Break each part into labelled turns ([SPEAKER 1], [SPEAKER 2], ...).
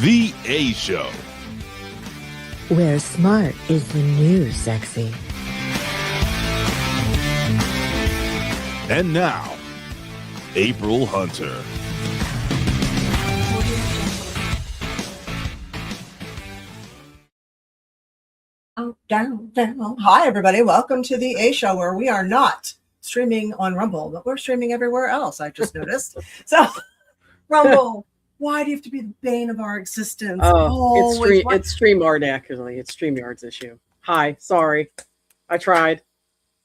[SPEAKER 1] The A Show.
[SPEAKER 2] Where smart is the new sexy.
[SPEAKER 1] And now, April Hunter.
[SPEAKER 3] Down. Hi, everybody. Welcome to the A Show, where we are not streaming on Rumble, but we're streaming everywhere else, I just noticed. So, Rumble, why do you have to be the bane of our existence?
[SPEAKER 4] It's StreamYard, actually. It's StreamYard's issue. Hi, sorry. I tried.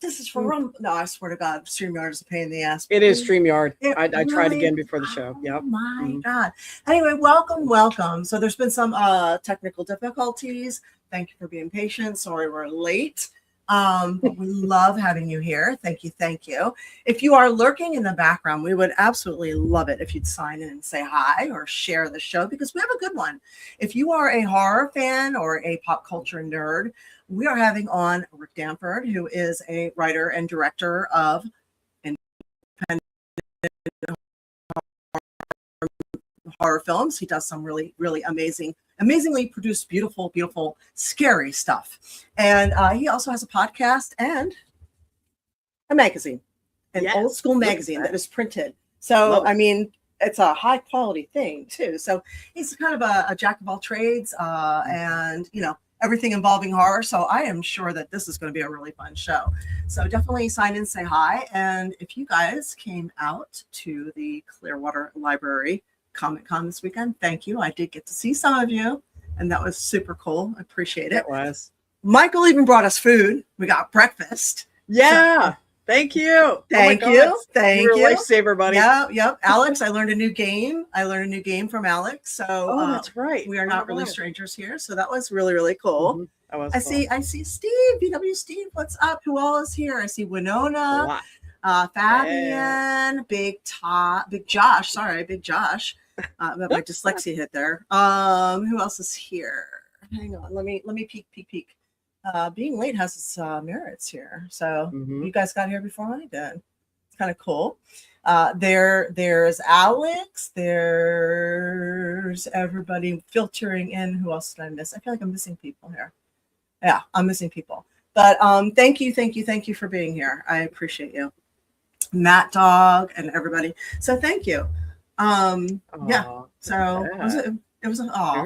[SPEAKER 3] This is for Rumble. No, I swear to God, StreamYard is a pain in the ass.
[SPEAKER 4] It is StreamYard. I
[SPEAKER 3] Really?
[SPEAKER 4] tried again before the show.
[SPEAKER 3] Oh,
[SPEAKER 4] yep.
[SPEAKER 3] my God. Anyway, welcome. So there's been some technical difficulties. Thank you for being patient. Sorry we're late. But we love having you here. Thank you. If you are lurking in the background, we would absolutely love it if you'd sign in and say hi or share the show, because we have a good one. If you are a horror fan or a pop culture nerd, we are having on Rick Danford, who is a writer and director of independent horror films. He does some really, really amazingly produced, beautiful, scary stuff. And he also has a podcast and a magazine, an old school magazine that is printed. So, I mean, it's a high quality thing too. So he's kind of a jack of all trades and, you know, everything involving horror. So I am sure that this is going to be a really fun show. So definitely sign in, say hi. And if you guys came out to the Clearwater Library Comic-Con this weekend, thank you. I did get to see some of you, and that was super cool. I appreciate it.
[SPEAKER 4] It was.
[SPEAKER 3] Michael even brought us food. We got breakfast.
[SPEAKER 4] Yeah. Thank you.
[SPEAKER 3] Thank you.
[SPEAKER 4] You're a lifesaver, buddy.
[SPEAKER 3] Yep. Alex, I learned a new game. from Alex. So
[SPEAKER 4] that's right.
[SPEAKER 3] We are not really strangers here. So that was really, really cool.
[SPEAKER 4] Mm-hmm. That was
[SPEAKER 3] I see Steve, BW Steve. What's up? Who all is here? I see Winona, Fabian, Big Josh. My dyslexia hit there. Who else is here? Hang on. Let me peek. Being late has its merits here. So you guys got here before I did. It's kind of cool. There's Alex. There's everybody filtering in. Who else did I miss? I feel like I'm missing people here. Yeah, I'm missing people. But thank you for being here. I appreciate you. Matt Dog and everybody. So thank you. Yeah. So it was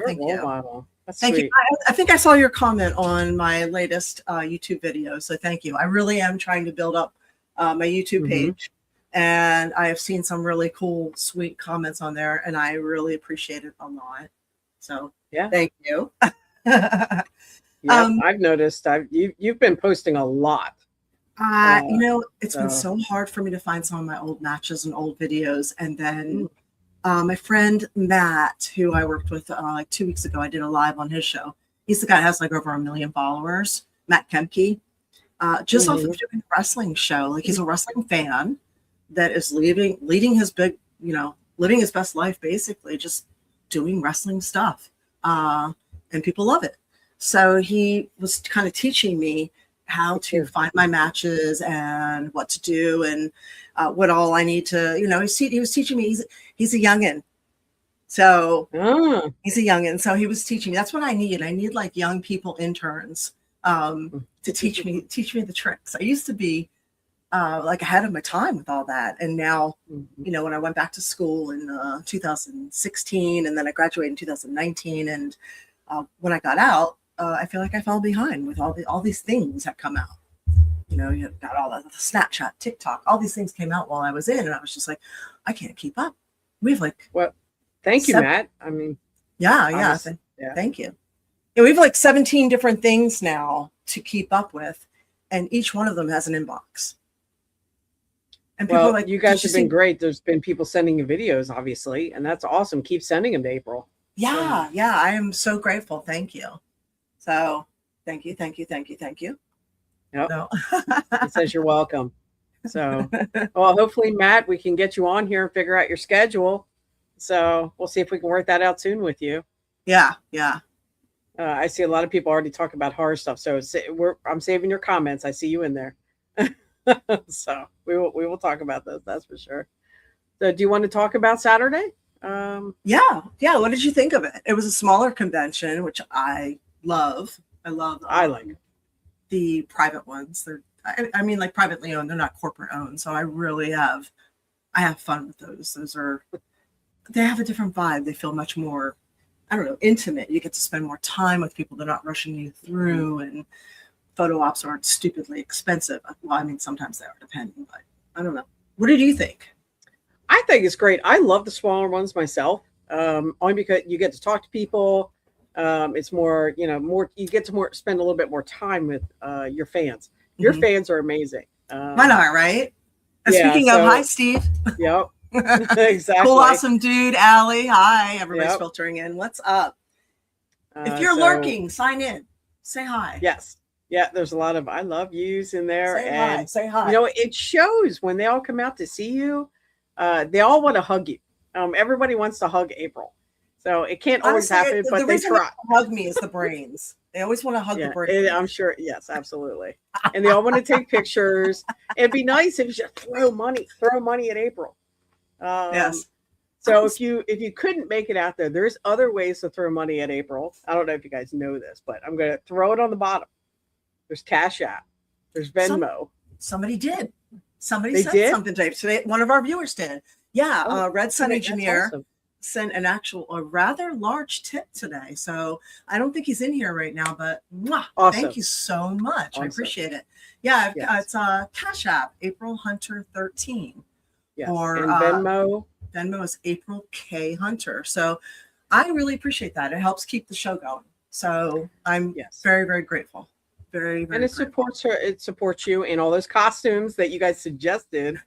[SPEAKER 3] thank you.
[SPEAKER 4] Model. That's
[SPEAKER 3] thank
[SPEAKER 4] sweet.
[SPEAKER 3] you. I think I saw your comment on my latest YouTube video. So thank you. I really am trying to build up my YouTube page, and I have seen some really cool, sweet comments on there, and I really appreciate it a lot. So yeah, thank you.
[SPEAKER 4] I've noticed. You've been posting a lot.
[SPEAKER 3] You know, it's been so hard for me to find some of my old matches and old videos, and then my friend Matt, who I worked with like 2 weeks ago, I did a live on his show. He's the guy that has like over 1 million followers, Matt Kemke, just off of doing a wrestling show. Like, he's a wrestling fan that is leading his big, you know, living his best life, basically just doing wrestling stuff. And people love it. So he was kind of teaching me how to find my matches and what to do and what all I need to, you know, he was teaching me. He's a youngin'. So he's a youngin'. So he was teaching me. That's what I need. I need like young people, interns, to teach me the tricks. I used to be like ahead of my time with all that. And now, you know, when I went back to school in 2016, and then I graduated in 2019. And when I got out, I feel like I fell behind with all these things that come out. You know, you got all the Snapchat, TikTok, all these things came out while I was in, and I was just like, I can't keep up. We have like,
[SPEAKER 4] thank you, Matt. I mean,
[SPEAKER 3] thank you. Yeah, we have like 17 different things now to keep up with, and each one of them has an inbox. And people are like,
[SPEAKER 4] you guys have been great. There's been people sending you videos, obviously, and that's awesome. Keep sending them to April.
[SPEAKER 3] Yeah, I am so grateful. Thank you. So thank you.
[SPEAKER 4] Yep. No. It says you're welcome. So, well, hopefully, Matt, we can get you on here and figure out your schedule. So we'll see if we can work that out soon with you.
[SPEAKER 3] Yeah.
[SPEAKER 4] I see a lot of people already talking about horror stuff. So I'm saving your comments. I see you in there. So we will talk about this. That's for sure. So do you want to talk about Saturday?
[SPEAKER 3] Yeah. What did you think of it? It was a smaller convention, which I love. I love.
[SPEAKER 4] I like it.
[SPEAKER 3] The private ones. I mean, like privately owned. They're not corporate owned. So I have fun with those. They have a different vibe. They feel much more, I don't know, intimate. You get to spend more time with people. They're not rushing you through, and photo ops aren't stupidly expensive. Well, I mean, sometimes they are, depending, but I don't know. What did you think?
[SPEAKER 4] I think it's great. I love the smaller ones myself, only because you get to talk to people. It's more, you get to spend a little bit more time with your fans. Your fans are amazing.
[SPEAKER 3] Why not, right? Speaking of, hi, Steve.
[SPEAKER 4] Yep. Exactly.
[SPEAKER 3] Cool, awesome dude, Allie. Hi, everybody's filtering in. What's up? If you're lurking, sign in. Say hi.
[SPEAKER 4] Yes. Yeah, there's a lot of I love yous in there.
[SPEAKER 3] Say hi.
[SPEAKER 4] It shows when they all come out to see you. They all want to hug you. Everybody wants to hug April. So it can't always happen, but they try.
[SPEAKER 3] Hug me is the brains. They always want to hug the brains.
[SPEAKER 4] I'm sure. Yes, absolutely. And they all want to take pictures. It'd be nice if you just throw money at April.
[SPEAKER 3] Yes.
[SPEAKER 4] So if you couldn't make it out there, there's other ways to throw money at April. I don't know if you guys know this, but I'm going to throw it on the bottom. There's Cash App. There's Venmo.
[SPEAKER 3] Somebody did. Somebody said something today. One of our viewers did. Yeah. Red Sun Engineer sent a rather large tip today. So I don't think he's in here right now, but thank you so much. Awesome. I appreciate it. Yeah. It's Cash App, April Hunter 13.
[SPEAKER 4] Yes.
[SPEAKER 3] Or
[SPEAKER 4] and Venmo.
[SPEAKER 3] Venmo is April K Hunter. So I really appreciate that. It helps keep the show going. So I'm very, very grateful. Very, very. And
[SPEAKER 4] it supports her. It supports you in all those costumes that you guys suggested,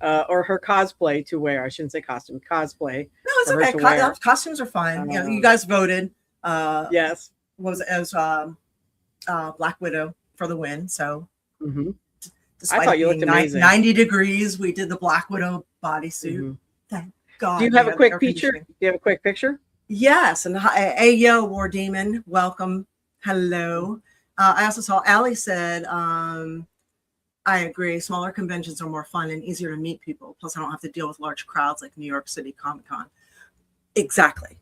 [SPEAKER 4] or her cosplay to wear. I shouldn't say costume. Cosplay.
[SPEAKER 3] No, it's okay. Costumes are fine. You guys voted.
[SPEAKER 4] Yes.
[SPEAKER 3] Was as Black Widow for the win. So.
[SPEAKER 4] Mm-hmm. I thought you looked amazing.
[SPEAKER 3] 90 degrees. We did the Black Widow bodysuit. Mm-hmm. Thank God.
[SPEAKER 4] Do you have a quick picture? Do you have a quick picture?
[SPEAKER 3] Yes. And yo, War Demon, welcome. Hello. I also saw Allie said, I agree. Smaller conventions are more fun and easier to meet people. Plus, I don't have to deal with large crowds like New York City Comic Con. Exactly.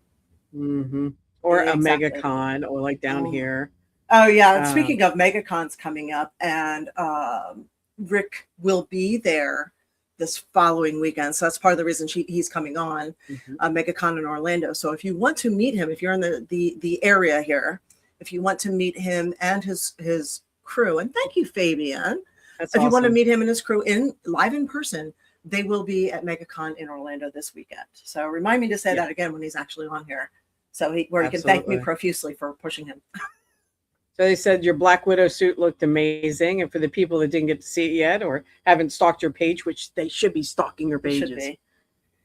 [SPEAKER 4] Mm-hmm. Or a mega con, or like down here.
[SPEAKER 3] Oh, yeah. Speaking of mega cons coming up, and Rick will be there this following weekend. So that's part of the reason he's coming on MegaCon in Orlando. So if you want to meet him, if you're in the area here, if you want to meet him and his crew, and thank you, Fabian. If you want to meet him and his crew live in person, they will be at MegaCon in Orlando this weekend. So remind me to say that again when he's actually on here. So he can thank me profusely for pushing him.
[SPEAKER 4] So they said your Black Widow suit looked amazing. And for the people that didn't get to see it yet or haven't stalked your page, which they should be stalking your pages. Should be.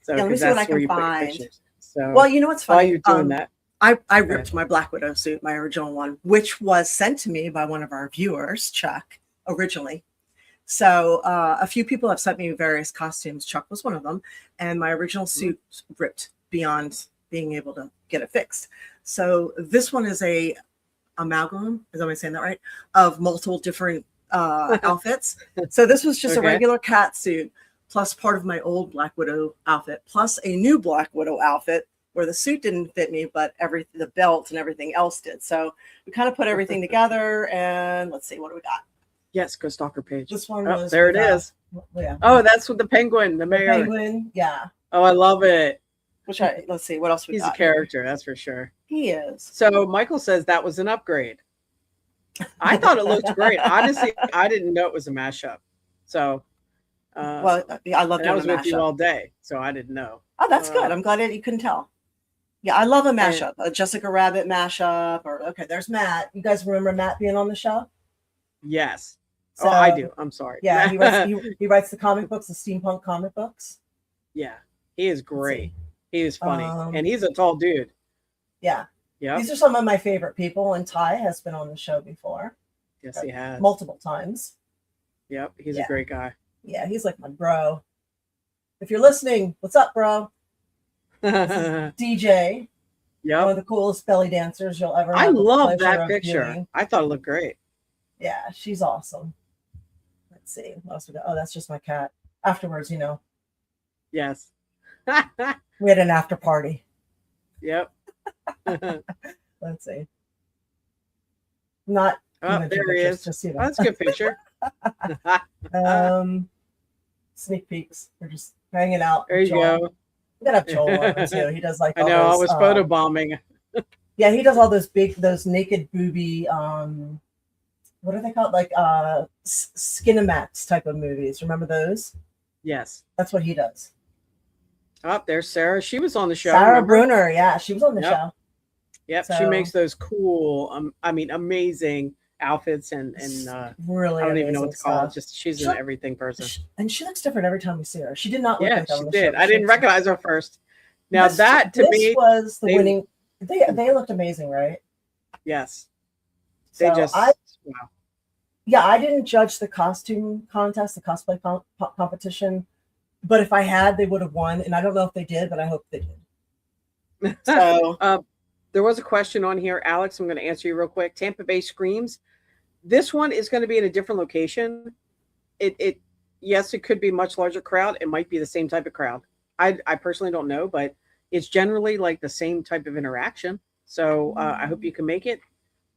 [SPEAKER 4] So
[SPEAKER 3] let me see what I can find.
[SPEAKER 4] So
[SPEAKER 3] well, you know what's funny?
[SPEAKER 4] While you're doing that.
[SPEAKER 3] I ripped my Black Widow suit, my original one, which was sent to me by one of our viewers, Chuck, originally. So a few people have sent me various costumes. Chuck was one of them. And my original suit ripped beyond being able to get it fixed. So this one is a amalgam, is I saying that right, of multiple different outfits. So this was just a regular cat suit plus part of my old Black Widow outfit plus a new Black Widow outfit where the suit didn't fit me, but the belt and everything else did. So we kind of put everything together, and let's see, what do we got?
[SPEAKER 4] Yes, go stalk her page.
[SPEAKER 3] This one was
[SPEAKER 4] there. It is.
[SPEAKER 3] Yeah.
[SPEAKER 4] Oh, that's with the penguin, the mayor.
[SPEAKER 3] Penguin, yeah.
[SPEAKER 4] Oh, I love it.
[SPEAKER 3] Let's see what else we got.
[SPEAKER 4] He's a character, that's for sure.
[SPEAKER 3] He is.
[SPEAKER 4] So Michael says that was an upgrade. I thought it looked great. Honestly, I didn't know it was a mashup. So,
[SPEAKER 3] well, I love doing
[SPEAKER 4] I was
[SPEAKER 3] a mashup.
[SPEAKER 4] with you all day, so I didn't know.
[SPEAKER 3] Oh, that's good. I'm glad you couldn't tell. Yeah, I love a mashup, a Jessica Rabbit mashup. Or there's Matt. You guys remember Matt being on the show?
[SPEAKER 4] Yes. So, I do. I'm sorry.
[SPEAKER 3] Yeah, he writes the comic books, the steampunk comic books.
[SPEAKER 4] Yeah, he is great. He is funny, and he's a tall dude.
[SPEAKER 3] Yeah.
[SPEAKER 4] Yeah.
[SPEAKER 3] These are some of my favorite people, and Ty has been on the show before.
[SPEAKER 4] Yes, he has.
[SPEAKER 3] Multiple times.
[SPEAKER 4] Yep, he's a great guy.
[SPEAKER 3] Yeah, he's like my bro. If you're listening, what's up, bro? DJ.
[SPEAKER 4] Yeah.
[SPEAKER 3] One of the coolest belly dancers you'll ever have.
[SPEAKER 4] I love that picture. Viewing. I thought it looked great.
[SPEAKER 3] Yeah, she's awesome. Let's see. What else we got? Oh, that's just my cat. Afterwards,
[SPEAKER 4] Yes.
[SPEAKER 3] We had an after party.
[SPEAKER 4] Yep.
[SPEAKER 3] Let's see. Not.
[SPEAKER 4] Oh, there he is.
[SPEAKER 3] Just, you know.
[SPEAKER 4] That's a good picture.
[SPEAKER 3] Sneak peeks. We're just hanging out.
[SPEAKER 4] There you go.
[SPEAKER 3] We gotta have Joel on too. He does like.
[SPEAKER 4] I know. I was photobombing.
[SPEAKER 3] Yeah, he does all those naked booby. What are they called? Like Skinemax type of movies. Remember those?
[SPEAKER 4] Yes.
[SPEAKER 3] That's what he does.
[SPEAKER 4] Oh, there's Sarah. She was on the show.
[SPEAKER 3] Sarah Bruner. Yeah, she was on the show.
[SPEAKER 4] Yep. So, she makes those cool, amazing outfits and
[SPEAKER 3] really.
[SPEAKER 4] I don't even know what to call it. Just she's an everything person.
[SPEAKER 3] And she looks different every time we see her. She did not look like that on the
[SPEAKER 4] she did.
[SPEAKER 3] show.
[SPEAKER 4] I didn't recognize her first. Now that to me
[SPEAKER 3] was the winning. They looked amazing, right?
[SPEAKER 4] Yes.
[SPEAKER 3] So
[SPEAKER 4] wow.
[SPEAKER 3] Yeah, I didn't judge the costume contest, the cosplay competition, but if I had, they would have won. And I don't know if they did, but I hope they did. So
[SPEAKER 4] there was a question on here, Alex. I'm going to answer you real quick. Tampa Bay Screams. This one is going to be in a different location. Yes, it could be a much larger crowd. It might be the same type of crowd. I personally don't know, but it's generally like the same type of interaction. So I hope you can make it.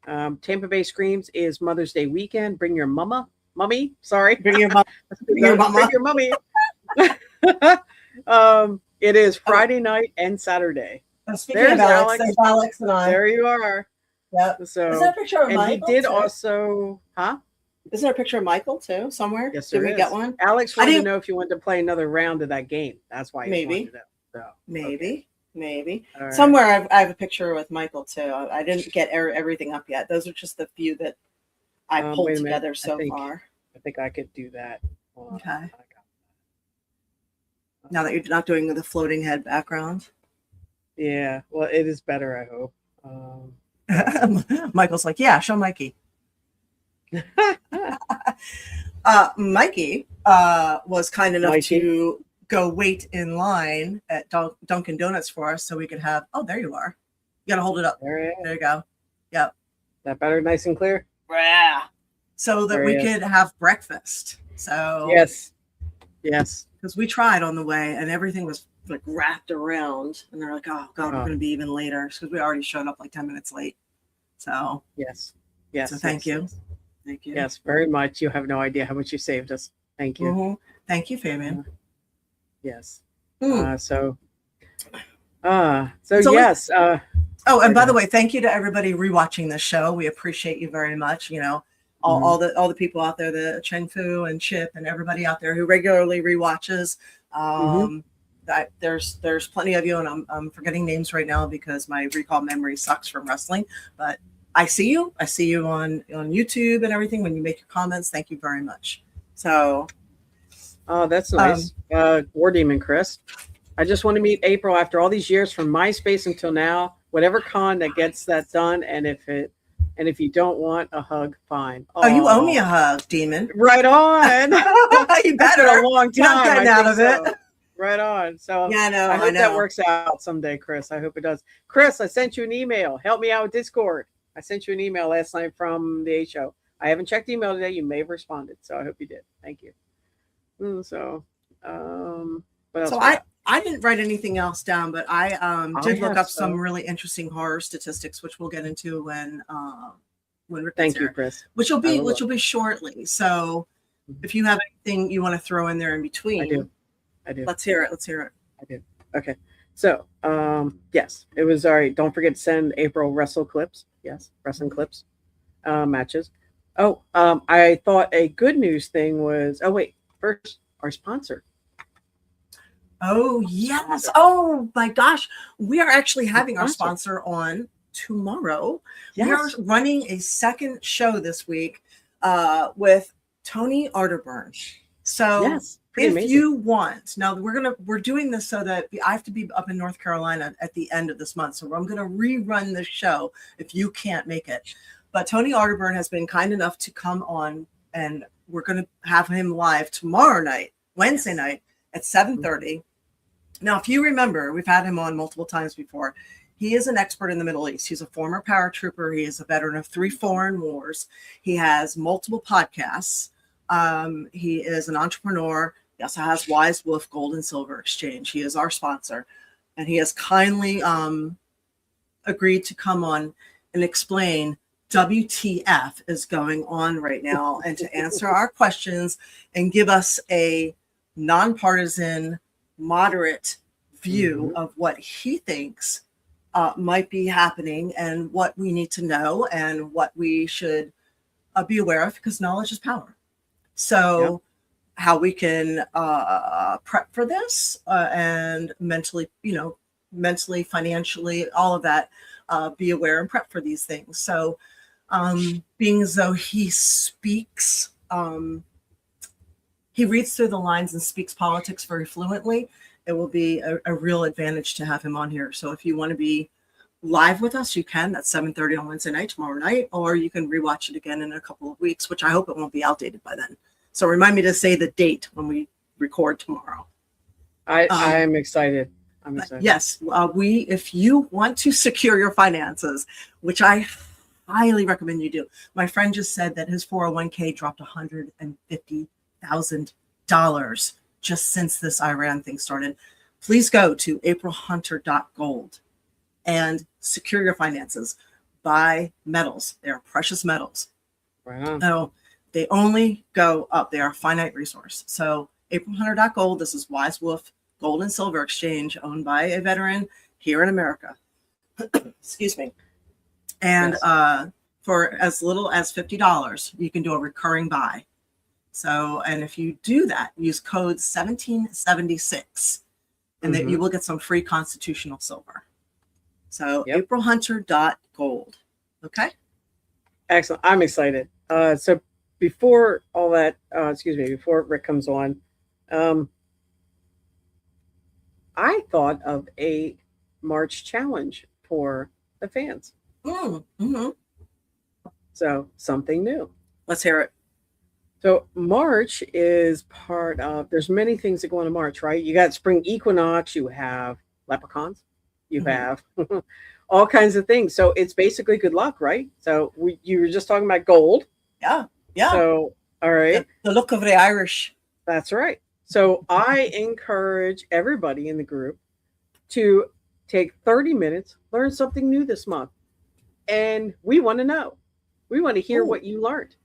[SPEAKER 4] Tampa Bay Screams is Mother's Day weekend. Bring your mummy. Sorry.
[SPEAKER 3] Bring your mom.
[SPEAKER 4] Bring your mummy. It is Friday night and Saturday.
[SPEAKER 3] Speaking of Alex, there's Alex and I.
[SPEAKER 4] There you are.
[SPEAKER 3] Yep.
[SPEAKER 4] So,
[SPEAKER 3] is that a picture of Michael?
[SPEAKER 4] He did
[SPEAKER 3] too?
[SPEAKER 4] Also,
[SPEAKER 3] Isn't there a picture of Michael too somewhere?
[SPEAKER 4] Yes,
[SPEAKER 3] did we get one?
[SPEAKER 4] Alex wanted to know if you wanted to play another round of that game. That's why.
[SPEAKER 3] Maybe.
[SPEAKER 4] So,
[SPEAKER 3] maybe.
[SPEAKER 4] Right.
[SPEAKER 3] Somewhere I have a picture with Michael too. I didn't get everything up yet. Those are just the few that I pulled together so far.
[SPEAKER 4] I think I could do that.
[SPEAKER 3] Okay. Now that you're not doing the floating head background.
[SPEAKER 4] Yeah. Well, it is better, I hope.
[SPEAKER 3] Michael's like, yeah, show Mikey. Mikey was kind enough to go wait in line at Dunkin' Donuts for us so we could have. Oh, there you are. You gotta hold it up. There you go. Yep.
[SPEAKER 4] That better, nice and clear.
[SPEAKER 3] Yeah. So that we could have breakfast. So
[SPEAKER 4] yes.
[SPEAKER 3] Because we tried on the way and everything was like wrapped around, and they're like, "Oh God, we're going to be even later," because we already showed up like 10 minutes late. So
[SPEAKER 4] yes.
[SPEAKER 3] So thank you. Thank you.
[SPEAKER 4] Yes, very much. You have no idea how much you saved us. Thank you.
[SPEAKER 3] Mm-hmm. Thank you, Fabian.
[SPEAKER 4] Yes.
[SPEAKER 3] Mm.
[SPEAKER 4] So yes.
[SPEAKER 3] And by the way, thank you to everybody rewatching this show. We appreciate you very much. You know, all the people out there, the Cheng Fu and Chip and everybody out there who regularly rewatches. There's plenty of you, and I'm forgetting names right now because my recall memory sucks from wrestling. But I see you. I see you on YouTube and everything when you make your comments. Thank you very much. So.
[SPEAKER 4] Oh, that's nice. War Demon Chris. I just want to meet April after all these years from MySpace until now. Whatever con that gets that done, and if you don't want a hug, fine.
[SPEAKER 3] Oh, you owe me a hug, Demon.
[SPEAKER 4] Right on.
[SPEAKER 3] You better.
[SPEAKER 4] It's been a long time.
[SPEAKER 3] Not getting out of it.
[SPEAKER 4] Right on. So
[SPEAKER 3] yeah,
[SPEAKER 4] I hope that works out someday, Chris. I hope it does. Chris, I sent you an email. Help me out with Discord. I sent you an email last night from the A show. I haven't checked email today. You may have responded, so I hope you did. Thank you. So
[SPEAKER 3] I didn't write anything else down, but I did look up some really interesting horror statistics, which we'll get into when Rick
[SPEAKER 4] thank you, Chris.
[SPEAKER 3] Which will be shortly. So if you have anything you want to throw in there in between, I do. Let's hear it.
[SPEAKER 4] I do. Okay. So yes, it was all right. Don't forget to send April wrestle clips. Yes, wrestling clips, matches. I thought a good news thing was. Oh wait. First, our sponsor.
[SPEAKER 3] Oh, yes. Oh, my gosh. We are actually having our sponsor on tomorrow. Yes. We are running a second show this week with Tony Arterburn. So if you want, now we're doing this so that I have to be up in North Carolina at the end of this month. So I'm going to rerun this show if you can't make it. But Tony Arterburn has been kind enough to come on, and we're going to have him live tomorrow night, Wednesday night at 7:30. Now, if you remember, we've had him on multiple times before. He is an expert in the Middle East. He's a former paratrooper. He is a veteran of 3 foreign wars. He has multiple podcasts. He is an entrepreneur, He also has Wise Wolf Gold and Silver Exchange. He is our sponsor, and he has kindly agreed to come on and explain WTF is going on right now and to answer our questions and give us a nonpartisan, moderate view of what he thinks might be happening and what we need to know and what we should be aware of, because knowledge is power. So how we can prep for this and mentally, financially, all of that, be aware and prep for these things. So being as though he speaks, he reads through the lines and speaks politics very fluently, it will be a real advantage to have him on here. So if you want to be live with us, you can. That's 7:30 on Wednesday night, tomorrow night, or you can rewatch it again in a couple of weeks, which I hope it won't be outdated by then. So remind me to say the date when we record tomorrow.
[SPEAKER 4] I'm excited. I'm excited.
[SPEAKER 3] Yes, if you want to secure your finances, which I highly recommend you do. My friend just said that his 401k dropped $150,000 just since this Iran thing started. Please go to aprilhunter.gold and secure your finances. Buy metals. They are precious metals.
[SPEAKER 4] Right on.
[SPEAKER 3] So they only go up. They are a finite resource. So aprilhunter.gold, this is Wise Wolf Gold and Silver Exchange, owned by a veteran here in America. Excuse me. And for as little as $50, you can do a recurring buy. So, and if you do that, use code 1776, and then you will get some free constitutional silver. So aprilhunter.gold. Okay.
[SPEAKER 4] Excellent. I'm excited. So before all that, before Rick comes on, I thought of a March challenge for the fans. So something new.
[SPEAKER 3] Let's hear it.
[SPEAKER 4] So March is part of, there's many things that go on in March, right? You got spring equinox, you have leprechauns, you have all kinds of things. So it's basically good luck, right? So you were just talking about gold.
[SPEAKER 3] Yeah.
[SPEAKER 4] So, all right.
[SPEAKER 3] The look of the Irish.
[SPEAKER 4] That's right. So I encourage everybody in the group to take 30 minutes, learn something new this month. And we want to know. We want to hear what you learned.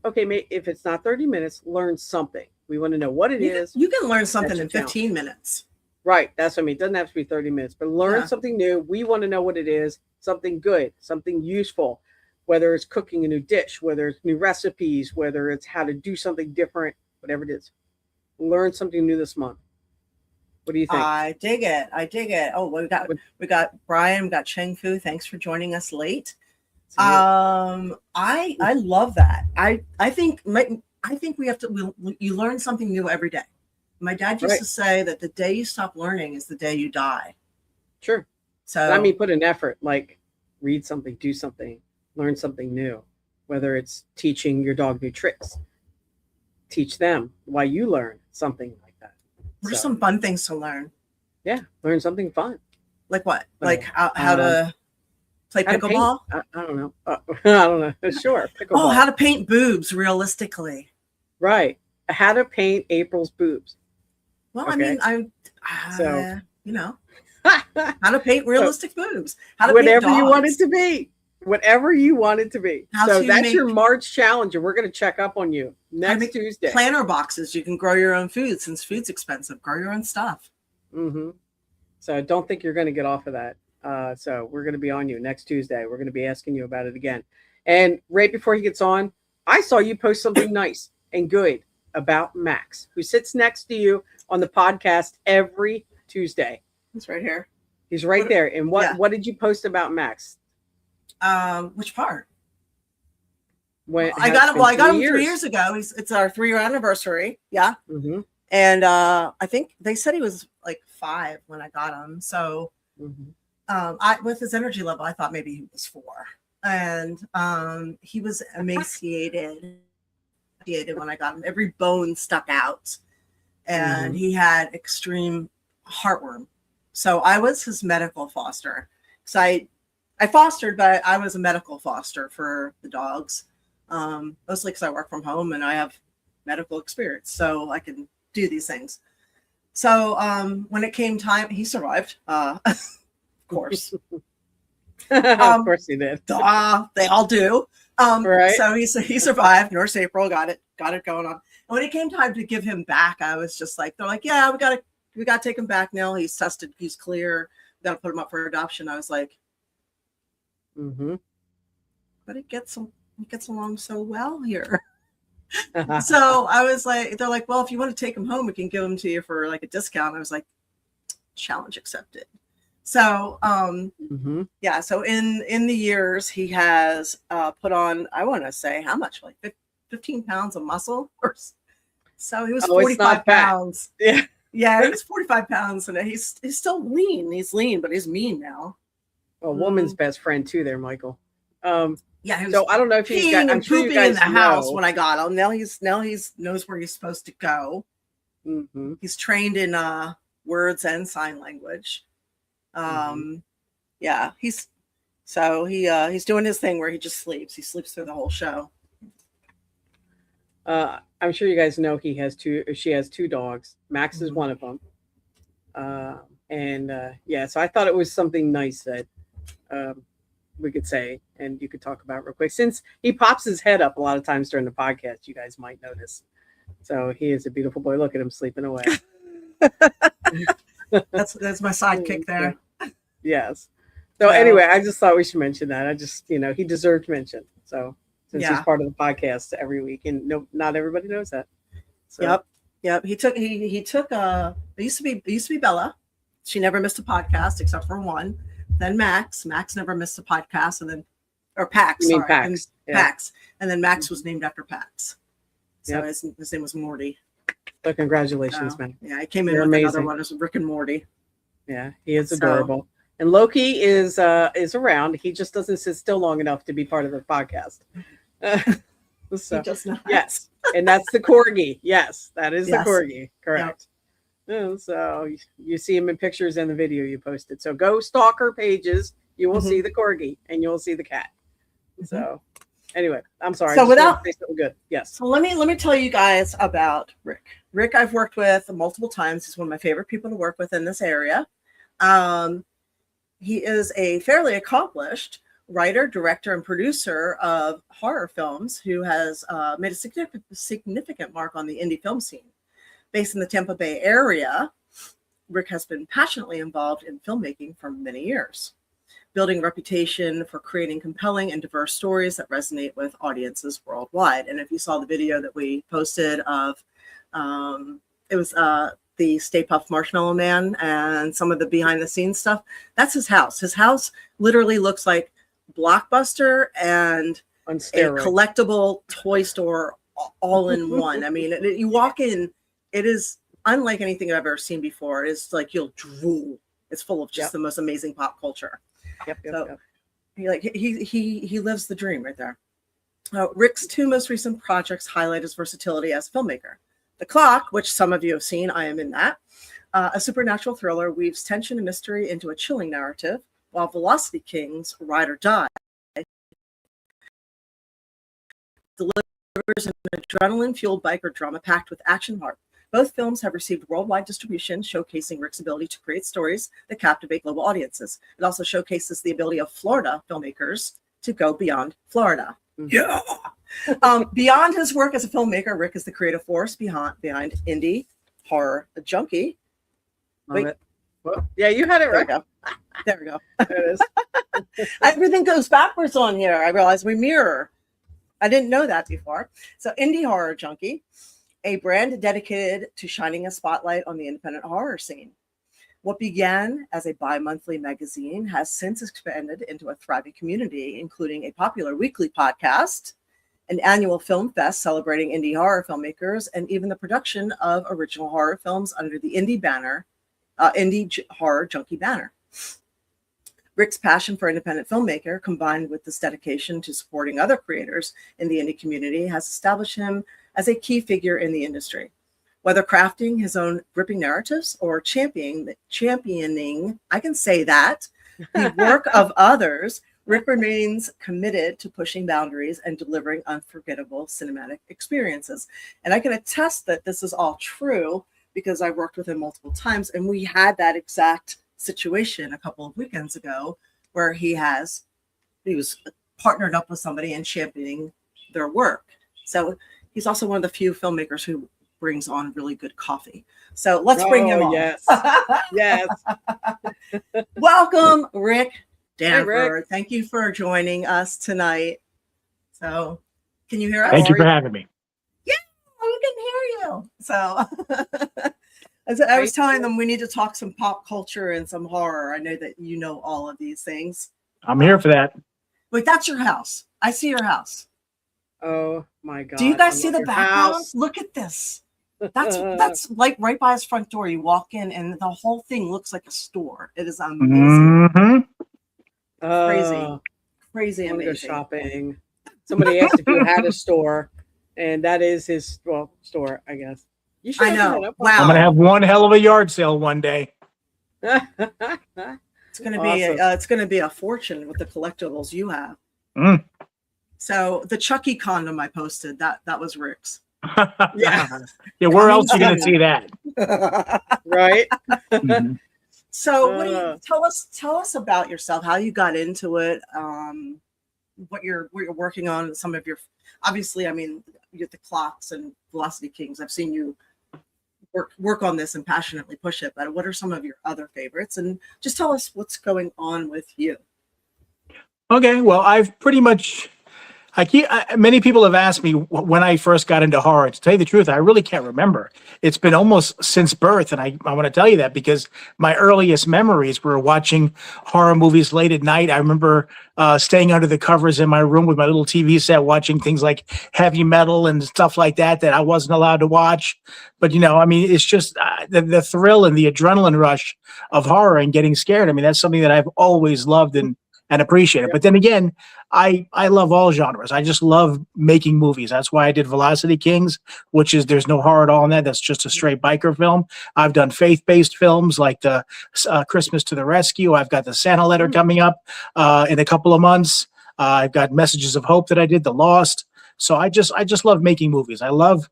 [SPEAKER 4] Okay, if it's not 30 minutes, learn something. We want to know what it is.
[SPEAKER 3] You can learn something in 15 minutes.
[SPEAKER 4] Right. That's what I mean. It doesn't have to be 30 minutes, but learn something new. We want to know what it is, something good, something useful, whether it's cooking a new dish, whether it's new recipes, whether it's how to do something different, whatever it is. Learn something new this month. What do you think?
[SPEAKER 3] I dig it. Oh, we got Brian, we got Cheng Fu. Thanks for joining us late. I love that. I think we have to. You learn something new every day. My dad used to say that the day you stop learning is the day you die.
[SPEAKER 4] Sure.
[SPEAKER 3] So
[SPEAKER 4] I mean, put an effort, like read something, do something, learn something new. Whether it's teaching your dog new tricks, teach them while you learn something like that.
[SPEAKER 3] What are some fun things to learn?
[SPEAKER 4] Yeah, learn something fun.
[SPEAKER 3] Like what? Like how to play pickleball?
[SPEAKER 4] I don't know. I don't know. Sure. Pickleball.
[SPEAKER 3] Oh, how to paint boobs realistically.
[SPEAKER 4] Right. How to paint April's boobs.
[SPEAKER 3] Well, okay. I mean, how to paint realistic boobs. How to
[SPEAKER 4] whatever
[SPEAKER 3] paint dogs.
[SPEAKER 4] you want it to be. Whatever you want it to be. So that's your March challenge, and we're going to check up on you next Tuesday.
[SPEAKER 3] Planter boxes. You can grow your own food since food's expensive. Grow your own stuff.
[SPEAKER 4] So don't think you're going to get off of that. So we're going to be on you next Tuesday. We're going to be asking you about it again. And right before he gets on, I saw you post something nice and good about Max, who sits next to you on the podcast every Tuesday.
[SPEAKER 3] He's right here.
[SPEAKER 4] He's right there. And what did you post about Max?
[SPEAKER 3] Which part?
[SPEAKER 4] I got
[SPEAKER 3] him 3 years ago. It's our 3-year anniversary. Yeah. And I think they said he was like 5 when I got him. So with his energy level, I thought maybe he was 4. And he was emaciated when I got him. Every bone stuck out. And he had extreme heartworm. So I was his medical foster. So I fostered, but I was a medical foster for the dogs. Mostly because I work from home and I have medical experience. So I can do these things. So when it came time, he survived, of course.
[SPEAKER 4] Of course he did.
[SPEAKER 3] They all do.
[SPEAKER 4] Right.
[SPEAKER 3] So he survived. Nurse April got it going on. And when it came time to give him back, I was just like, they're like, yeah, we got to take him back now. He's tested. He's clear. We got to put him up for adoption. I was like, but it gets along so well here. So I was like, they're like, well, if you want to take him home, we can give him to you for like a discount. I was like, challenge accepted. So yeah, so in the years he has put on, I want to say how much, like 15 pounds of muscle, or so he was 45 pounds. Yeah, he was 45 pounds, and he's still lean. He's lean, but he's mean now.
[SPEAKER 4] A woman's best friend too, there, Michael.
[SPEAKER 3] Yeah,
[SPEAKER 4] so I don't know if he's got. I'm sure you guys
[SPEAKER 3] in the house when I got him. Now he's knows where he's supposed to go. He's trained in words and sign language. Yeah, he's doing his thing where he just sleeps. He sleeps through the whole show.
[SPEAKER 4] I'm sure you guys know she has two dogs. Max is one of them. Yeah, so I thought it was something nice that we could say and you could talk about real quick, since he pops his head up a lot of times during the podcast. You guys might notice. So he is a beautiful boy. Look at him sleeping away.
[SPEAKER 3] That's my sidekick there.
[SPEAKER 4] Yes. So anyway, I just thought we should mention that. I just, he deserved mention. So since he's part of the podcast every week, and not everybody knows that. So.
[SPEAKER 3] Yep. He took it used to be Bella. She never missed a podcast except for one. Then Max never missed a podcast, and then Pax.
[SPEAKER 4] You mean Pax?
[SPEAKER 3] Pax, and then Max was named after Pax. So his name was Morty.
[SPEAKER 4] So congratulations, man.
[SPEAKER 3] Yeah, I came in with another one. It was Rick and Morty.
[SPEAKER 4] Yeah, he is adorable. And Loki is around. He just doesn't sit still long enough to be part of the podcast. So,
[SPEAKER 3] he does not.
[SPEAKER 4] Yes, and that's the corgi. Yes, that is the corgi. Correct.
[SPEAKER 3] Yep.
[SPEAKER 4] So you see him in pictures in the video you posted. So go stalk her pages. You will see the corgi and you'll see the cat. So anyway, I'm sorry.
[SPEAKER 3] So without
[SPEAKER 4] say something good. Yes.
[SPEAKER 3] So let me tell you guys about Rick. Rick, I've worked with multiple times. He's one of my favorite people to work with in this area. He is a fairly accomplished writer, director, and producer of horror films who has made a significant mark on the indie film scene. Based in the Tampa Bay area, Rick has been passionately involved in filmmaking for many years, building a reputation for creating compelling and diverse stories that resonate with audiences worldwide. And if you saw the video that we posted of, it was the Stay Puft Marshmallow Man and some of the behind the scenes stuff, that's his house. His house literally looks like Blockbuster and a collectible toy store all in one. I mean, you walk in, it is unlike anything I've ever seen before. It's like you'll drool. It's full of just the most amazing pop culture. He lives the dream right there. Rick's two most recent projects highlight his versatility as a filmmaker. The Clock, which some of you have seen, I am in that. A supernatural thriller weaves tension and mystery into a chilling narrative, while Velocity King's Ride or Die delivers an adrenaline-fueled biker drama packed with action heart. Both films have received worldwide distribution, showcasing Rick's ability to create stories that captivate global audiences. It also showcases the ability of Florida filmmakers to go beyond Florida. Yeah. Beyond his work as a filmmaker, Rick is the creative force behind Indy Horror Junkie.
[SPEAKER 4] Wait. Well, yeah, you had it right.
[SPEAKER 3] There we go. There it is. Everything goes backwards on here. I realize we mirror. I didn't know that before. So Indy Horror Junkie, a brand dedicated to shining a spotlight on the independent horror scene. What began as a bi-monthly magazine has since expanded into a thriving community, including a popular weekly podcast, an annual film fest celebrating indie horror filmmakers, and even the production of original horror films under the Indie Horror Junkie banner. Rick's passion for independent filmmaker, combined with this dedication to supporting other creators in the indie community, has established him as a key figure in the industry. Whether crafting his own gripping narratives or championing, I can say that, the work of others, Rick remains committed to pushing boundaries and delivering unforgettable cinematic experiences. And I can attest that this is all true because I worked with him multiple times, and we had that exact situation a couple of weekends ago where he was partnered up with somebody and championing their work. So he's also one of the few filmmakers who brings on really good coffee. So let's bring him on.
[SPEAKER 4] Yes. Yes.
[SPEAKER 3] Welcome, Rick Danford.
[SPEAKER 4] Hey, Rick.
[SPEAKER 3] Thank you for joining us tonight. So can you hear us?
[SPEAKER 5] Thank you for having me.
[SPEAKER 3] Yeah, we can hear you. So as I was telling them, we need to talk some pop culture and some horror. I know that you know all of these things.
[SPEAKER 5] I'm here for that.
[SPEAKER 3] Wait, that's your house. I see your house.
[SPEAKER 4] Oh my God.
[SPEAKER 3] Do you guys see the
[SPEAKER 4] your
[SPEAKER 3] background?
[SPEAKER 4] house.
[SPEAKER 3] Look at this. That's like right by his front door. You walk in and the whole thing looks like a store. It is amazing.
[SPEAKER 5] Mm-hmm.
[SPEAKER 3] Crazy
[SPEAKER 4] I wanna
[SPEAKER 3] amazing.
[SPEAKER 4] go shopping. Somebody asked if you had a store, and that is his store, I guess. You should
[SPEAKER 3] I know.
[SPEAKER 4] open it up.
[SPEAKER 3] Wow.
[SPEAKER 5] I'm gonna have one hell of a yard sale one day.
[SPEAKER 3] It's gonna be a fortune with the collectibles you have.
[SPEAKER 5] Mm.
[SPEAKER 3] So the Chucky condom I posted, that was Rick's.
[SPEAKER 4] Yeah.
[SPEAKER 5] Yeah, where else are you gonna see that?
[SPEAKER 4] Right.
[SPEAKER 5] Mhm.
[SPEAKER 3] So what do you, tell us about yourself, how you got into it, what you're working on, some of your, obviously, I mean, you get the clocks and Velocity Kings. I've seen you work on this and passionately push it, but what are some of your other favorites? And just tell us what's going on with you.
[SPEAKER 5] Okay, well, I've pretty much. Many people have asked me when I first got into horror. To tell you the truth, I really can't remember. It's been almost since birth, and I want to tell you that because my earliest memories were watching horror movies late at night. I remember staying under the covers in my room with my little TV set, watching things like heavy metal and stuff like that I wasn't allowed to watch. But I mean, it's just the thrill and the adrenaline rush of horror and getting scared. I mean, that's something that I've always loved and appreciated. But then again, I love all genres. I just love making movies. That's why I did Velocity Kings, which is there's no horror at all in that. That's just a straight biker film. I've done faith-based films like the Christmas to the Rescue. I've got the Santa Letter coming up in a couple of months. I've got Messages of Hope that I did, The Lost. So I just love making movies. I love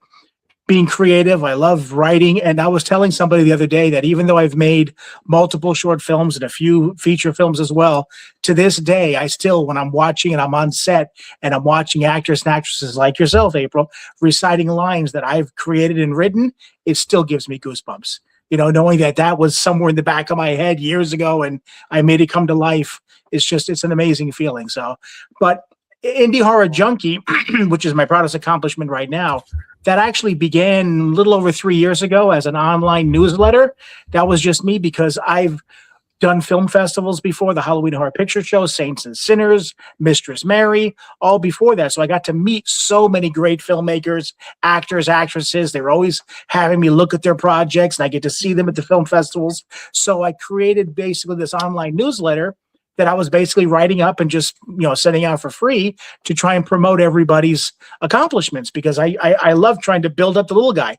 [SPEAKER 5] being creative. I love writing. And I was telling somebody the other day that even though I've made multiple short films and a few feature films as well, to this day, I still, when I'm watching and I'm on set and I'm watching actors and actresses like yourself, April, reciting lines that I've created and written, it still gives me goosebumps. Knowing that was somewhere in the back of my head years ago and I made it come to life. It's an amazing feeling. So, but Indy Horror Junkie, which is my proudest accomplishment right now, that actually began a little over 3 years ago as an online newsletter. That was just me because I've done film festivals before, the Halloween Horror Picture Show, Saints and Sinners, Mistress Mary, all before that. So I got to meet so many great filmmakers, actors, actresses. They were always having me look at their projects, and I get to see them at the film festivals. So I created basically this online newsletter that I was basically writing up and just, sending out for free to try and promote everybody's accomplishments because I love trying to build up the little guy.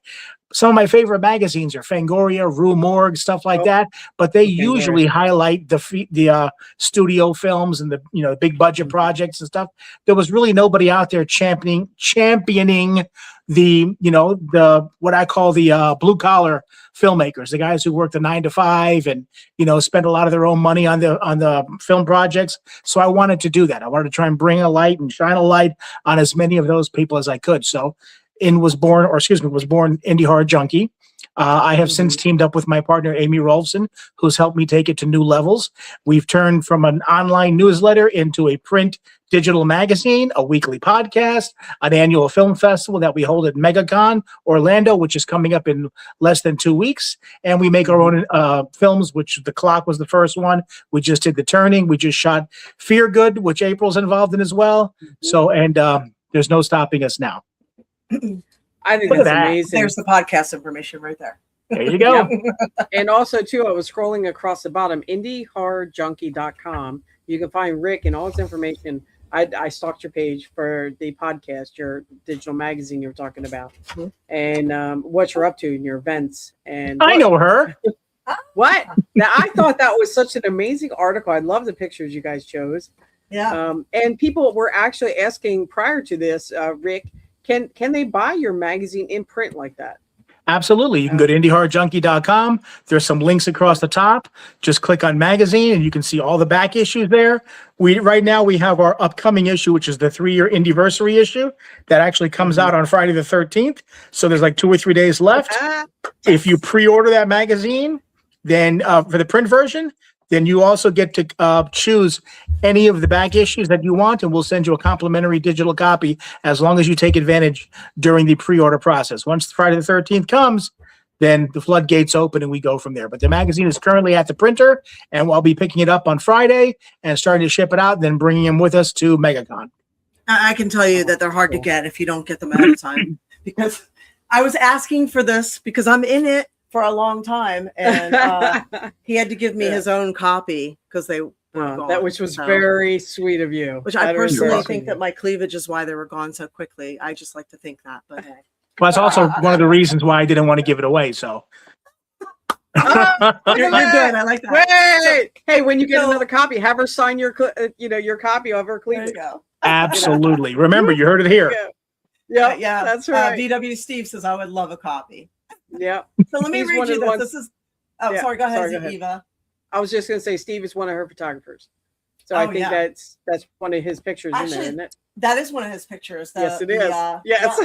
[SPEAKER 5] Some of my favorite magazines are Fangoria, Rue Morgue, stuff like that, but they usually highlight the studio films and the big budget projects and stuff. There was really nobody out there championing the what I call the blue collar filmmakers, the guys who work the 9 to 5 and spend a lot of their own money on the film projects. So I wanted to do that. I wanted to try and bring a light and shine a light on as many of those people as I could. So was born Indy Horror Junkie. I have since teamed up with my partner, Amy Rolfson, who's helped me take it to new levels. We've turned from an online newsletter into a print digital magazine, a weekly podcast, an annual film festival that we hold at MegaCon Orlando, which is coming up in less than 2 weeks. And we make our own films, which The Clock was the first one. We just did The Turning. We just shot Fear Good, which April's involved in as well. So, and there's no stopping us now.
[SPEAKER 4] I think that's amazing.
[SPEAKER 3] There's the podcast information right there.
[SPEAKER 5] There you go.
[SPEAKER 4] And also, too, I was scrolling across the bottom, indyhorrorjunkie.com. You can find Rick and all his information. I stalked your page for the podcast, your digital magazine you were talking about, and what you're up to in your events. And
[SPEAKER 5] I know her.
[SPEAKER 4] What? Now, I thought that was such an amazing article. I love the pictures you guys chose.
[SPEAKER 3] Yeah.
[SPEAKER 4] And people were actually asking prior to this, Rick, can they buy your magazine in print like that?
[SPEAKER 5] Absolutely. You can go to indyhorrorjunkie.com. There's some links across the top. Just click on magazine and you can see all the back issues there. Right now we have our upcoming issue, which is the 3-year Indyversary issue that actually comes out on Friday the 13th. So there's like 2 or 3 days left. If you pre-order that magazine, then for the print version, then you also get to choose any of the back issues that you want, and we'll send you a complimentary digital copy as long as you take advantage during the pre-order process. Once Friday the 13th comes, then the floodgates open and we go from there. But the magazine is currently at the printer, and I'll be picking it up on Friday and starting to ship it out, and then bringing them with us to MegaCon.
[SPEAKER 3] I can tell you that they're hard to get if you don't get them ahead of time, because I was asking for this because I'm in it for a long time, and he had to give me his own copy because they were gone,
[SPEAKER 4] that which was very sweet of you.
[SPEAKER 3] Which I personally think that my cleavage is why they were gone so quickly. I just like to think that, but hey.
[SPEAKER 5] Well, that's also one of the reasons why I didn't want to give it away. So
[SPEAKER 3] you're good. I like that.
[SPEAKER 4] Wait, hey, when you get another copy, have her sign your copy of her cleavage.
[SPEAKER 5] Absolutely. Remember, you heard it here.
[SPEAKER 3] Yeah,
[SPEAKER 4] that's right.
[SPEAKER 3] VW Steve says I would love a copy.
[SPEAKER 4] Yeah.
[SPEAKER 3] So let me read you this. This is. Oh, sorry. Go ahead, Eva.
[SPEAKER 4] I was just going to say Steve is one of her photographers, so I think that's one of his pictures in there, isn't it?
[SPEAKER 3] That is one of his pictures.
[SPEAKER 4] Yes, it is. Yes,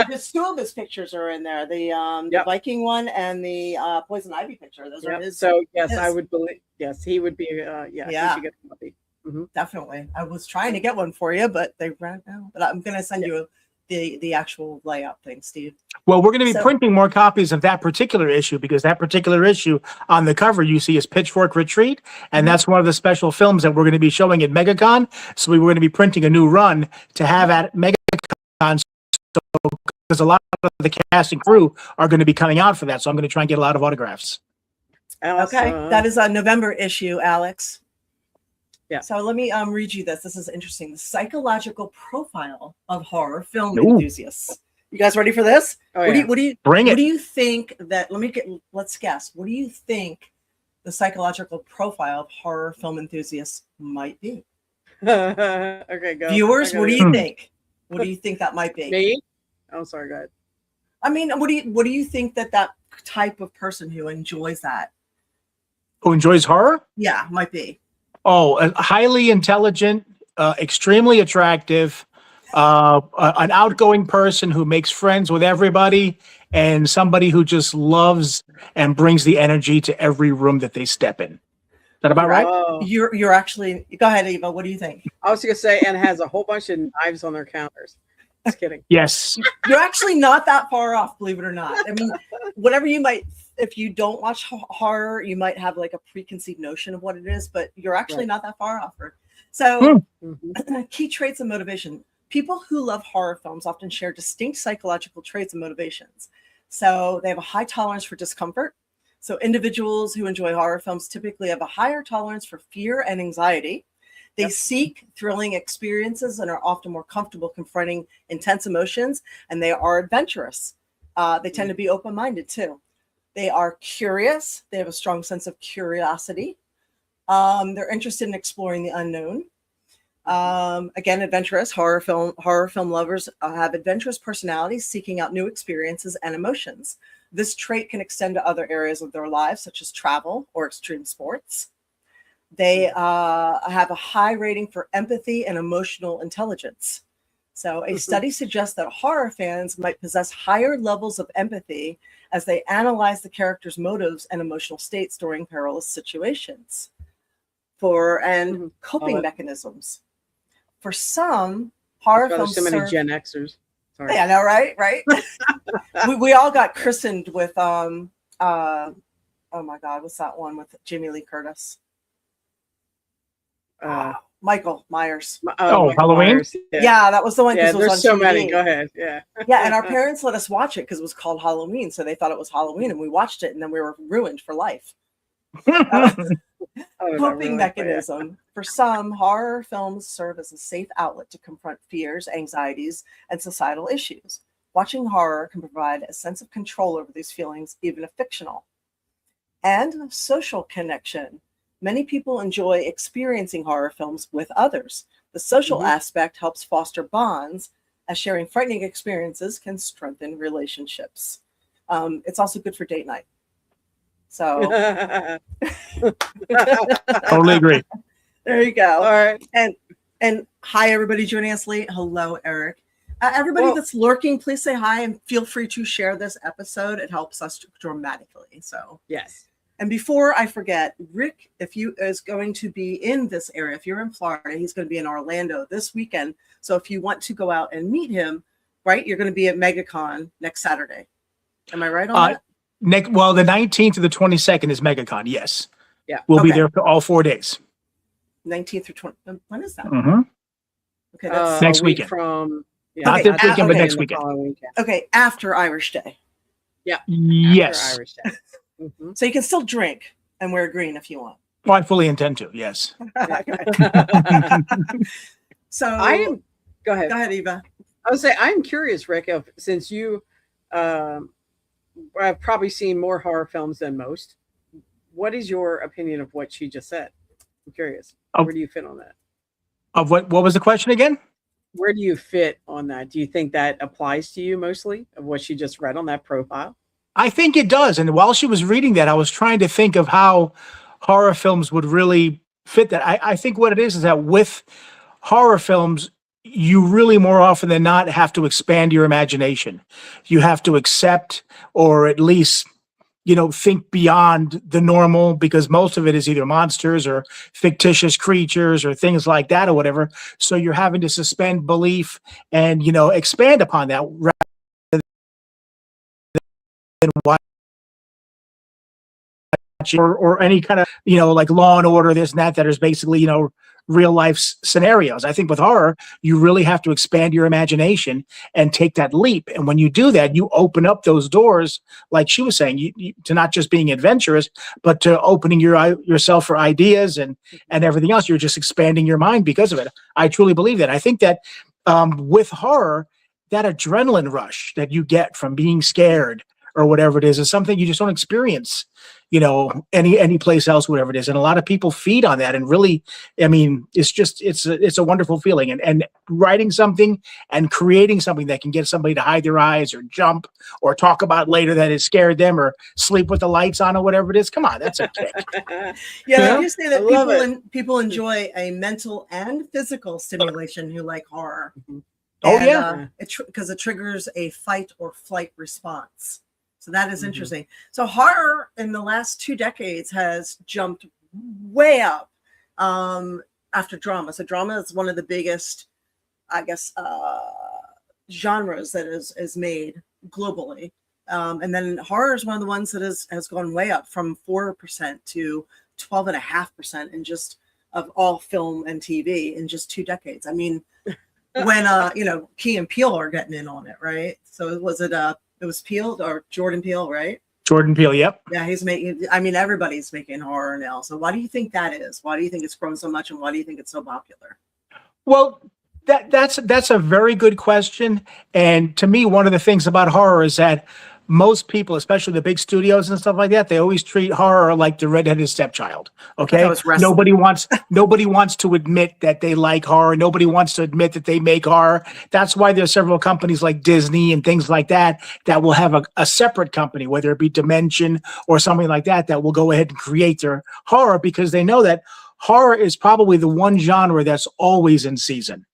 [SPEAKER 3] there's 2 of his pictures are in there. The Viking one and the Poison Ivy picture. Those are his.
[SPEAKER 4] So yes, I would believe. Yes, he would be. He should get a copy.
[SPEAKER 3] Definitely. I was trying to get one for you, but they ran out. But I'm going to send you the actual layout thing, Steve.
[SPEAKER 5] Well, we're going to be printing more copies of that particular issue, because that particular issue on the cover you see is Pitchfork Retreat, and that's one of the special films that we're going to be showing at MegaCon. So we were going to be printing a new run to have at MegaCon, because a lot of the cast and crew are going to be coming out for that. So I'm going to try and get a lot of autographs.
[SPEAKER 3] Okay, that is a November issue, Alex.
[SPEAKER 4] Yeah.
[SPEAKER 3] So let me read you this. This is interesting. The psychological profile of horror film enthusiasts. You guys ready for this?
[SPEAKER 4] Oh,
[SPEAKER 3] what do you think that? Let's guess. What do you think the psychological profile of horror film enthusiasts might be?
[SPEAKER 4] Okay, go.
[SPEAKER 3] Viewers, what do you think? What do you think that might be?
[SPEAKER 4] Me? Oh, sorry. Go ahead.
[SPEAKER 3] I mean, what do you think that type of person who enjoys that?
[SPEAKER 5] Who enjoys horror?
[SPEAKER 3] Yeah, might be.
[SPEAKER 5] Oh, highly intelligent, extremely attractive, an outgoing person who makes friends with everybody, and somebody who just loves and brings the energy to every room that they step in. Is that about right?
[SPEAKER 3] You're actually, go ahead, Eva. What do you think?
[SPEAKER 4] I was going to say, and has a whole bunch of knives on their counters. Just kidding.
[SPEAKER 5] Yes.
[SPEAKER 3] You're actually not that far off, believe it or not. I mean, whatever you might, if you don't watch horror, you might have like a preconceived notion of what it is, but you're actually not that far off. So key traits and motivation. People who love horror films often share distinct psychological traits and motivations. So they have a high tolerance for discomfort. So individuals who enjoy horror films typically have a higher tolerance for fear and anxiety. They seek thrilling experiences and are often more comfortable confronting intense emotions, and they are adventurous. They tend to be open-minded too. They are curious. They have a strong sense of curiosity. They're interested in exploring the unknown. Again, adventurous. Horror film lovers have adventurous personalities, seeking out new experiences and emotions. This trait can extend to other areas of their lives, such as travel or extreme sports. They have a high rating for empathy and emotional intelligence. So a study suggests that horror fans might possess higher levels of empathy as they analyze the character's motives and emotional states during perilous situations and coping mechanisms. For some, horror films
[SPEAKER 4] so many Gen Xers. Sorry.
[SPEAKER 3] Yeah, I know, right? we all got christened with oh my God, what's that one with Jamie Lee Curtis? Michael Myers.
[SPEAKER 5] Halloween?
[SPEAKER 4] Myers,
[SPEAKER 3] yeah, that was the one.
[SPEAKER 4] Yeah,
[SPEAKER 3] there's
[SPEAKER 4] so many. Go ahead. Yeah.
[SPEAKER 3] Yeah, and our parents let us watch it because it was called Halloween, so they thought it was Halloween, and we watched it, and then we were ruined for life. Coping mechanism. For some, horror films serve as a safe outlet to confront fears, anxieties, and societal issues. Watching horror can provide a sense of control over these feelings, even if fictional. And social connection. Many people enjoy experiencing horror films with others. The social aspect helps foster bonds, as sharing frightening experiences can strengthen relationships. It's also good for date night. So
[SPEAKER 5] Totally agree.
[SPEAKER 3] there you go.
[SPEAKER 4] All right.
[SPEAKER 3] And hi, everybody joining us late. Hello, Eric. Everybody that's lurking, please say hi and feel free to share this episode. It helps us dramatically. So
[SPEAKER 4] yes.
[SPEAKER 3] And before I forget, Rick, if you is going to be in this area, if you're in Florida, he's going to be in Orlando this weekend. So if you want to go out and meet him, right, you're going to be at MegaCon next Saturday. Am I right on that?
[SPEAKER 5] Well, the 19th to the 22nd is MegaCon. Yes.
[SPEAKER 4] Yeah.
[SPEAKER 5] We'll be there for all 4 days.
[SPEAKER 3] 19th through 20. When is that?
[SPEAKER 5] Mm-hmm.
[SPEAKER 3] Okay, that's
[SPEAKER 5] next
[SPEAKER 4] a week
[SPEAKER 5] weekend.
[SPEAKER 4] From
[SPEAKER 5] Not this weekend, but next weekend.
[SPEAKER 3] Okay, after Irish Day.
[SPEAKER 4] Yeah.
[SPEAKER 5] Yes.
[SPEAKER 4] Irish Day.
[SPEAKER 3] So you can still drink and wear green if you want.
[SPEAKER 5] Well, I fully intend to. Yes.
[SPEAKER 3] So
[SPEAKER 4] I am. Go ahead.
[SPEAKER 3] Go ahead, Eva.
[SPEAKER 4] I would say I'm curious, Rick, since you I've probably seen more horror films than most. What is your opinion of what she just said? I'm curious. Where do you fit on that?
[SPEAKER 5] Of what was the question again?
[SPEAKER 4] Where do you fit on that? Do you think that applies to you mostly of what she just read on that profile?
[SPEAKER 5] I think it does. And while she was reading that, I was trying to think of how horror films would really fit that. I think what it is that with horror films, you really more often than not have to expand your imagination. You have to accept, or at least, think beyond the normal, because most of it is either monsters or fictitious creatures or things like that or whatever. So you're having to suspend belief and, expand upon that rather than watch or any kind of, like Law and Order, this and that is basically, real life scenarios. I think with horror, you really have to expand your imagination and take that leap. And when you do that, you open up those doors, like she was saying, to not just being adventurous, but to opening yourself for ideas and everything else. You're just expanding your mind because of it. I truly believe that. I think that with horror, that adrenaline rush that you get from being scared or whatever it is something you just don't experience, any place else, whatever it is. And a lot of people feed on that. And really, I mean, it's a wonderful feeling. And writing something and creating something that can get somebody to hide their eyes or jump or talk about later that it scared them or sleep with the lights on or whatever it is. Come on, that's a kick.
[SPEAKER 3] Yeah, I just say that people enjoy a mental and physical stimulation who like horror. Because it triggers a fight or flight response. So that is interesting. So horror in the last 2 decades has jumped way up after drama. So drama is one of the biggest, I guess, genres that is made globally. And then horror is one of the ones that has gone way up from 4% to 12.5% in just of all film and TV in just 2 decades. I mean, when Key and Peele are getting in on it, right? So it was Peele or Jordan Peele, right?
[SPEAKER 5] Jordan Peele, yep.
[SPEAKER 3] Yeah, everybody's making horror now. So why do you think that is? Why do you think it's grown so much, and why do you think it's so popular?
[SPEAKER 5] Well, that's a very good question. And to me, one of the things about horror is that most people, especially the big studios and stuff like that, they always treat horror like the redheaded stepchild. Okay, nobody wants to admit that they like horror. Nobody wants to admit that they make horror. That's why there's several companies like Disney and things like that will have a separate company, whether it be Dimension or something like that will go ahead and create their horror, because they know that horror is probably the one genre that's always in season.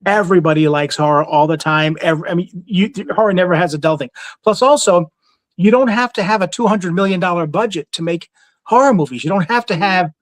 [SPEAKER 5] Everybody likes horror all the time. Horror never has a dull thing. Plus, also, you don't have to have a $200 million budget to make horror movies. You don't have to have,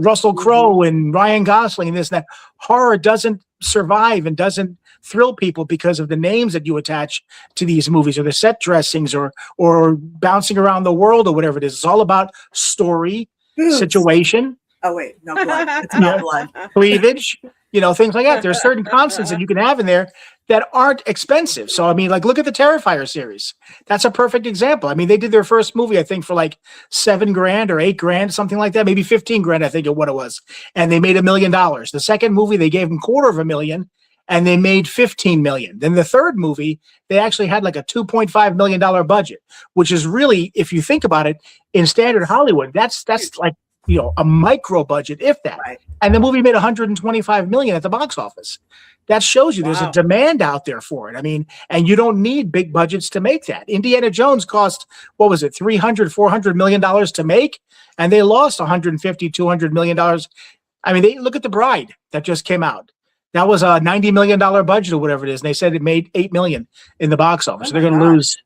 [SPEAKER 5] Russell Crowe and Ryan Gosling and this and that. Horror doesn't survive and doesn't thrill people because of the names that you attach to these movies or the set dressings or bouncing around the world or whatever it is. It's all about story, situation.
[SPEAKER 3] Oh, wait, no blood. It's not blood.
[SPEAKER 5] Cleavage. Things like that. There's certain constants that you can have in there that aren't expensive. So, I mean, like, look at the Terrifier series. That's a perfect example. I mean, they did their first movie, I think, for like $7,000 or $8,000, something like that, maybe $15,000, I think of what it was. And they made $1 million. The second movie, they gave them $250,000 and they made $15 million. Then the third movie, they actually had like a $2.5 million budget, which is really, if you think about it, in standard Hollywood, that's like a micro budget, if that.
[SPEAKER 3] Right.
[SPEAKER 5] And the movie made 125 million at the box office. That shows you there's a demand out there for it. I mean, and you don't need big budgets to make that. Indiana Jones cost, what was it, $300-400 million to make, and they lost $150-200 million. I mean, they look at The Bride that just came out. That was a $90 million budget or whatever it is, and they said it made $8 million in the box office. So they're going to lose.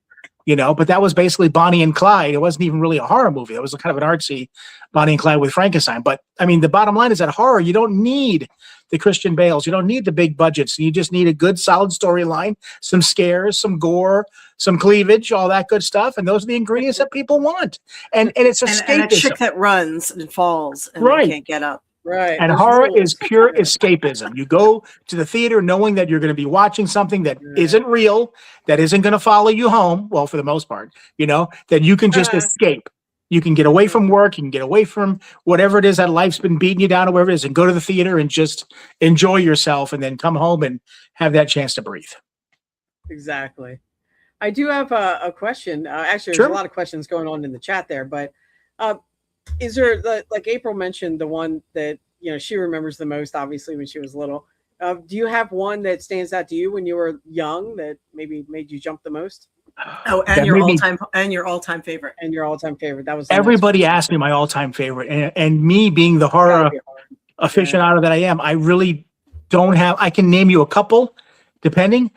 [SPEAKER 5] But that was basically Bonnie and Clyde. It wasn't even really a horror movie. It was kind of an artsy Bonnie and Clyde with Frankenstein. But I mean, the bottom line is that horror, you don't need the Christian Bales. You don't need the big budgets. You just need a good, solid storyline, some scares, some gore, some cleavage, all that good stuff. And those are the ingredients that people want. And it's escapism.
[SPEAKER 3] And a chick that runs and falls and they can't get up.
[SPEAKER 4] Right.
[SPEAKER 5] And horror is pure escapism. You go to the theater knowing that you're going to be watching something that isn't real, that isn't going to follow you home. Well, for the most part, that you can just escape. You can get away from work. You can get away from whatever it is that life's been beating you down or whatever it is, and go to the theater and just enjoy yourself, and then come home and have that chance to breathe.
[SPEAKER 4] Exactly. I do have a question. Actually, there's a lot of questions going on in the chat there, but is there, like April mentioned, the one that she remembers the most, obviously, when she was little? Do you have one that stands out to you when you were young that maybe made you jump the most?
[SPEAKER 3] Oh, and your all-time favorite.
[SPEAKER 4] And your all-time favorite. That was
[SPEAKER 5] everybody asked me my all-time favorite, and me being the horror aficionado that I am, I really don't have. I can name you a couple, depending.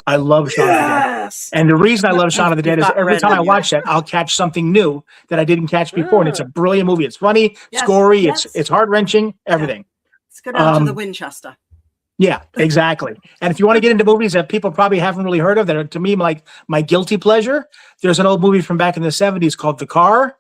[SPEAKER 5] I love Shaun of the Dead. And the reason I love Shaun of the Dead is every time I watch that, I'll catch something new that I didn't catch before. And it's a brilliant movie. It's funny, it's gory, it's heart-wrenching, everything.
[SPEAKER 3] Let's go down to the Winchester.
[SPEAKER 5] Yeah, exactly. And if you want to get into movies that people probably haven't really heard of, that are, to me, like my guilty pleasure, there's an old movie from back in the 70s called The Car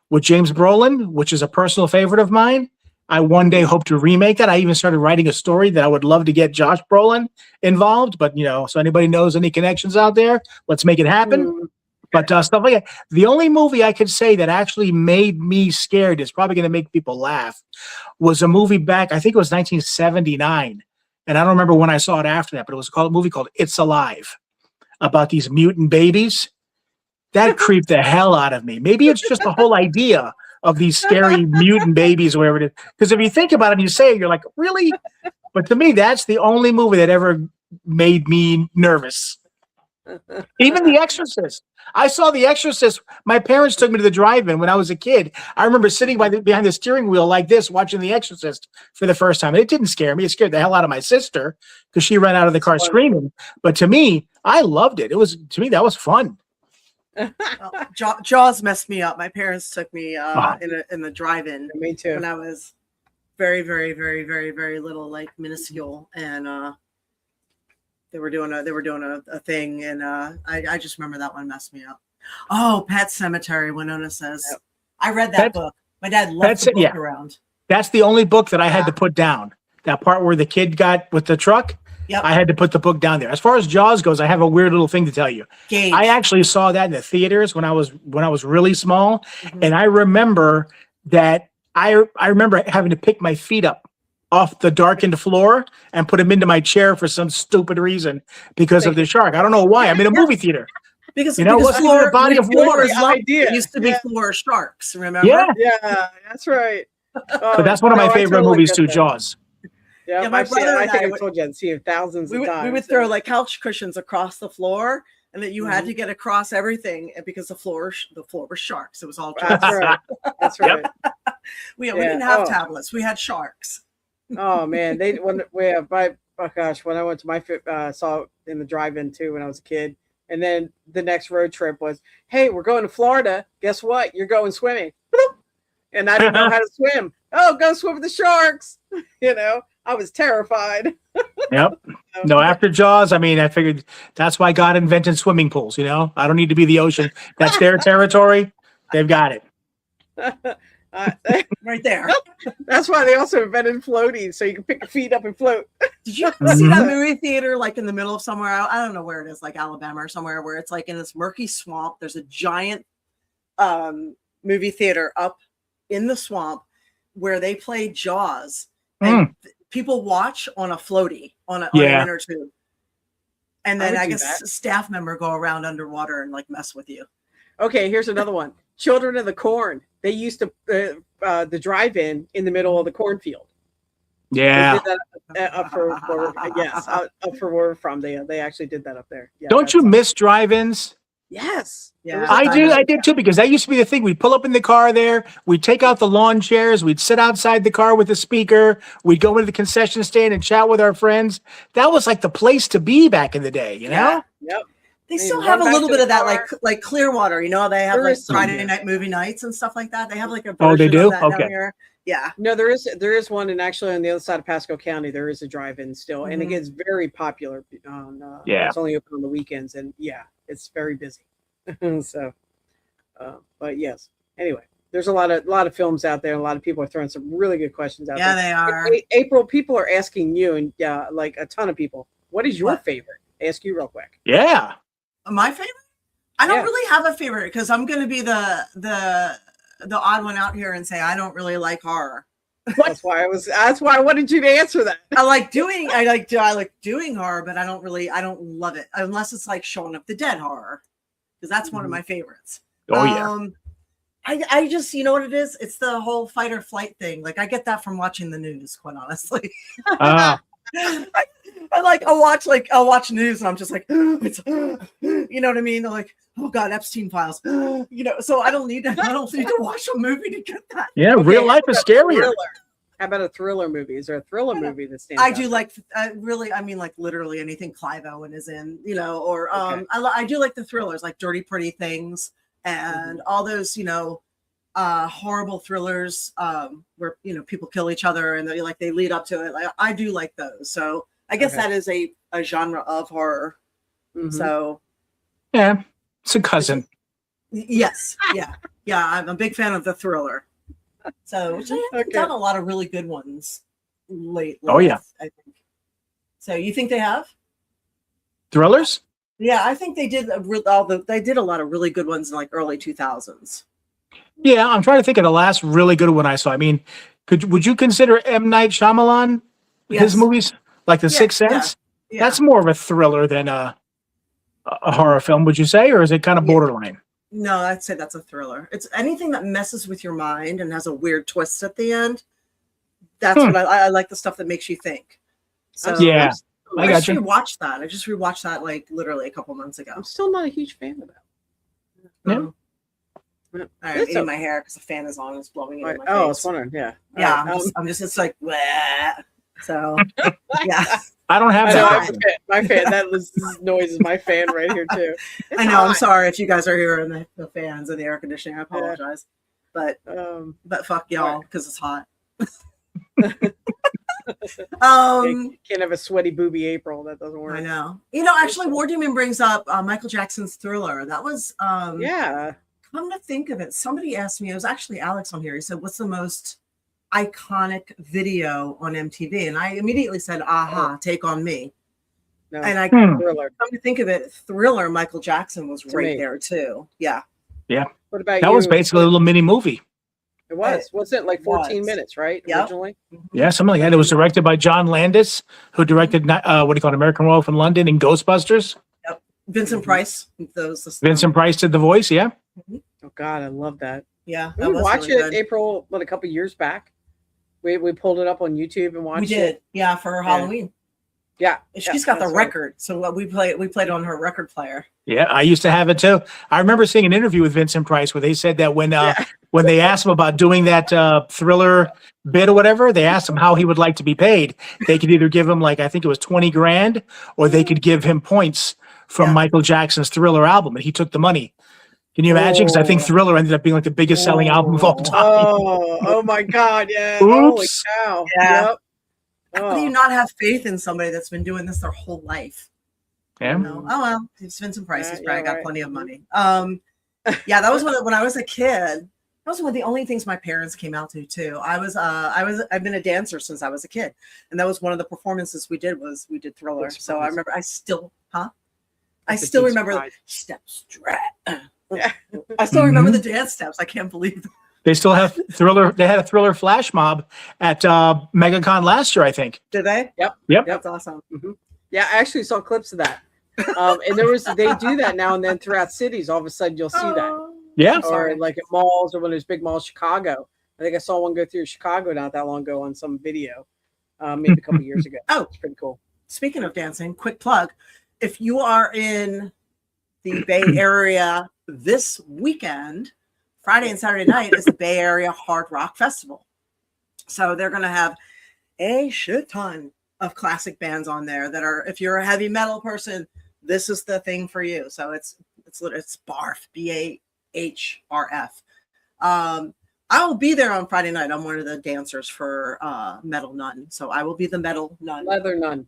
[SPEAKER 5] with James Brolin, which is a personal favorite of mine. I one day hope to remake that. I even started writing a story that I would love to get Josh Brolin involved, but so anybody knows any connections out there, let's make it happen. But stuff like that. The only movie I could say that actually made me scared, is probably going to make people laugh, was a movie back, I think it was 1979. And I don't remember when I saw it after that, but it was a movie called It's Alive, about these mutant babies. That creeped the hell out of me. Maybe it's just the whole idea of these scary mutant babies, or whatever it is. Because if you think about it and you say it, you're like, really? But to me, that's the only movie that ever made me nervous. Even The Exorcist. I saw The Exorcist. My parents took me to the drive-in when I was a kid. I remember sitting behind the steering wheel like this, watching The Exorcist for the first time. And it didn't scare me. It scared the hell out of my sister because she ran out of the car screaming. But to me, I loved it. To me, that was fun.
[SPEAKER 3] Jaws messed me up. My parents took me in the drive-in.
[SPEAKER 4] Me too.
[SPEAKER 3] When I was very, very, very, very, very little, like minuscule, and they were doing a thing, and I just remember that one messed me up. Oh, Pet Sematary. Winona says, I read that book. My dad left the book around. That's
[SPEAKER 5] the only book that I had to put down. That part where the kid got with the truck.
[SPEAKER 3] Yep.
[SPEAKER 5] I had to put the book down there. As far as Jaws goes, I have a weird little thing to tell you.
[SPEAKER 3] Gage.
[SPEAKER 5] I actually saw that in the theaters when I was really small, and I remember that I remember having to pick my feet up off the darkened floor and put them into my chair for some stupid reason because of the shark. I don't know why. I'm in a movie theater.
[SPEAKER 3] Because
[SPEAKER 5] floor, a body of water.
[SPEAKER 3] It used to be floor sharks. Remember?
[SPEAKER 4] Yeah, that's right.
[SPEAKER 5] But that's one of my favorite movies too, Jaws.
[SPEAKER 4] Yeah, my brother. I think I told you I'd seen it thousands of times.
[SPEAKER 3] We would throw like couch cushions across the floor, and that you had to get across everything because the floor was sharks. It was all
[SPEAKER 4] That's right. That's right.
[SPEAKER 3] We didn't have tablets. We had sharks.
[SPEAKER 4] Oh man, when I went to my saw it in the drive-in too when I was a kid, and then the next road trip was, hey, we're going to Florida. Guess what? You're going swimming. And I didn't know how to swim. Oh, go swim with the sharks. I was terrified.
[SPEAKER 5] Yep. No, after Jaws, I figured that's why God invented swimming pools. I don't need to be the ocean. That's their territory. They've got it.
[SPEAKER 3] Right there.
[SPEAKER 4] That's why they also invented floaties, so you can pick your feet up and float.
[SPEAKER 3] Did you see that movie theater like in the middle of somewhere? I don't know where it is, like Alabama or somewhere, where it's like in this murky swamp. There's a giant movie theater up in the swamp where they play Jaws, and people watch on a floaty on an inner tube. And then
[SPEAKER 4] would
[SPEAKER 3] I
[SPEAKER 4] do
[SPEAKER 3] guess
[SPEAKER 4] that.
[SPEAKER 3] staff member go around underwater and like mess with you.
[SPEAKER 4] Okay, here's another one. Children of the Corn. They used to the drive-in in the middle of the cornfield. They
[SPEAKER 5] Yeah.
[SPEAKER 4] did that up for yes, up for where we're from. They actually did that up there. Yeah,
[SPEAKER 5] Don't you
[SPEAKER 4] that's-
[SPEAKER 5] miss drive-ins?
[SPEAKER 4] Yes.
[SPEAKER 3] Yeah.
[SPEAKER 4] There was a
[SPEAKER 5] I
[SPEAKER 4] time
[SPEAKER 5] do.
[SPEAKER 4] that-
[SPEAKER 5] I did too, because that used to be the thing. We'd pull up in the car there. We'd take out the lawn chairs. We'd sit outside the car with the speaker. We'd go into the concession stand and chat with our friends. That was like the place to be back in the day, you know?
[SPEAKER 4] Yeah. Yep.
[SPEAKER 3] They
[SPEAKER 4] Hey,
[SPEAKER 3] still
[SPEAKER 4] run
[SPEAKER 3] have a
[SPEAKER 4] back
[SPEAKER 3] little
[SPEAKER 4] to
[SPEAKER 3] bit
[SPEAKER 4] the
[SPEAKER 3] of that,
[SPEAKER 4] car.
[SPEAKER 3] like Clearwater. You know, they have
[SPEAKER 4] There
[SPEAKER 3] like
[SPEAKER 4] is some,
[SPEAKER 3] Friday
[SPEAKER 4] yeah.
[SPEAKER 3] night movie nights and stuff like that. They have like a
[SPEAKER 5] Oh, they
[SPEAKER 3] version
[SPEAKER 5] do?
[SPEAKER 3] of that
[SPEAKER 5] Okay.
[SPEAKER 3] down here. Yeah.
[SPEAKER 4] No, there is one, and actually on the other side of Pasco County, there is a drive-in still, and it
[SPEAKER 3] Mhm.
[SPEAKER 4] gets very popular. On
[SPEAKER 5] Yeah.
[SPEAKER 4] it's only open on the weekends, and yeah, it's very busy. So, but yes. Anyway, there's a lot of films out there. A lot of people are throwing some really good questions out
[SPEAKER 3] Yeah,
[SPEAKER 4] there.
[SPEAKER 3] they are.
[SPEAKER 4] April, people are asking you, and like a ton of people, what is your
[SPEAKER 3] What?
[SPEAKER 4] favorite? Ask you real quick.
[SPEAKER 5] Yeah.
[SPEAKER 3] My favorite? I don't
[SPEAKER 4] Yeah.
[SPEAKER 3] really have a favorite because I'm going to be the odd one out here and say I don't really like horror.
[SPEAKER 4] That's why I wanted you to answer that.
[SPEAKER 3] I like doing horror, but I don't love it unless it's like Shaun of the Dead horror, because that's one of my favorites.
[SPEAKER 5] Oh, yeah.
[SPEAKER 3] I just, you know what it is? It's the whole fight or flight thing. Like I get that from watching the news, quite honestly. I'll watch news and I'm just like, it's, you know what I mean? They're like, oh God, Epstein files, you know. So I don't need to watch a movie to get that.
[SPEAKER 5] Yeah,
[SPEAKER 4] Okay,
[SPEAKER 5] real life is
[SPEAKER 4] how about a
[SPEAKER 5] scarier.
[SPEAKER 4] thriller? How about a thriller movie? Is there a thriller movie that stands
[SPEAKER 3] I
[SPEAKER 4] out?
[SPEAKER 3] do like really, I mean, like literally anything Clive Owen is in, you know, or
[SPEAKER 4] Okay.
[SPEAKER 3] I do like the thrillers, like Dirty Pretty Things and all those, you know, horrible thrillers where, you know, people kill each other and they lead up to it. Like I do like those. So I guess
[SPEAKER 4] Okay.
[SPEAKER 3] that is a genre of horror.
[SPEAKER 4] Mhm.
[SPEAKER 3] So
[SPEAKER 5] Yeah. It's a cousin.
[SPEAKER 3] yes, yeah, I'm a big fan of the thriller. So which I haven't
[SPEAKER 4] Okay.
[SPEAKER 3] done a lot of really good ones lately.
[SPEAKER 5] Oh, yeah.
[SPEAKER 3] I think. So you think they have?
[SPEAKER 5] Thrillers?
[SPEAKER 3] Yeah, I think they did they did a lot of really good ones in like early 2000s.
[SPEAKER 5] Yeah, I'm trying to think of the last really good one I saw. I mean, would you consider M. Night Shyamalan, his
[SPEAKER 3] Yes.
[SPEAKER 5] movies, like The Sixth
[SPEAKER 3] yeah,
[SPEAKER 5] Sense?
[SPEAKER 3] Yeah.
[SPEAKER 5] That's more of a thriller than a horror film, would you say? Or is it kind of
[SPEAKER 3] Yeah.
[SPEAKER 5] borderline?
[SPEAKER 3] No, I'd say that's a thriller. It's anything that messes with your mind and has a weird twist at the end. That's what I like, the stuff that makes you think. So
[SPEAKER 5] Yeah. I
[SPEAKER 3] I
[SPEAKER 5] got
[SPEAKER 3] just
[SPEAKER 5] you.
[SPEAKER 3] rewatched that. I just rewatched that like literally a couple months ago.
[SPEAKER 4] I'm still not a huge fan of that.
[SPEAKER 5] Yeah.
[SPEAKER 3] All right, I'm
[SPEAKER 4] It's
[SPEAKER 3] eating
[SPEAKER 4] a-
[SPEAKER 3] my hair because the fan is on. It's blowing it in my
[SPEAKER 4] Oh, I was
[SPEAKER 3] face.
[SPEAKER 4] wondering. Yeah.
[SPEAKER 3] Yeah,
[SPEAKER 4] All right,
[SPEAKER 3] I'm just it's like bleh. So yeah,
[SPEAKER 5] I don't have
[SPEAKER 4] I know.
[SPEAKER 5] that.
[SPEAKER 4] I'm a fan. My fan. This noise is my fan right here too. It's
[SPEAKER 3] I know. I'm
[SPEAKER 4] hot.
[SPEAKER 3] sorry if you guys are hearing the fans and the air conditioning. I apologize, but fuck y'all because it's hot.
[SPEAKER 4] Can't have a sweaty booby April. That doesn't work.
[SPEAKER 3] I know. You know, actually, War Demon brings up Michael Jackson's Thriller. That was
[SPEAKER 4] Yeah.
[SPEAKER 3] Come to think of it, somebody asked me. It was actually Alex on here. He said, "What's the most iconic video on MTV?" And I immediately said, "Aha, Take on Me."
[SPEAKER 4] No.
[SPEAKER 3] And I
[SPEAKER 4] Thriller.
[SPEAKER 3] come to think of it, Thriller, Michael Jackson was
[SPEAKER 4] To
[SPEAKER 3] right
[SPEAKER 4] me.
[SPEAKER 3] there too. Yeah.
[SPEAKER 4] What about
[SPEAKER 5] That
[SPEAKER 4] you?
[SPEAKER 5] was basically a little mini movie.
[SPEAKER 4] It was. Wasn't it like 14
[SPEAKER 3] was.
[SPEAKER 4] minutes, right?
[SPEAKER 3] Yep.
[SPEAKER 4] Originally.
[SPEAKER 5] Yeah, something like that. It was directed by John Landis, who directed what do you call it, American Werewolf in London and Ghostbusters.
[SPEAKER 3] Vincent Price. Those.
[SPEAKER 5] Vincent Price did the voice. Yeah.
[SPEAKER 4] Oh God, I love that.
[SPEAKER 3] Yeah.
[SPEAKER 4] We
[SPEAKER 3] That was
[SPEAKER 4] watched
[SPEAKER 3] really
[SPEAKER 4] it
[SPEAKER 3] good.
[SPEAKER 4] April, a couple years back. We pulled it up on YouTube and watched
[SPEAKER 3] We
[SPEAKER 4] it.
[SPEAKER 3] did. Yeah, for Halloween.
[SPEAKER 4] Yeah.
[SPEAKER 3] She's got the
[SPEAKER 4] that's right.
[SPEAKER 3] record. So we played on her record player.
[SPEAKER 5] Yeah, I used to have it too. I remember seeing an interview with Vincent Price where they said that when they asked him about doing that Thriller bit or whatever, they asked him how he would like to be paid. They could either give him like I think it was 20 grand, or they could give him points from Michael Jackson's Thriller album, and he took the money. Can you imagine? Because I think Thriller ended up being like the biggest selling album of all time.
[SPEAKER 4] Oh my God! Yeah. Holy
[SPEAKER 5] Oops.
[SPEAKER 4] cow!
[SPEAKER 3] Yeah.
[SPEAKER 4] Yep.
[SPEAKER 3] How do you not have faith in somebody that's been doing this their whole life?
[SPEAKER 5] Yeah.
[SPEAKER 3] No. Oh well, it's Vincent Price. He's
[SPEAKER 4] Yeah,
[SPEAKER 3] probably got
[SPEAKER 4] right.
[SPEAKER 3] plenty of money. Yeah, that was when I was a kid. That was one of the only things my parents came out to too. I've been a dancer since I was a kid, and that was one of the performances we did Thriller.
[SPEAKER 4] That's
[SPEAKER 3] So I
[SPEAKER 4] surprise.
[SPEAKER 3] remember I still
[SPEAKER 4] That's a
[SPEAKER 3] still
[SPEAKER 4] deep
[SPEAKER 3] remember the
[SPEAKER 4] surprise.
[SPEAKER 3] steps. Dra-
[SPEAKER 4] Yeah.
[SPEAKER 3] I still remember the dance steps. I can't believe them.
[SPEAKER 5] They still have Thriller. They had a Thriller flash mob at MegaCon last year, I think.
[SPEAKER 3] Did they?
[SPEAKER 4] Yep.
[SPEAKER 5] Yep.
[SPEAKER 3] That's awesome.
[SPEAKER 4] Yeah, I actually saw clips of that. And they do that now and then throughout cities. All of a sudden, you'll see that.
[SPEAKER 5] Yeah.
[SPEAKER 4] Or like at malls or one of those big malls, Chicago. I think I saw one go through Chicago not that long ago on some video, maybe a couple years ago.
[SPEAKER 3] Oh,
[SPEAKER 4] it's pretty cool.
[SPEAKER 3] Speaking of dancing, quick plug. If you are in the Bay Area this weekend, Friday and Saturday night is the Bay Area Hard Rock Festival. So they're going to have a shit ton of classic bands on there that are, if you're a heavy metal person, this is the thing for you. So it's BARF, BAHRF. I will be there on Friday night. I'm one of the dancers for Metal Nun. So I will be the Metal Nun.
[SPEAKER 4] Leather Nun.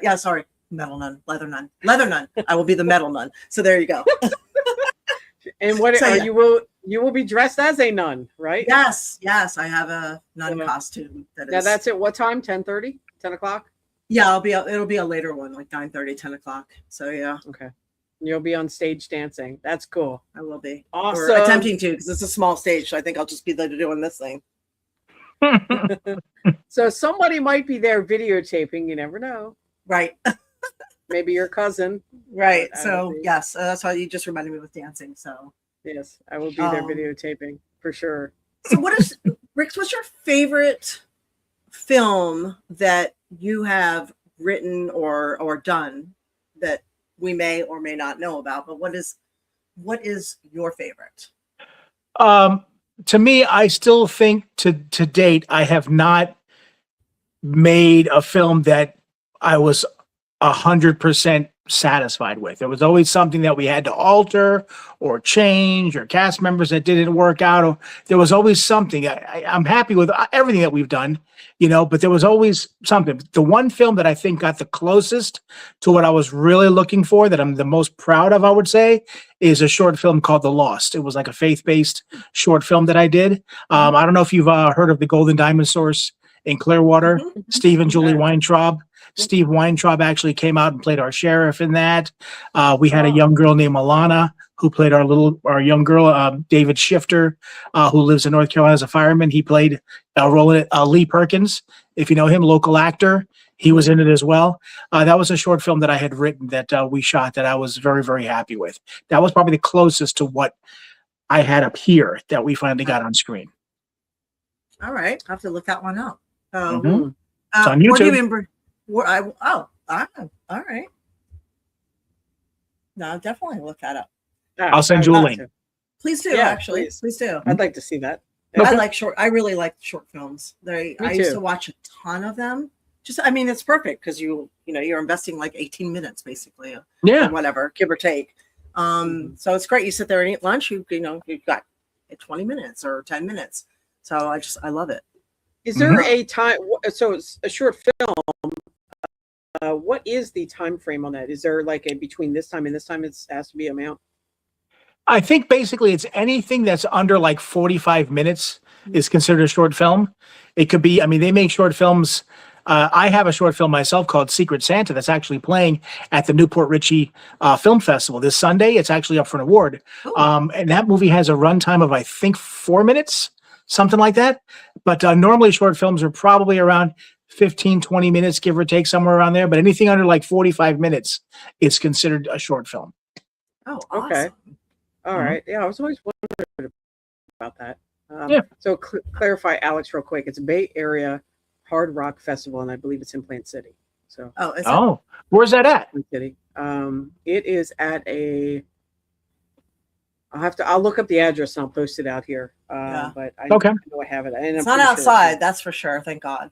[SPEAKER 3] Yeah, sorry. Metal Nun, Leather Nun. I will be the Metal Nun. So there you go.
[SPEAKER 4] And you will be dressed as a nun, right?
[SPEAKER 3] Yes. I have a nun costume.
[SPEAKER 4] Now that's at what time? 10:30? 10 o'clock?
[SPEAKER 3] Yeah, it'll be a later one, like 9:30, 10 o'clock. So yeah.
[SPEAKER 4] Okay. You'll be on stage dancing. That's cool.
[SPEAKER 3] I will be.
[SPEAKER 4] Awesome.
[SPEAKER 3] Or attempting to, because it's a small stage. So I think I'll just be there doing this thing.
[SPEAKER 4] So somebody might be there videotaping. You never know.
[SPEAKER 3] Right.
[SPEAKER 4] Maybe your cousin.
[SPEAKER 3] Right. So yes, that's why you just reminded me with dancing. So
[SPEAKER 4] yes, I will be there videotaping for sure.
[SPEAKER 3] So Rick, what's your favorite film that you have written or done that we may or may not know about, but what is your favorite?
[SPEAKER 5] To me, I still think to date, I have not made a film that I was 100% satisfied with. There was always something that we had to alter or change, or cast members that didn't work out. Or there was always something. I'm happy with everything that we've done, but there was always something. The one film that I think got the closest to what I was really looking for, that I'm the most proud of, I would say, is a short film called The Lost. It was like a faith-based short film that I did. I don't know if you've heard of the Golden Diamond Source in Clearwater, Steve and Julie Weintraub. Steve Weintraub actually came out and played our sheriff in that. We had a young girl named Alana who played our young girl, David Shifter, who lives in North Carolina as a fireman. He played a role in it. Lee Perkins, if you know him, local actor, he was in it as well. That was a short film that I had written that we shot that I was very, very happy with. That was probably the closest to what I had up here that we finally got on screen.
[SPEAKER 3] All right. I have to look that one up.
[SPEAKER 5] It's on YouTube.
[SPEAKER 3] All right. No, I'll definitely look that up.
[SPEAKER 5] I'll send you a link.
[SPEAKER 3] Please do.
[SPEAKER 4] Yeah,
[SPEAKER 3] actually, please do.
[SPEAKER 4] I'd like to see that.
[SPEAKER 3] I really like short films. I used to watch a ton of them. It's perfect because you're investing like 18 minutes basically. Or whatever, give or take. So it's great. You sit there and eat lunch. You've got 20 minutes or 10 minutes. So I love it.
[SPEAKER 4] Is there a time? So it's a short film. What is the time frame on that? Is there like a between this time and this time? It has to be amount.
[SPEAKER 5] I think basically it's anything that's under like 45 minutes is considered a short film. It could be. They make short films. I have a short film myself called Secret Santa that's actually playing at the Newport Richie Film Festival this Sunday. It's actually up for an award. And that movie has a runtime of, I think, 4 minutes, something like that. But normally short films are probably around 15, 20 minutes, give or take, somewhere around there. But anything under like 45 minutes is considered a short film.
[SPEAKER 3] Oh, awesome.
[SPEAKER 4] Okay. All right. Yeah, I was always wondering about that. So clarify, Alex, real quick. It's a Bay Area Hard Rock Festival, and I believe it's in Plant City. So.
[SPEAKER 5] Where's that at?
[SPEAKER 4] Plant City. It is at a. I'll look up the address and I'll post it out here. But I know I have it. And
[SPEAKER 3] it's not outside, that's for sure. Thank God.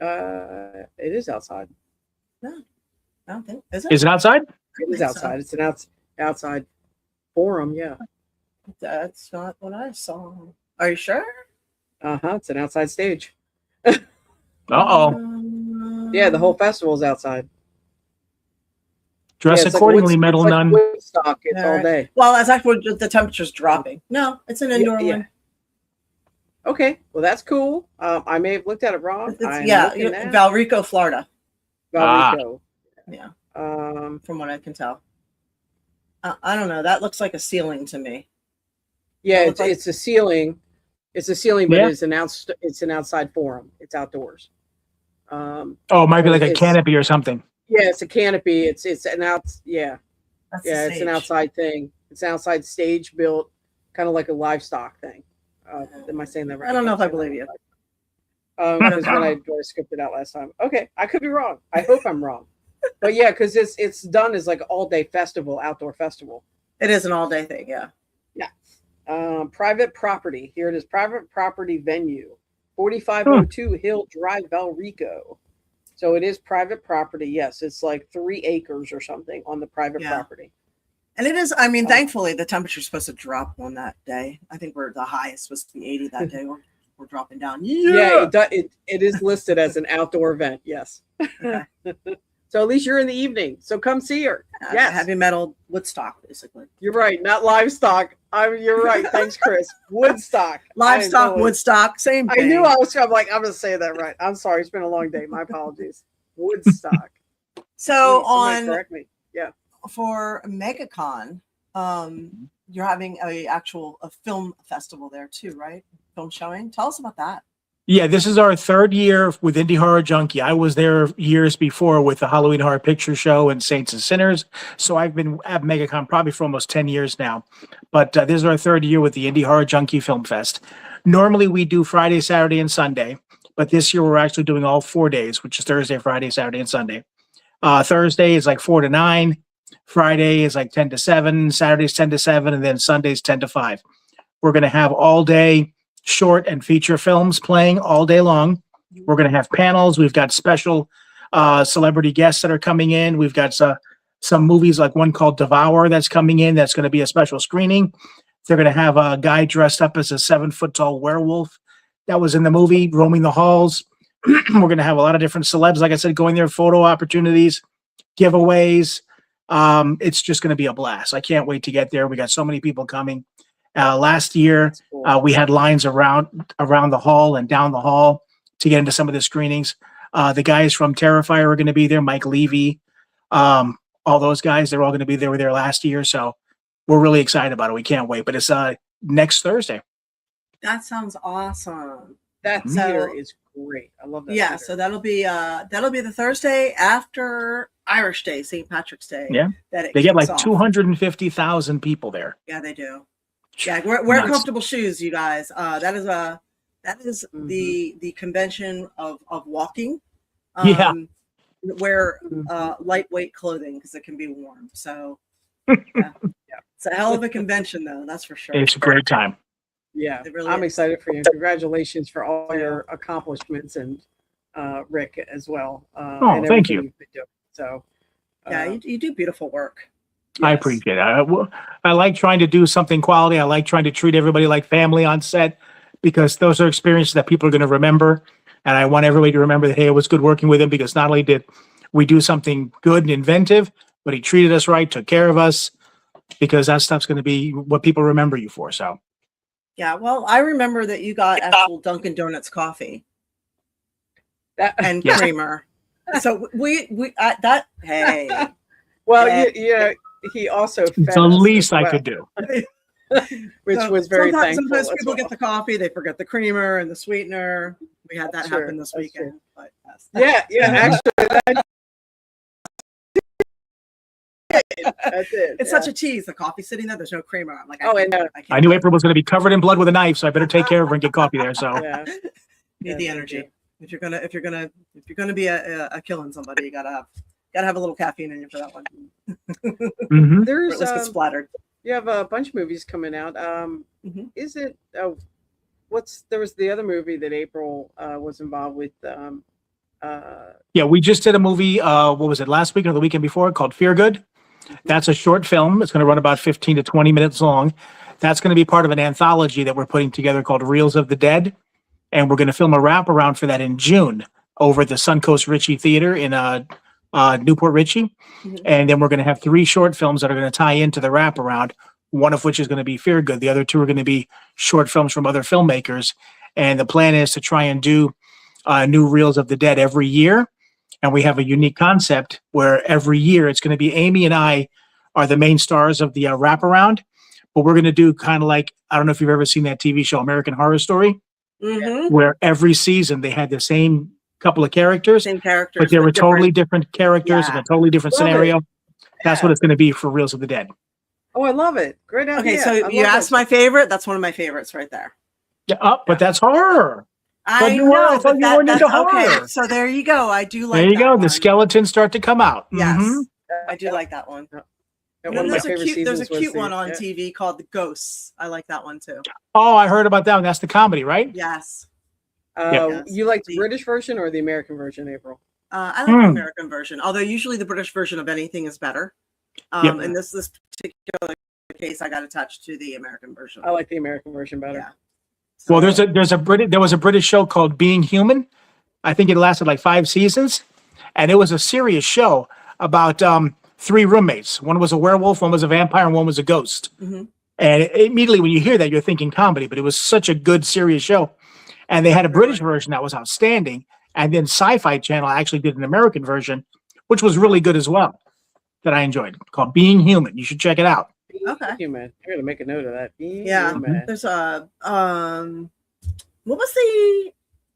[SPEAKER 4] It is outside.
[SPEAKER 3] No, I don't think. Is it?
[SPEAKER 5] Is it outside?
[SPEAKER 4] It is outside. It's an outside forum. Yeah.
[SPEAKER 3] That's not what I saw. Are you sure?
[SPEAKER 4] It's an outside stage.
[SPEAKER 5] Yeah,
[SPEAKER 4] the whole festival is outside.
[SPEAKER 5] Dress accordingly, Metal Nun.
[SPEAKER 4] Woodstock, it's all day.
[SPEAKER 3] Well, that's actually the temperature's dropping. No, it's an indoor one.
[SPEAKER 4] Okay, well that's cool. I may have looked at it wrong.
[SPEAKER 3] Valrico, Florida.
[SPEAKER 4] Valrico.
[SPEAKER 3] Yeah. From what I can tell. I don't know. That looks like a ceiling to me.
[SPEAKER 4] Yeah, it's a ceiling. It's a ceiling, but it's an outside forum. It's outdoors.
[SPEAKER 5] It might be like a canopy or something.
[SPEAKER 4] Yeah, it's a canopy. It's an out. Yeah,
[SPEAKER 3] That's
[SPEAKER 4] yeah,
[SPEAKER 3] the
[SPEAKER 4] it's an
[SPEAKER 3] stage.
[SPEAKER 4] outside thing. It's an outside stage built, kind of like a livestock thing. Am I saying that right?
[SPEAKER 3] I don't know if I
[SPEAKER 4] I'm saying
[SPEAKER 3] believe you.
[SPEAKER 4] that right. Because when I scripted out last time, okay, I could be wrong. I hope I'm wrong, but yeah, because it's done as like an all day festival, outdoor festival.
[SPEAKER 3] It is an all-day thing, yeah.
[SPEAKER 4] Yeah. Private property. Here it is. Private property venue, 4502 Hill Drive, Valrico. So it is private property. Yes, it's like 3 acres or something on the private property.
[SPEAKER 3] And it is, I mean, thankfully the temperature's supposed to drop on that day. I think the high is supposed to be 80 that day. We're dropping down.
[SPEAKER 4] Yeah, it is listed as an outdoor event. Yes.
[SPEAKER 3] Okay.
[SPEAKER 4] So at least you're in the evening. So come see her. Yes.
[SPEAKER 3] Heavy metal Woodstock, basically.
[SPEAKER 4] You're right. Not livestock. You're right. Thanks, Chris. Woodstock.
[SPEAKER 3] Livestock, Woodstock, same thing.
[SPEAKER 4] I knew I'm going to say that right. I'm sorry. It's been a long day. My apologies. Woodstock.
[SPEAKER 3] So
[SPEAKER 4] correct me. Yeah.
[SPEAKER 3] For MegaCon, you're having a film festival there too, right? Film showing. Tell us about that.
[SPEAKER 5] Yeah, this is our 3rd year with Indy Horror Junkie. I was there years before with the Halloween Horror Picture Show and Saints and Sinners. So I've been at MegaCon probably for almost 10 years now. But this is our 3rd year with the Indy Horror Junkie Film Fest. Normally we do Friday, Saturday, and Sunday. But this year we're actually doing all 4 days, which is Thursday, Friday, Saturday, and Sunday. Thursday is like 4 to 9. Friday is like 10 to 7. Saturday's 10 to 7. And then Sunday's 10 to 5. We're going to have all day short and feature films playing all day long. We're going to have panels. We've got special celebrity guests that are coming in. We've got some movies, like one called Devour that's coming in. That's going to be a special screening. They're going to have a guy dressed up as a 7-foot-tall werewolf that was in the movie, roaming the halls. We're going to have a lot of different celebs, like I said, going there, photo opportunities, giveaways. It's just going to be a blast. I can't wait to get there. We got so many people coming. Last year, we had lines around the hall and down the hall to get into some of the screenings. The guys from Terrifier are going to be there. Mike Levy, all those guys, they're all going to be there. Were there last year, so we're really excited about it. We can't wait. But it's next Thursday.
[SPEAKER 3] That sounds awesome.
[SPEAKER 4] That theater is great. I love that.
[SPEAKER 3] Yeah,
[SPEAKER 4] theater.
[SPEAKER 3] so that'll be the Thursday after Irish Day, St. Patrick's Day.
[SPEAKER 5] Yeah, they get like 250,000 people there.
[SPEAKER 3] Yeah, they do. Yeah, wear comfortable shoes, you guys. That is the convention of walking. Wear lightweight clothing because it can be warm. So yeah. It's a hell of a convention, though. That's for sure.
[SPEAKER 5] It's a great time.
[SPEAKER 4] Yeah,
[SPEAKER 3] really
[SPEAKER 4] I'm excited for you. Congratulations for all your accomplishments, and Rick as well.
[SPEAKER 5] And thank you.
[SPEAKER 4] You've been doing. So
[SPEAKER 3] yeah, you do beautiful work.
[SPEAKER 5] Yes. I appreciate it. I like trying to do something quality. I like trying to treat everybody like family on set, because those are experiences that people are going to remember. And I want everybody to remember that, hey, it was good working with him, because not only did we do something good and inventive, but he treated us right, took care of us, because that stuff's going to be what people remember you for. So.
[SPEAKER 3] Yeah, well, I remember that you got actual Dunkin' Donuts coffee and creamer. So we hey.
[SPEAKER 4] Well, yeah, he also fed
[SPEAKER 5] the least I could do,
[SPEAKER 4] which was very thankful.
[SPEAKER 3] Sometimes people get the coffee, they forget the creamer and the sweetener. We had that happen this weekend. But
[SPEAKER 4] yes. Yeah, actually. That's it.
[SPEAKER 3] It's such a tease. The coffee sitting there, there's no creamer. I'm like,
[SPEAKER 5] I knew April was going to be covered in blood with a knife, so I better take care of her and get coffee there. So
[SPEAKER 3] need the energy. If you're gonna be a killing somebody, you gotta have a little caffeine in you for that one.
[SPEAKER 4] There's
[SPEAKER 3] get splattered.
[SPEAKER 4] You have a bunch of movies coming out. Is it? Oh, there was the other movie that April was involved with.
[SPEAKER 5] Yeah, we just did a movie. What was it, last week or the weekend before, called Fear Good? That's a short film. It's going to run about 15 to 20 minutes long. That's going to be part of an anthology that we're putting together called Reels of the Dead. And we're going to film a wraparound for that in June over at the Suncoast Ritchie Theater in Newport Ritchie. And then we're going to have 3 short films that are going to tie into the wraparound, one of which is going to be Fear Good. The other 2 are going to be short films from other filmmakers. And the plan is to try and do new Reels of the Dead every year. And we have a unique concept where every year it's going to be Amy and I are the main stars of the wraparound. But we're going to do kind of like, I don't know if you've ever seen that TV show, American Horror Story, where every season they had the same couple of characters,
[SPEAKER 3] Same characters,
[SPEAKER 5] but they were totally different characters
[SPEAKER 3] Yeah.
[SPEAKER 5] in a totally different
[SPEAKER 4] Love
[SPEAKER 5] scenario.
[SPEAKER 4] it.
[SPEAKER 5] That's
[SPEAKER 4] Yeah.
[SPEAKER 5] what it's going to be for Reels of the Dead.
[SPEAKER 4] Oh, I love it. Great idea.
[SPEAKER 3] Okay, so
[SPEAKER 4] I
[SPEAKER 3] you
[SPEAKER 4] love
[SPEAKER 3] asked
[SPEAKER 4] it.
[SPEAKER 3] my favorite. That's one of my favorites right there.
[SPEAKER 5] Yeah, but that's horror.
[SPEAKER 3] I
[SPEAKER 5] you weren't- I
[SPEAKER 3] know,
[SPEAKER 5] thought
[SPEAKER 3] but
[SPEAKER 5] you weren't into
[SPEAKER 3] that's okay.
[SPEAKER 5] horror.
[SPEAKER 3] So there you go. I do like
[SPEAKER 5] There you
[SPEAKER 3] that
[SPEAKER 5] go.
[SPEAKER 3] one.
[SPEAKER 5] The skeletons start to come out.
[SPEAKER 3] Yes,
[SPEAKER 5] Mhm.
[SPEAKER 3] I do like that one.
[SPEAKER 4] Yeah,
[SPEAKER 3] You
[SPEAKER 4] one
[SPEAKER 3] know,
[SPEAKER 4] of my
[SPEAKER 3] there's a
[SPEAKER 4] favorite
[SPEAKER 3] cute, there's a
[SPEAKER 4] seasons was
[SPEAKER 3] cute
[SPEAKER 4] the-
[SPEAKER 3] one on
[SPEAKER 4] yeah.
[SPEAKER 3] TV called The Ghosts. I like that one too.
[SPEAKER 5] Oh, I heard about that one. That's the comedy, right?
[SPEAKER 3] Yes.
[SPEAKER 4] You like the
[SPEAKER 3] The-
[SPEAKER 4] British version or the American version, April?
[SPEAKER 3] I like the American version, although usually the British version of anything is better.
[SPEAKER 5] Yep.
[SPEAKER 3] In this particular case, I got attached to the American version.
[SPEAKER 4] I like the American version better.
[SPEAKER 3] Yeah.
[SPEAKER 5] Well, there was a British show called Being Human. I think it lasted like 5 seasons, and it was a serious show about 3 roommates. One was a werewolf, one was a vampire, and one was a ghost.
[SPEAKER 3] Mm-hmm.
[SPEAKER 5] And immediately when you hear that, you're thinking comedy, but it was such a good serious show. And they had a British version that was outstanding, and then Sci-Fi Channel actually did an American version, which was really good as well, that I enjoyed, called Being Human. You should check it out.
[SPEAKER 3] Okay.
[SPEAKER 4] Human. I'm gonna make a note of that.
[SPEAKER 3] Yeah.
[SPEAKER 4] Human.
[SPEAKER 3] There's a what was the?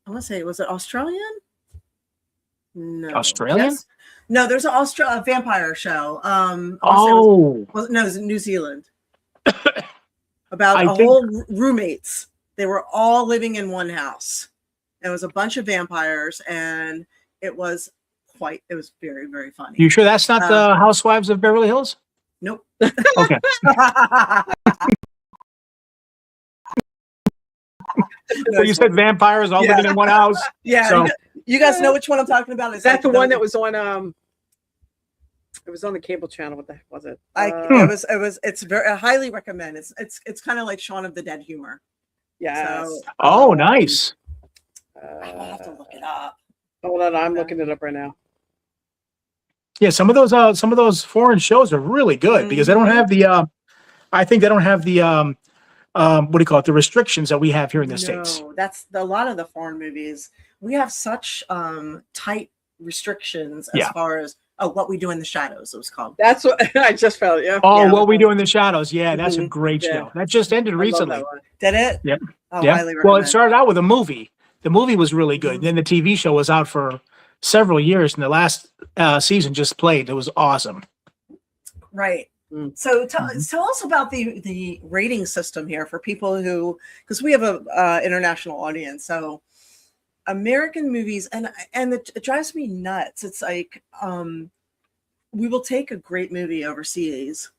[SPEAKER 3] I want to say, was it Australian? No.
[SPEAKER 5] Australian?
[SPEAKER 3] Yes. No, there's a vampire show. I wanna say
[SPEAKER 5] Oh,
[SPEAKER 3] no, it was in New Zealand. About
[SPEAKER 5] I
[SPEAKER 3] a
[SPEAKER 5] think-
[SPEAKER 3] whole roommates. They were all living in one house. It was a bunch of vampires, and it was very, very funny.
[SPEAKER 5] you sure that's not the Housewives of Beverly Hills?
[SPEAKER 3] Nope.
[SPEAKER 5] Okay. Well, you said vampires all living in one house.
[SPEAKER 3] Yeah,
[SPEAKER 5] So-
[SPEAKER 3] you guys know which one I'm talking about.
[SPEAKER 4] Is that the one that was on? It was on the cable channel. What the heck was it?
[SPEAKER 3] It's very, I highly recommend. It's kind of like Shaun of the Dead humor.
[SPEAKER 4] Yes.
[SPEAKER 3] So,
[SPEAKER 5] Oh, nice.
[SPEAKER 3] I'll have to look it up.
[SPEAKER 4] Hold on, I'm looking it up right now.
[SPEAKER 5] Yeah, some of those foreign shows are really good because they don't have the I think they don't have the what do you call it, the restrictions that we have here in the States.
[SPEAKER 3] That's a lot of the foreign movies. We have such tight restrictions as
[SPEAKER 5] Yeah.
[SPEAKER 3] far as what we do in the shadows. It was called.
[SPEAKER 4] That's what I just felt. Yeah.
[SPEAKER 5] Oh,
[SPEAKER 3] Yeah.
[SPEAKER 5] What We Do in the Shadows. Yeah, that's a
[SPEAKER 3] Mhm.
[SPEAKER 5] great
[SPEAKER 4] Yeah.
[SPEAKER 5] show. That just ended
[SPEAKER 4] I love
[SPEAKER 5] recently.
[SPEAKER 4] that one.
[SPEAKER 3] Did it?
[SPEAKER 5] Yep.
[SPEAKER 3] Oh,
[SPEAKER 5] Yeah.
[SPEAKER 3] highly
[SPEAKER 5] Well,
[SPEAKER 3] recommend.
[SPEAKER 5] it started out with a movie. The movie was really good. Then the TV show was out for several years, and the last season just played. It was awesome.
[SPEAKER 3] Right.
[SPEAKER 4] Mm.
[SPEAKER 3] So tell us about the rating system here for people who, because we have a international audience. So American movies, and it drives me nuts. It's like we will take a great movie overseas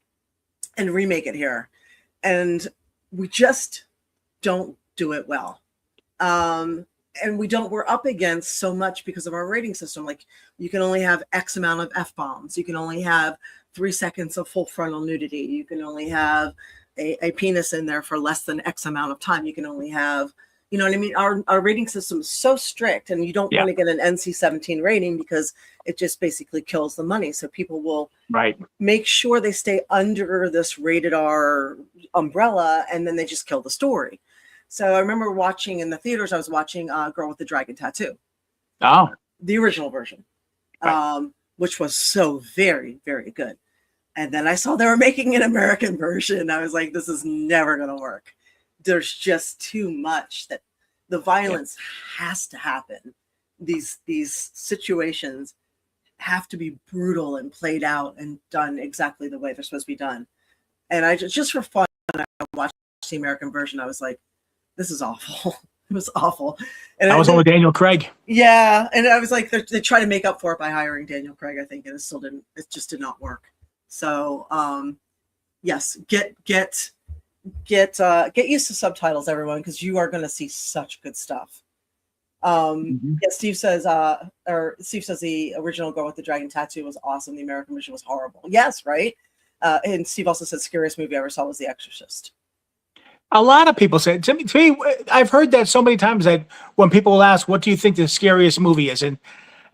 [SPEAKER 3] and remake it here, and we just don't do it well. And we're up against so much because of our rating system. Like you can only have X amount of F-bombs. You can only have 3 seconds of full frontal nudity. You can only have a penis in there for less than X amount of time. You can only have, you know what I mean? Our rating system is so strict, and you don't want to get an NC-17 rating because it just basically kills the money. So people will make sure they stay under this rated R umbrella, and then they just kill the story. So I remember watching in the theaters, I was watching Girl with the Dragon Tattoo.
[SPEAKER 5] Oh.
[SPEAKER 3] The original version, which was so very, very good. And then I saw they were making an American version. I was like, this is never going to work. There's just too much that the violence has to happen. These situations have to be brutal and played out and done exactly the way they're supposed to be done. And I just for fun, I watched the American version. I was like, this is awful. It was awful. And
[SPEAKER 5] I was on with Daniel Craig.
[SPEAKER 3] Yeah. And I was like, they try to make up for it by hiring Daniel Craig, I think, and it just did not work. So yes, get used to subtitles, everyone, because you are going to see such good stuff. Steve says the original Girl with the Dragon Tattoo was awesome. The American version was horrible. Yes, right. And Steve also said scariest movie I ever saw was The Exorcist.
[SPEAKER 5] A lot of people say to me, I've heard that so many times that when people will ask, what do you think the scariest movie is? And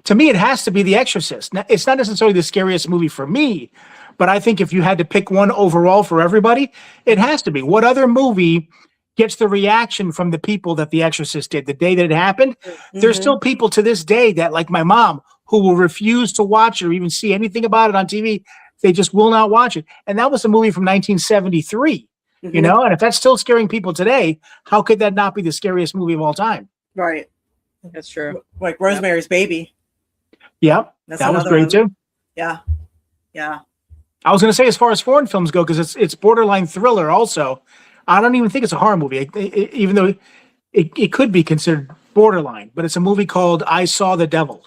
[SPEAKER 5] to me, it has to be The Exorcist. Now, it's not necessarily the scariest movie for me, but I think if you had to pick one overall for everybody, it has to be. What other movie gets the reaction from the people that The Exorcist did the day that it happened? There's still people to this day that, like my mom, who will refuse to watch it or even see anything about it on TV. They just will not watch it. And that was a movie from 1973. You know, and if that's still scaring people today, how could that not be the scariest movie of all time?
[SPEAKER 3] Right.
[SPEAKER 4] That's true.
[SPEAKER 3] Like Rosemary's Baby.
[SPEAKER 5] Yep,
[SPEAKER 3] That's
[SPEAKER 5] that was
[SPEAKER 3] another
[SPEAKER 5] great
[SPEAKER 3] one.
[SPEAKER 5] too.
[SPEAKER 3] Yeah. Yeah.
[SPEAKER 5] I was going to say, as far as foreign films go, because it's borderline thriller. Also, I don't even think it's a horror movie, even though it could be considered borderline. But it's a movie called I Saw the Devil.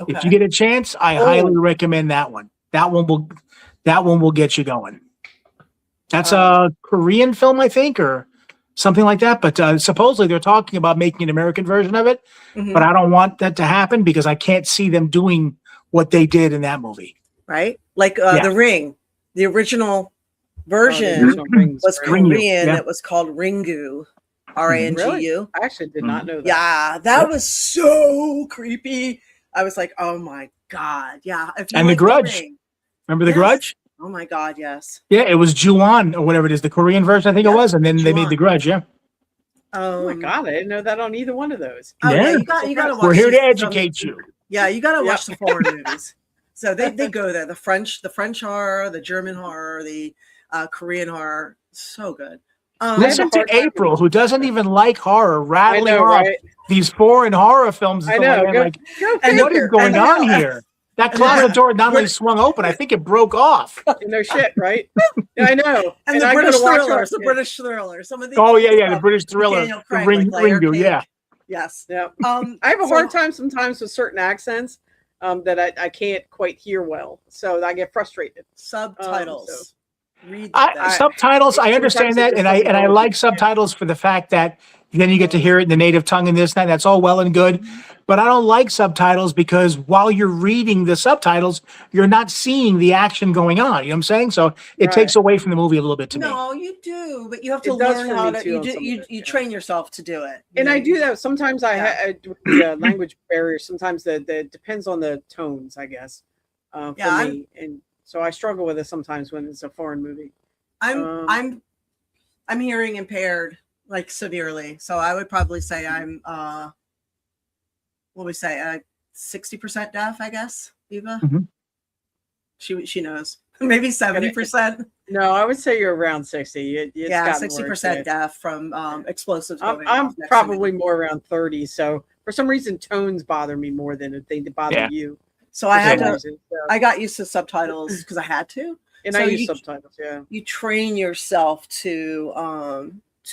[SPEAKER 3] Okay.
[SPEAKER 5] If you get a chance, I highly recommend that one. That one will get you going. That's a Korean film, I think, or something like that. But supposedly they're talking about making an American version of it.
[SPEAKER 3] Mhm.
[SPEAKER 5] But I don't want that to happen because I can't see them doing what they did in that movie.
[SPEAKER 3] Right? Like
[SPEAKER 5] Yeah.
[SPEAKER 3] The Ring, the original version was
[SPEAKER 5] Ringu,
[SPEAKER 3] Korean.
[SPEAKER 5] yeah.
[SPEAKER 3] It was called Ringu, Rangu.
[SPEAKER 4] Really? I actually did not know that.
[SPEAKER 3] Yeah, that was so creepy. I was like, oh my God. Yeah. If you
[SPEAKER 5] And The
[SPEAKER 3] like
[SPEAKER 5] Grudge.
[SPEAKER 3] Ring,
[SPEAKER 5] Remember The
[SPEAKER 3] Yes.
[SPEAKER 5] Grudge?
[SPEAKER 3] oh my God, yes.
[SPEAKER 5] Yeah, it was Ju-on or whatever it is, the Korean version, I think it
[SPEAKER 3] Yeah,
[SPEAKER 5] was, and then they made
[SPEAKER 3] Ju-on.
[SPEAKER 5] The Grudge. Yeah,
[SPEAKER 4] Oh my God, I didn't know that on either one of those.
[SPEAKER 3] Oh, yeah,
[SPEAKER 5] Yeah.
[SPEAKER 3] you got to watch.
[SPEAKER 5] we're here to
[SPEAKER 3] some-
[SPEAKER 5] educate you.
[SPEAKER 3] Yeah, you got to
[SPEAKER 4] Yep.
[SPEAKER 3] watch the foreign movies. So they go there. The French horror, the German horror, the Korean horror. So good.
[SPEAKER 5] Listen to
[SPEAKER 4] hard time
[SPEAKER 5] April,
[SPEAKER 4] with
[SPEAKER 5] who doesn't even like horror,
[SPEAKER 4] I
[SPEAKER 5] rattling
[SPEAKER 4] know,
[SPEAKER 5] off
[SPEAKER 4] right?
[SPEAKER 5] these foreign horror films. And
[SPEAKER 4] I
[SPEAKER 5] stuff
[SPEAKER 4] know.
[SPEAKER 5] like that. Like,
[SPEAKER 4] Go
[SPEAKER 3] And
[SPEAKER 5] what is
[SPEAKER 4] figure.
[SPEAKER 5] going
[SPEAKER 3] I
[SPEAKER 5] on
[SPEAKER 3] know.
[SPEAKER 5] here? That closet door not only swung open, I think it broke off.
[SPEAKER 4] No shit, right? Yeah, I know.
[SPEAKER 3] and the
[SPEAKER 4] I
[SPEAKER 3] British
[SPEAKER 4] gotta watch
[SPEAKER 3] thrillers,
[SPEAKER 4] our-
[SPEAKER 3] the British thrillers. Some of the
[SPEAKER 5] Oh, yeah, the British thriller,
[SPEAKER 3] Daniel
[SPEAKER 5] the
[SPEAKER 3] Craig, like Layer
[SPEAKER 5] Ringu,
[SPEAKER 3] Cake.
[SPEAKER 5] yeah.
[SPEAKER 3] Yes.
[SPEAKER 4] Yeah.
[SPEAKER 3] I
[SPEAKER 4] I have a hard time sometimes with certain accents that I can't quite hear well, so I get frustrated.
[SPEAKER 3] Subtitles. Read
[SPEAKER 5] I,
[SPEAKER 3] that.
[SPEAKER 5] subtitles, I
[SPEAKER 4] sometimes
[SPEAKER 5] understand
[SPEAKER 4] it
[SPEAKER 5] that,
[SPEAKER 4] just
[SPEAKER 5] and I
[SPEAKER 4] doesn't go
[SPEAKER 5] like
[SPEAKER 4] with it.
[SPEAKER 5] subtitles for the fact that then you get to hear it in the native tongue and this and that. That's all well and good, but I don't like subtitles because while you're reading the subtitles, you're not seeing the action going on. You know what I'm saying? So it
[SPEAKER 4] Right.
[SPEAKER 5] takes away from the movie a little bit to me.
[SPEAKER 3] No, you do, but you have to
[SPEAKER 4] It does
[SPEAKER 3] learn
[SPEAKER 4] for
[SPEAKER 3] how
[SPEAKER 4] me
[SPEAKER 3] to.
[SPEAKER 4] too
[SPEAKER 3] You
[SPEAKER 4] on
[SPEAKER 3] do.
[SPEAKER 4] some of
[SPEAKER 3] You,
[SPEAKER 4] it,
[SPEAKER 3] you
[SPEAKER 4] yeah.
[SPEAKER 3] train yourself to do it.
[SPEAKER 4] And
[SPEAKER 3] You
[SPEAKER 4] I
[SPEAKER 3] know?
[SPEAKER 4] do that sometimes.
[SPEAKER 3] Yeah.
[SPEAKER 4] The language barrier. Sometimes the depends on the tones, I guess. For
[SPEAKER 3] Yeah,
[SPEAKER 4] me, and so I struggle with it sometimes when it's a foreign movie.
[SPEAKER 3] I'm hearing impaired, like severely. So I would probably say I'm what we say 60% deaf, I guess. Eva,
[SPEAKER 5] Mhm.
[SPEAKER 3] she knows. Maybe 70%.
[SPEAKER 4] No, I would say you're around 60. It's
[SPEAKER 3] Yeah,
[SPEAKER 4] gotten
[SPEAKER 3] 60%
[SPEAKER 4] worse,
[SPEAKER 3] deaf from explosives. Going
[SPEAKER 4] I'm
[SPEAKER 3] off next to
[SPEAKER 4] probably
[SPEAKER 3] me.
[SPEAKER 4] more around 30. So for some reason, tones bother me more than if they bother
[SPEAKER 5] Yeah.
[SPEAKER 4] you.
[SPEAKER 3] So I had
[SPEAKER 4] For some
[SPEAKER 3] to.
[SPEAKER 4] reason, so-
[SPEAKER 3] I got used to subtitles because I had to.
[SPEAKER 4] and
[SPEAKER 3] so
[SPEAKER 4] I use
[SPEAKER 3] you-
[SPEAKER 4] subtitles. Yeah.
[SPEAKER 3] You train yourself to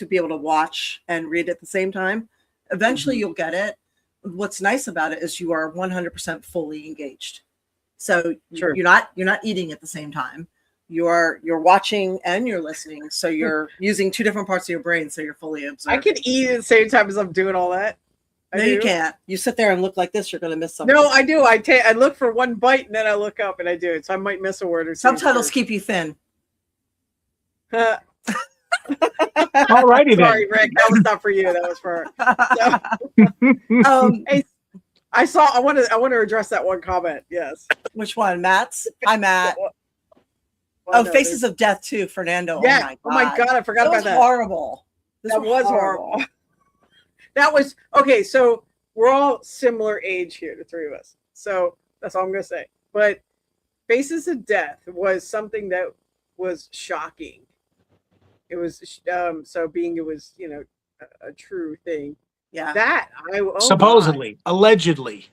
[SPEAKER 3] be able to watch and read at the same time. Eventually you'll get it. What's nice about it is you are 100% fully engaged. So
[SPEAKER 4] Sure.
[SPEAKER 3] you're not eating at the same time. You're watching and you're listening. So you're using two different parts of your brain. So you're fully
[SPEAKER 4] I
[SPEAKER 3] observing.
[SPEAKER 4] can eat at the same time as I'm doing all that.
[SPEAKER 3] No, you can't. You sit there and look like this. You're going to miss something.
[SPEAKER 4] No, I do. I look for one bite and then I look up and I do it. So I might miss a word or two.
[SPEAKER 3] Subtitles keep you thin.
[SPEAKER 4] Sorry,
[SPEAKER 5] All righty then.
[SPEAKER 4] Rick. That was not for you. That was for her.
[SPEAKER 3] Hey,
[SPEAKER 4] I want to address that one comment. Yes.
[SPEAKER 3] which one? Matt's? Hi, Matt.
[SPEAKER 4] Well,
[SPEAKER 3] Oh,
[SPEAKER 4] no,
[SPEAKER 3] Faces of Death too, Fernando.
[SPEAKER 4] Yeah.
[SPEAKER 3] Oh my God.
[SPEAKER 4] I forgot
[SPEAKER 3] That
[SPEAKER 4] about
[SPEAKER 3] was
[SPEAKER 4] that.
[SPEAKER 3] horrible. This
[SPEAKER 4] That was horrible. That was okay. So we're all similar age here, the three of us. So that's all I'm gonna say. But Faces of Death was something that was shocking. It was it was a true thing.
[SPEAKER 3] Yeah.
[SPEAKER 4] That
[SPEAKER 5] Supposedly, allegedly.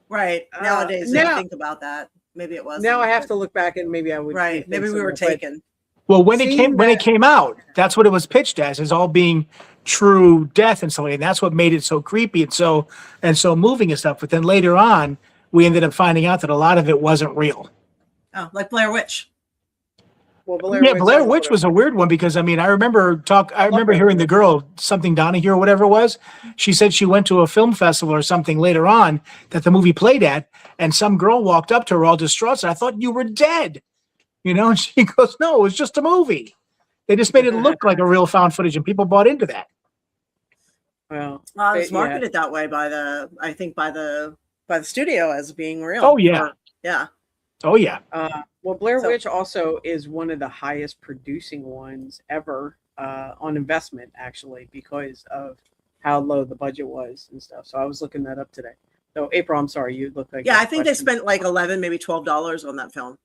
[SPEAKER 3] Right. Nowadays,
[SPEAKER 4] now-
[SPEAKER 3] I think about that. Maybe it was.
[SPEAKER 4] Now I have to look back and maybe I would.
[SPEAKER 3] Right.
[SPEAKER 4] rethink
[SPEAKER 3] Maybe
[SPEAKER 4] some
[SPEAKER 3] we were
[SPEAKER 4] of it, but-
[SPEAKER 3] taken.
[SPEAKER 5] Well, when
[SPEAKER 4] Seeing
[SPEAKER 5] it
[SPEAKER 4] that-
[SPEAKER 5] came out, that's what it was pitched as all being true death and stuff like that. And that's what made it so creepy and so moving and stuff. But then later on, we ended up finding out that a lot of it wasn't real.
[SPEAKER 3] Oh, like Blair Witch.
[SPEAKER 4] Well,
[SPEAKER 5] Blair Witch was a weird one because I remember hearing the girl, something Donahue or whatever it was. She said she went to a film festival or something later on that the movie played at, and some girl walked up to her all distraught. And I thought you were dead. And she goes, "No, it was just a movie. They just made it look like a real found footage, and people bought into that."
[SPEAKER 4] Well,
[SPEAKER 3] Well, it was
[SPEAKER 4] yeah.
[SPEAKER 3] marketed that way by the studio as being real.
[SPEAKER 5] Oh, yeah.
[SPEAKER 3] Yeah.
[SPEAKER 5] Oh yeah.
[SPEAKER 4] Well, Blair
[SPEAKER 3] So-
[SPEAKER 4] Witch also is one of the highest producing ones ever on investment, actually, because of how low the budget was and stuff. So I was looking that up today. So April, I'm sorry, you look like
[SPEAKER 3] Yeah,
[SPEAKER 4] you
[SPEAKER 3] I
[SPEAKER 4] had a
[SPEAKER 3] think they
[SPEAKER 4] question.
[SPEAKER 3] spent like $11, maybe $12 on that film.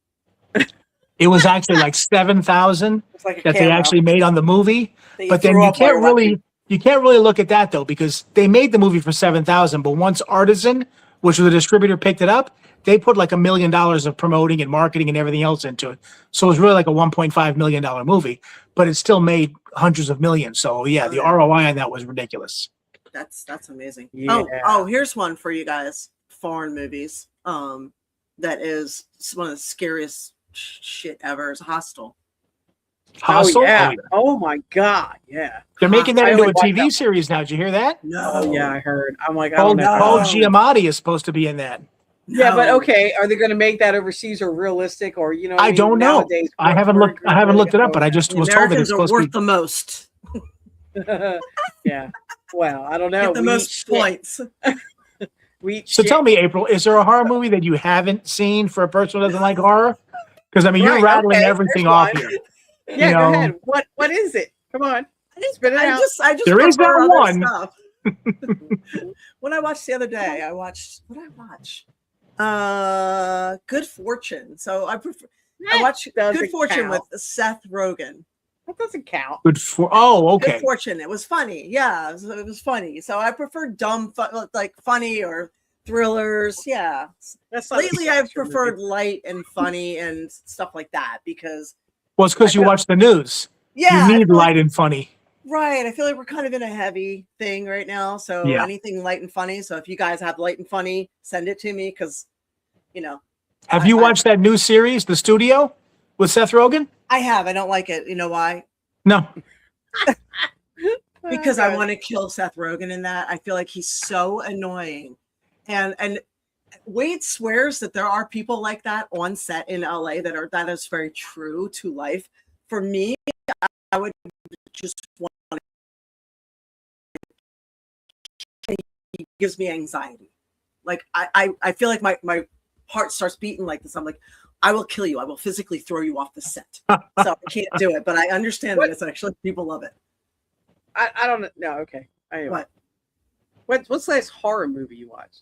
[SPEAKER 5] It was actually like 7,000
[SPEAKER 3] It's like a
[SPEAKER 5] that they
[SPEAKER 3] camera
[SPEAKER 5] actually made on the movie.
[SPEAKER 3] that you
[SPEAKER 5] But then
[SPEAKER 3] threw
[SPEAKER 5] you
[SPEAKER 3] up while
[SPEAKER 5] can't
[SPEAKER 3] you're
[SPEAKER 5] really,
[SPEAKER 3] watching.
[SPEAKER 5] You can't really look at that though, because they made the movie for 7,000, but once Artisan, which was the distributor, picked it up, they put like $1 million of promoting and marketing and everything else into it. So it was really like a $1.5 million movie, but it still made hundreds of millions. So yeah, the ROI on that was ridiculous.
[SPEAKER 3] That's amazing.
[SPEAKER 4] Yeah.
[SPEAKER 3] Oh, here's one for you guys. Foreign movies. That is one of the scariest shit ever. Is Hostel.
[SPEAKER 5] Hostel?
[SPEAKER 4] Oh, yeah. Oh my God. Yeah.
[SPEAKER 5] They're making that
[SPEAKER 4] I
[SPEAKER 5] into
[SPEAKER 4] only
[SPEAKER 5] a
[SPEAKER 4] watched
[SPEAKER 5] TV
[SPEAKER 4] that.
[SPEAKER 5] series now. Did you hear that?
[SPEAKER 3] No.
[SPEAKER 4] Oh yeah, I heard. I'm like, I
[SPEAKER 5] Paul
[SPEAKER 4] don't know.
[SPEAKER 5] Paul Giamatti is supposed to be in that.
[SPEAKER 4] Yeah, but
[SPEAKER 3] No.
[SPEAKER 4] okay, are they going to make that overseas or realistic, or you know?
[SPEAKER 5] I don't know.
[SPEAKER 4] Nowadays,
[SPEAKER 5] I haven't looked it up, but I just
[SPEAKER 3] The
[SPEAKER 5] was told that
[SPEAKER 3] Americans
[SPEAKER 5] it's
[SPEAKER 3] are
[SPEAKER 5] supposed to
[SPEAKER 3] worth
[SPEAKER 5] be.
[SPEAKER 3] the most.
[SPEAKER 4] Yeah. Well, I don't know.
[SPEAKER 3] Get the
[SPEAKER 4] We
[SPEAKER 3] most
[SPEAKER 4] eat shit.
[SPEAKER 3] points.
[SPEAKER 4] We eat
[SPEAKER 5] So
[SPEAKER 4] shit.
[SPEAKER 5] tell me, April, is there a horror movie that you haven't seen for a person who doesn't like horror? Because I mean, you're
[SPEAKER 4] Right,
[SPEAKER 5] rattling
[SPEAKER 4] okay,
[SPEAKER 5] everything
[SPEAKER 4] there's
[SPEAKER 5] off
[SPEAKER 4] one.
[SPEAKER 5] here.
[SPEAKER 4] Yeah,
[SPEAKER 5] you
[SPEAKER 4] go
[SPEAKER 5] know.
[SPEAKER 4] ahead. What is it? Come on. Spit it out.
[SPEAKER 3] I just
[SPEAKER 5] There is
[SPEAKER 3] prefer
[SPEAKER 5] that
[SPEAKER 3] other
[SPEAKER 5] one.
[SPEAKER 3] stuff. When I watched the other day, what did I watch? Good Fortune. So I watched
[SPEAKER 4] doesn't
[SPEAKER 3] Good Fortune
[SPEAKER 4] count.
[SPEAKER 3] with Seth Rogen.
[SPEAKER 4] That doesn't count.
[SPEAKER 5] Good for okay.
[SPEAKER 3] Good Fortune. It was funny. Yeah, it was funny. So I prefer dumb, like funny or thrillers. Yeah.
[SPEAKER 4] That's not a
[SPEAKER 3] Lately, I've
[SPEAKER 4] slasher
[SPEAKER 3] preferred
[SPEAKER 4] movie.
[SPEAKER 3] light and funny and stuff like that because
[SPEAKER 5] Well, it's because you watch the news.
[SPEAKER 3] yeah,
[SPEAKER 5] You
[SPEAKER 3] I
[SPEAKER 5] need
[SPEAKER 3] feel like-
[SPEAKER 5] light and funny.
[SPEAKER 3] right. I feel like we're kind of in a heavy thing right now. So
[SPEAKER 5] Yeah.
[SPEAKER 3] anything light and funny. So if you guys have light and funny, send it to me because,
[SPEAKER 5] Have you watched that new series, The Studio, with Seth Rogen?
[SPEAKER 3] I have. I don't like it. You know why?
[SPEAKER 5] No.
[SPEAKER 3] Because I want to kill Seth Rogen in that. I feel like he's so annoying. And Wade swears that there are people like that on set in LA that is very true to life. For me, I would just want he gives me anxiety. Like I feel like my heart starts beating like this. I'm like, I will kill you. I will physically throw you off the set. So I can't do it. But I understand that it's actually people love it.
[SPEAKER 4] I don't know. Okay. Anyway. What's the last horror movie you watched?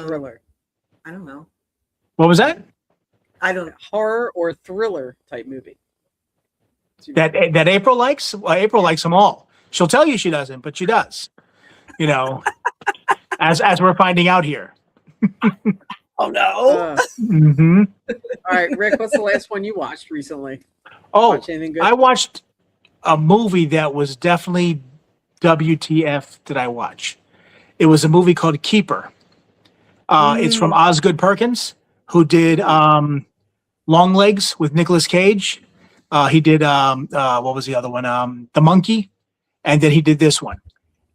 [SPEAKER 4] Thriller.
[SPEAKER 3] I don't know.
[SPEAKER 5] What was that?
[SPEAKER 3] I don't know.
[SPEAKER 4] Horror or thriller type movie.
[SPEAKER 5] That April likes? Well, April likes them all. She'll tell you she doesn't, but she does. You know, as we're finding out here.
[SPEAKER 3] Oh no.
[SPEAKER 5] Mm-hmm.
[SPEAKER 4] All right, Rick, what's the last one you watched recently?
[SPEAKER 5] Oh,
[SPEAKER 4] Watch anything good?
[SPEAKER 5] I watched a movie that was definitely WTF did I watch. It was a movie called Keeper. It's from Osgood Perkins, who did Long Legs with Nicolas Cage. He did what was the other one? The Monkey, and then he did this one.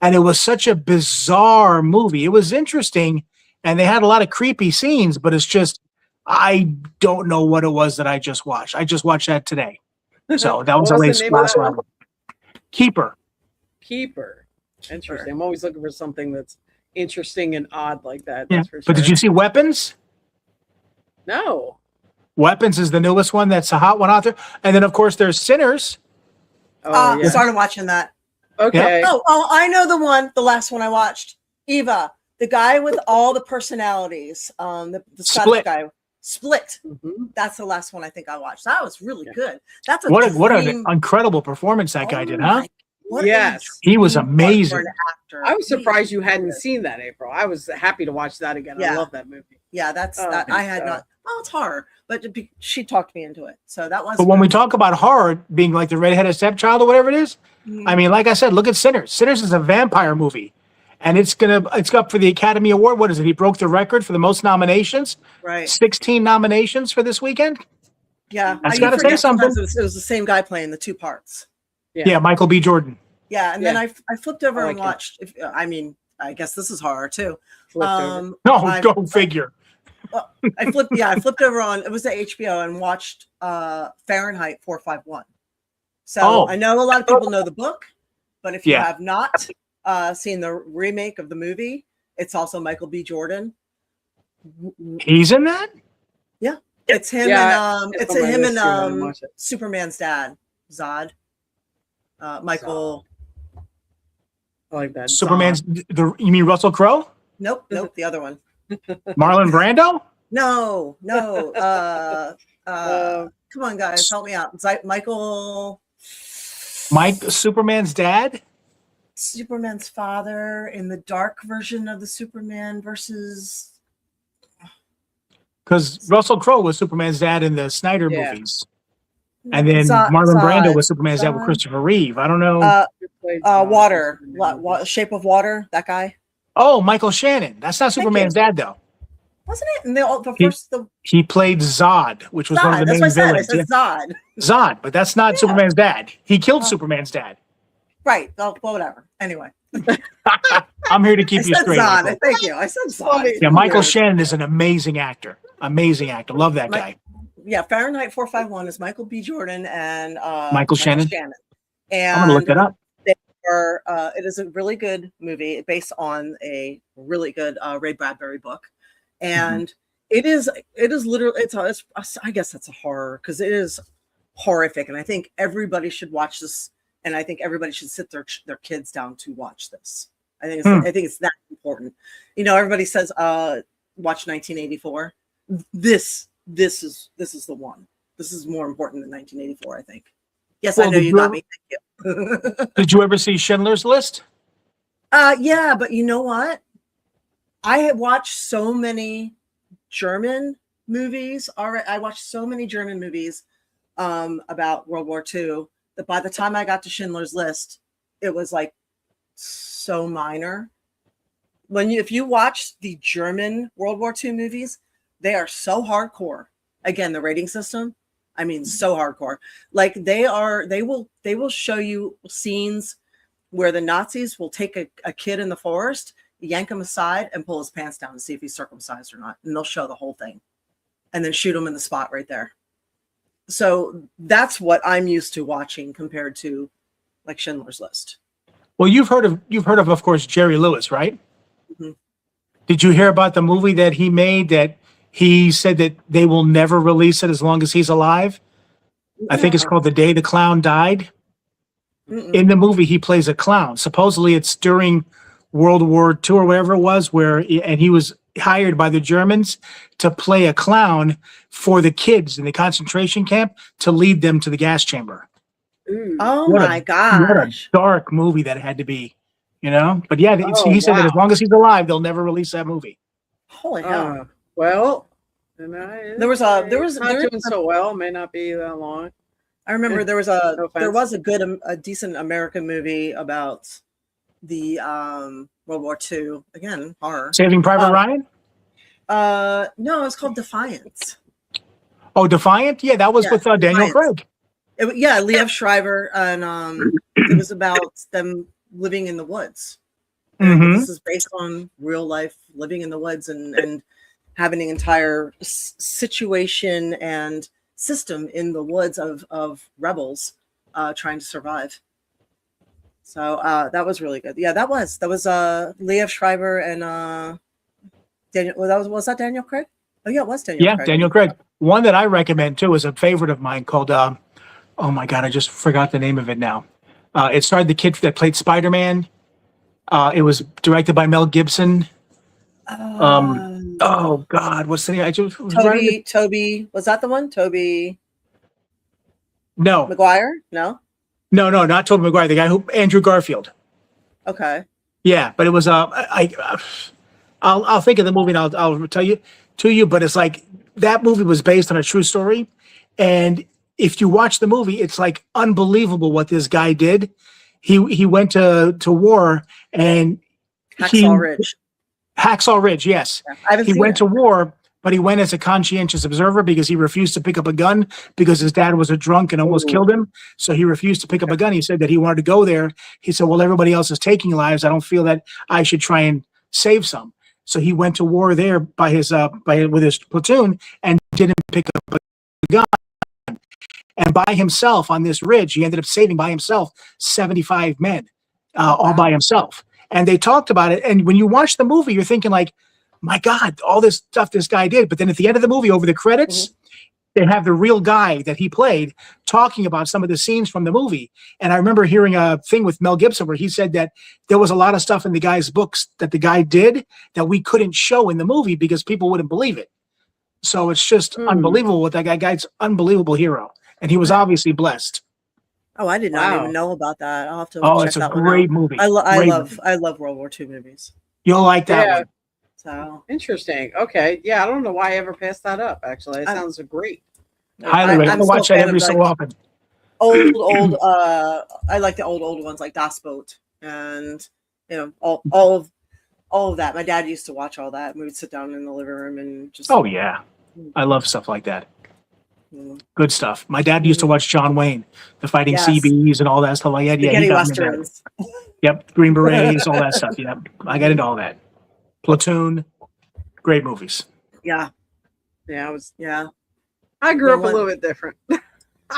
[SPEAKER 5] And it was such a bizarre movie. It was interesting, and they had a lot of creepy scenes, but it's just I don't know what it was that I just watched. I just watched that today. So that was
[SPEAKER 4] What
[SPEAKER 5] a
[SPEAKER 4] was the name of
[SPEAKER 5] last
[SPEAKER 4] that
[SPEAKER 5] one. Keeper.
[SPEAKER 4] Keeper. Interesting. I'm always looking for something that's interesting and odd like that.
[SPEAKER 5] Yeah.
[SPEAKER 4] That's for sure.
[SPEAKER 5] But did you see Weapons?
[SPEAKER 4] No.
[SPEAKER 5] Weapons is the newest one. That's a hot one out there. And then, of course, there's Sinners.
[SPEAKER 4] Oh, yeah.
[SPEAKER 3] Started watching that.
[SPEAKER 4] Okay.
[SPEAKER 3] Oh, I know the last one I watched. Eva, the guy with all the personalities. The Scottish
[SPEAKER 5] Split.
[SPEAKER 3] guy. Split.
[SPEAKER 4] Mhm.
[SPEAKER 3] That's the last one I think I watched. That was really good. That's
[SPEAKER 5] What an
[SPEAKER 3] dream-
[SPEAKER 5] incredible performance that guy
[SPEAKER 3] Oh
[SPEAKER 5] did, huh?
[SPEAKER 3] my- what a
[SPEAKER 4] Yes.
[SPEAKER 5] He was
[SPEAKER 3] dream
[SPEAKER 5] amazing.
[SPEAKER 3] for an actor.
[SPEAKER 4] I was surprised you
[SPEAKER 3] He's
[SPEAKER 4] hadn't
[SPEAKER 3] good.
[SPEAKER 4] seen that, April. I was happy to watch that again. I
[SPEAKER 3] Yeah.
[SPEAKER 4] love that movie.
[SPEAKER 3] Yeah, that's
[SPEAKER 4] Oh,
[SPEAKER 3] that. I had
[SPEAKER 4] so-
[SPEAKER 3] not. Well, it's horror, but she talked me into it. So that was.
[SPEAKER 5] But when we talk about horror being like the redheaded stepchild or whatever it is, I mean, like I said, look at Sinners. Sinners is a vampire movie, and it's up for the Academy Award. What is it? He broke the record for the most nominations.
[SPEAKER 3] right.
[SPEAKER 5] 16 nominations for this weekend.
[SPEAKER 3] Yeah,
[SPEAKER 5] That's
[SPEAKER 3] you
[SPEAKER 5] gotta say
[SPEAKER 3] forget
[SPEAKER 5] something.
[SPEAKER 3] sometimes it was the same guy playing the two parts.
[SPEAKER 5] Yeah, Michael B. Jordan.
[SPEAKER 3] Yeah, and then I flipped over
[SPEAKER 4] I
[SPEAKER 3] and
[SPEAKER 4] like it.
[SPEAKER 3] watched. I mean, I guess this is horror too.
[SPEAKER 4] Flipped over.
[SPEAKER 5] No,
[SPEAKER 3] I-
[SPEAKER 5] go figure.
[SPEAKER 3] I flipped. Yeah, I flipped over on. It was at HBO and watched Fahrenheit 451. So
[SPEAKER 5] Oh.
[SPEAKER 3] I know a lot of people know the book, but if you
[SPEAKER 5] Yeah.
[SPEAKER 3] have not seen the remake of the movie, it's also Michael B. Jordan.
[SPEAKER 5] He's in that?
[SPEAKER 3] It's him
[SPEAKER 4] Yeah,
[SPEAKER 3] and
[SPEAKER 4] it's
[SPEAKER 3] it's
[SPEAKER 4] on my
[SPEAKER 3] him
[SPEAKER 4] list too, I didn't
[SPEAKER 3] and
[SPEAKER 4] watch it.
[SPEAKER 3] Superman's dad, Zod. Michael.
[SPEAKER 4] I like that.
[SPEAKER 5] Superman's you mean Russell Crowe?
[SPEAKER 3] Nope, the other one.
[SPEAKER 5] Marlon Brando?
[SPEAKER 3] No. Come on, guys, help me out. Michael.
[SPEAKER 5] Superman's dad?
[SPEAKER 3] Superman's father in the dark version of the Superman versus.
[SPEAKER 5] Because Russell Crowe was Superman's dad in the Snyder
[SPEAKER 4] Yeah.
[SPEAKER 5] movies. And then Marlon Brando was Superman's dad with Christopher Reeve. I don't know.
[SPEAKER 3] Water, Shape of Water, that guy.
[SPEAKER 5] Oh, Michael Shannon. That's not Superman's dad, though.
[SPEAKER 3] Wasn't it? And the first.
[SPEAKER 5] He played Zod, which was one of the main villains.
[SPEAKER 3] I said Zod.
[SPEAKER 5] Zod, but that's not Superman's dad. He killed Superman's dad.
[SPEAKER 3] Right. Well, whatever. Anyway.
[SPEAKER 5] I'm here to keep you straight.
[SPEAKER 3] Zod. Thank you. I said Zod.
[SPEAKER 5] Yeah, Michael Shannon is an amazing actor. Amazing actor. Love that guy.
[SPEAKER 3] Yeah, Fahrenheit 451 is Michael B. Jordan and
[SPEAKER 5] Michael Shannon.
[SPEAKER 3] And
[SPEAKER 5] I'm gonna look that up.
[SPEAKER 3] It is a really good movie based on a really good Ray Bradbury book, and it is literally I guess it's a horror because it is horrific, and I think everybody should watch this, and I think everybody should sit their kids down to watch this. I think it's that important. You know, everybody says watch 1984. This is the one. This is more important than 1984, I think. Yes, well, I know you got me. Thank you.
[SPEAKER 5] Did you ever see Schindler's List?
[SPEAKER 3] Yeah, but you know what? I have watched so many German movies. I watched so many German movies about World War II that by the time I got to Schindler's List, it was like so minor. If you watch the German World War II movies, they are so hardcore. Again, the rating system, I mean, so hardcore. Like they will show you scenes where the Nazis will take a kid in the forest, yank him aside, and pull his pants down and see if he's circumcised or not. And they'll show the whole thing and then shoot him in the spot right there. So that's what I'm used to watching compared to like Schindler's List.
[SPEAKER 5] Well, you've heard of course, Jerry Lewis, right?
[SPEAKER 3] Mm-hmm.
[SPEAKER 5] Did you hear about the movie that he made that he said that they will never release it as long as he's alive? I think it's called The Day the Clown Died. Mm-mm. In the movie, he plays a clown. Supposedly it's during World War II or whatever it was, and he was hired by the Germans to play a clown for the kids in the concentration camp to lead them to the gas chamber.
[SPEAKER 3] Oh my gosh.
[SPEAKER 5] What a dark movie that had to be, you know? But yeah, he said that as long as he's alive, they'll never release that movie.
[SPEAKER 3] Holy hell.
[SPEAKER 4] Well,
[SPEAKER 3] there was not
[SPEAKER 4] doing so well. May not be that long.
[SPEAKER 3] I remember there was a decent American movie about the World War II. Again, horror.
[SPEAKER 5] Saving Private Ryan?
[SPEAKER 3] No, it was called Defiance.
[SPEAKER 5] Oh, Defiant? Yeah, that was with Daniel Craig.
[SPEAKER 3] Liev Schreiber, and it was about them living in the woods.
[SPEAKER 5] Mm-hmm.
[SPEAKER 3] This is based on real life living in the woods and having an entire situation and system in the woods of rebels trying to survive. So that was really good. Yeah, that was Liev Schreiber and Daniel. Was that Daniel Craig? Oh yeah, it was Daniel.
[SPEAKER 5] Yeah,
[SPEAKER 3] Craig.
[SPEAKER 5] Daniel Craig. One that I recommend too is a favorite of mine called oh my God, I just forgot the name of it now. It starred the kid that played Spider-Man. It was directed by Mel Gibson. Oh God, what's the name?
[SPEAKER 3] Toby, was that the one? Toby?
[SPEAKER 5] No.
[SPEAKER 3] Maguire? No,
[SPEAKER 5] not Toby Maguire. The guy Andrew Garfield.
[SPEAKER 3] Okay.
[SPEAKER 5] Yeah, but it was I'll think of the movie and I'll tell you to you. But it's like that movie was based on a true story, and if you watch the movie, it's like unbelievable what this guy did. He went to war and Hacksaw Ridge, yes. Yeah, he went to war, but he went as a conscientious observer because he refused to pick up a gun because his dad was a drunk and almost killed him. So he refused to pick up a gun. He said that he wanted to go there. He said, well, everybody else is taking lives. I don't feel that I should try and save some. So he went to war there with his platoon and didn't pick up a gun. And by himself on this ridge, he ended up saving by himself 75 men, all by himself. And they talked about it. And when you watch the movie, you're thinking like, my God, all this stuff this guy did. But then at the end of the movie, over the credits, they have the real guy that he played talking about some of the scenes from the movie. And I remember hearing a thing with Mel Gibson where he said that there was a lot of stuff in the guy's books that the guy did that we couldn't show in the movie because people wouldn't believe it. So it's just unbelievable what that guy's unbelievable hero. And he was obviously blessed.
[SPEAKER 3] Oh, I did not
[SPEAKER 4] Wow.
[SPEAKER 3] even know about that. I'll have to
[SPEAKER 5] Oh,
[SPEAKER 3] check
[SPEAKER 5] it's a
[SPEAKER 3] that one
[SPEAKER 5] great
[SPEAKER 3] out.
[SPEAKER 5] movie.
[SPEAKER 3] I
[SPEAKER 5] Great movie.
[SPEAKER 3] love World War II movies.
[SPEAKER 5] You'll like that
[SPEAKER 4] Yeah.
[SPEAKER 5] one.
[SPEAKER 3] So
[SPEAKER 4] Interesting. Okay. Yeah, I don't know why I ever passed that up. Actually, it
[SPEAKER 3] I'm-
[SPEAKER 4] sounds great.
[SPEAKER 5] Highly recommend. I
[SPEAKER 3] I'm still
[SPEAKER 5] watch
[SPEAKER 3] a
[SPEAKER 5] that
[SPEAKER 3] fan
[SPEAKER 5] every
[SPEAKER 3] of,
[SPEAKER 5] so
[SPEAKER 3] like,
[SPEAKER 5] often.
[SPEAKER 3] old. I like the old ones like Das Boot and all of that. My dad used to watch all that. We would sit down in the living room and just.
[SPEAKER 5] Oh yeah, I love stuff like that.
[SPEAKER 3] Mm.
[SPEAKER 5] Good stuff. My dad used to watch John Wayne, the Fighting
[SPEAKER 3] Yes.
[SPEAKER 5] CBs and all that stuff like that. Yeah, he
[SPEAKER 3] Spaghetti
[SPEAKER 5] got me into that.
[SPEAKER 3] westerns.
[SPEAKER 5] Yep, Green Berets, all that stuff. Yep, I got into all that. Platoon, great movies.
[SPEAKER 3] Yeah,
[SPEAKER 4] Yeah,
[SPEAKER 3] I
[SPEAKER 4] grew up
[SPEAKER 3] one-
[SPEAKER 4] a little bit different.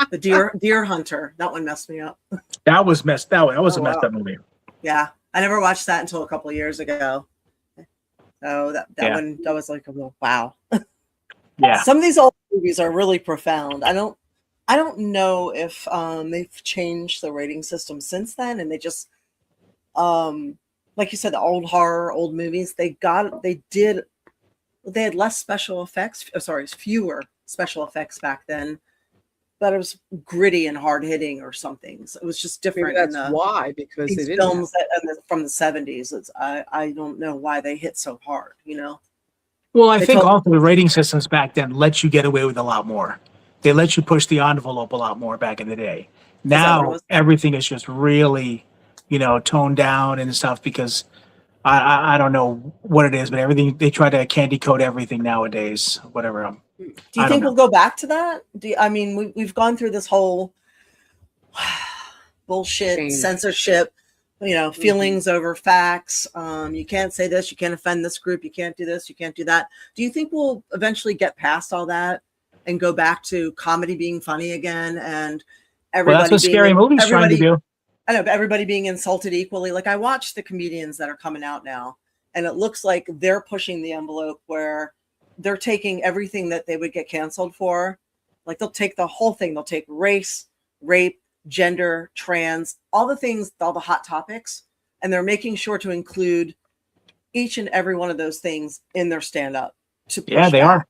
[SPEAKER 3] the Deer Hunter. That one messed me up.
[SPEAKER 5] That was messed. That was
[SPEAKER 4] Oh,
[SPEAKER 5] a messed
[SPEAKER 4] wow.
[SPEAKER 5] up movie.
[SPEAKER 3] Yeah, I never watched that until a couple of years ago. So that
[SPEAKER 5] Yeah.
[SPEAKER 3] one, that was like a little wow.
[SPEAKER 5] Yeah,
[SPEAKER 3] Some of these old movies are really profound. I don't know if they've changed the rating system since then, and they just like you said, the old horror, old movies, they had less special effects. Sorry, fewer special effects back then, but it was gritty and hard hitting or something. So it was just
[SPEAKER 4] Maybe
[SPEAKER 3] different.
[SPEAKER 4] that's
[SPEAKER 3] in
[SPEAKER 4] why, because they
[SPEAKER 3] these
[SPEAKER 4] didn't.
[SPEAKER 3] films from the 70s. I don't know why they hit so hard.
[SPEAKER 5] well, I
[SPEAKER 3] They
[SPEAKER 5] think
[SPEAKER 3] told-
[SPEAKER 5] also the rating systems back then let you get away with a lot more. They let you push the envelope a lot more back in the day.
[SPEAKER 3] that what it
[SPEAKER 5] Now
[SPEAKER 3] was?
[SPEAKER 5] everything is just really, toned down and stuff because I don't know what it is, but everything they try to candy coat everything nowadays. Whatever.
[SPEAKER 3] Do you
[SPEAKER 5] I don't
[SPEAKER 3] think
[SPEAKER 5] know.
[SPEAKER 3] we'll go back to that? We've gone through this whole bullshit
[SPEAKER 4] Change.
[SPEAKER 3] censorship, feelings over facts. You can't say this, you can't offend this group, you can't do this, you can't do that. Do you think we'll eventually get past all that and go back to comedy being funny again and everybody
[SPEAKER 5] Well, that's what
[SPEAKER 3] being
[SPEAKER 5] Scary Movie's trying to do.
[SPEAKER 3] I know, but everybody being insulted equally. Like I watch the comedians that are coming out now, and it looks like they're pushing the envelope where they're taking everything that they would get canceled for. Like they'll take the whole thing. They'll take race, rape, gender, trans, all the things, all the hot topics, and they're making sure to include each and every one of those things in their stand-up to push
[SPEAKER 5] Yeah, they
[SPEAKER 3] back.
[SPEAKER 5] are.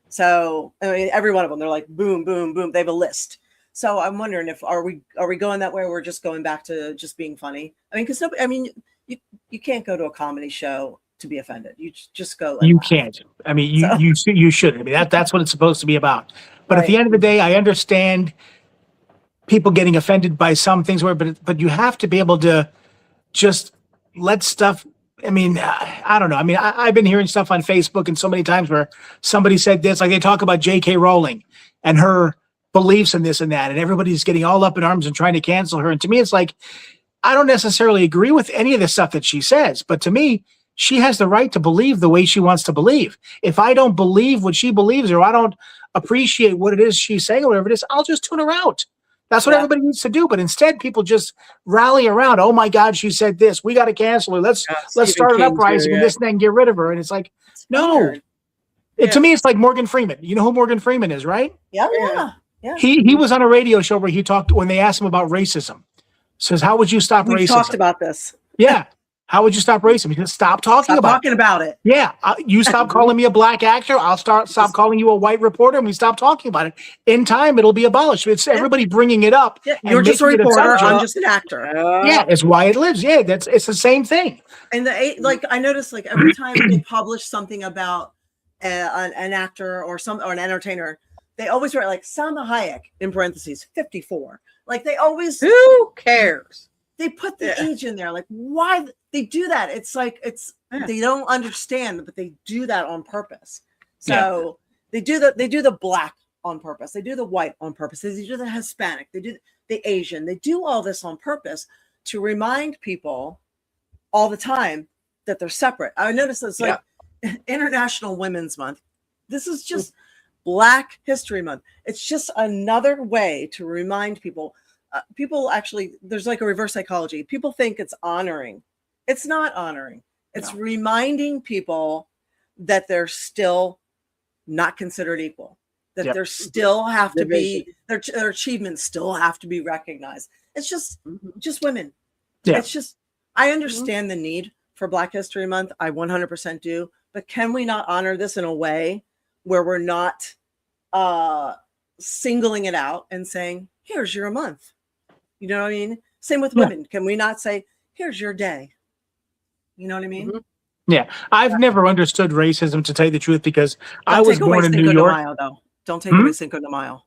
[SPEAKER 3] So every one of them, they're like boom, boom, boom. They have a list. So I'm wondering if are we going that way? Or we're just going back to just being funny. Because you can't go to a comedy show to be offended. You just go. And
[SPEAKER 5] You
[SPEAKER 3] laugh.
[SPEAKER 5] can't. You should. That's what it's supposed to be about. But at the
[SPEAKER 3] Right.
[SPEAKER 5] end of the day, I understand people getting offended by some things, but you have to be able to just let stuff. I don't know. I've been hearing stuff on Facebook and so many times where somebody said this, like they talk about J.K. Rowling and her beliefs in this and that, and everybody's getting all up in arms and trying to cancel her. And to me, it's like, I don't necessarily agree with any of the stuff that she says, but to me, she has the right to believe the way she wants to believe. If I don't believe what she believes or I don't appreciate what it is she's saying or whatever it is, I'll just tune her out. That's what everybody needs to do. But instead, people just rally around. Oh my God, she said this. We got to cancel her. Let's start an uprising and this and then get rid of her. And it's like, no.
[SPEAKER 3] Weird.
[SPEAKER 5] To me, it's like Morgan Freeman. You know who Morgan Freeman is, right?
[SPEAKER 3] Yeah.
[SPEAKER 5] He was on a radio show where he talked when they asked him about racism. Says, how would you stop racism?
[SPEAKER 3] We talked about this.
[SPEAKER 5] Yeah. How would you stop racism? He said, stop talking
[SPEAKER 3] about it.
[SPEAKER 5] Yeah. You stop calling me a black actor. I'll stop calling you a white reporter, and we stop talking about it. In time, it'll be abolished. It's everybody bringing it up.
[SPEAKER 3] Yeah,
[SPEAKER 5] and
[SPEAKER 3] you're just a
[SPEAKER 5] making it
[SPEAKER 3] reporter.
[SPEAKER 5] subject.
[SPEAKER 3] I'm just an actor.
[SPEAKER 5] Yeah, it's why it lives. Yeah, it's the same thing.
[SPEAKER 3] And I noticed every time they publish something about an actor or an entertainer, they always write like Salma Hayek in parentheses 54. Like they always.
[SPEAKER 4] Who cares?
[SPEAKER 3] They put the age in there. Like why they do that? It's like they don't understand, but they do that on purpose. So they do the black on purpose. They do the white on purpose. They do the Hispanic. They do the Asian. They do all this on purpose to remind people all the time that they're separate. I noticed it's like International Women's Month. This is just Black History Month. It's just another way to remind people. People actually, there's like a reverse psychology. People think it's honoring. It's not honoring. It's reminding people that they're still not considered equal, that there still have to be, their achievements still have to be recognized. It's just women.
[SPEAKER 5] Yeah.
[SPEAKER 3] It's just, I understand the need for Black History Month. I 100% do. But can we not honor this in a way where we're not singling it out and saying, here's your month. You know what I mean? Same with women. Can we not say, here's your day? You know what I mean?
[SPEAKER 4] Mm-hmm.
[SPEAKER 5] Yeah. I've never understood racism, to tell you the truth, because I
[SPEAKER 3] Don't
[SPEAKER 5] was
[SPEAKER 3] take away
[SPEAKER 5] born in New
[SPEAKER 3] Cinco de
[SPEAKER 5] York.
[SPEAKER 3] Mayo, though. Don't take away Cinco de Mayo.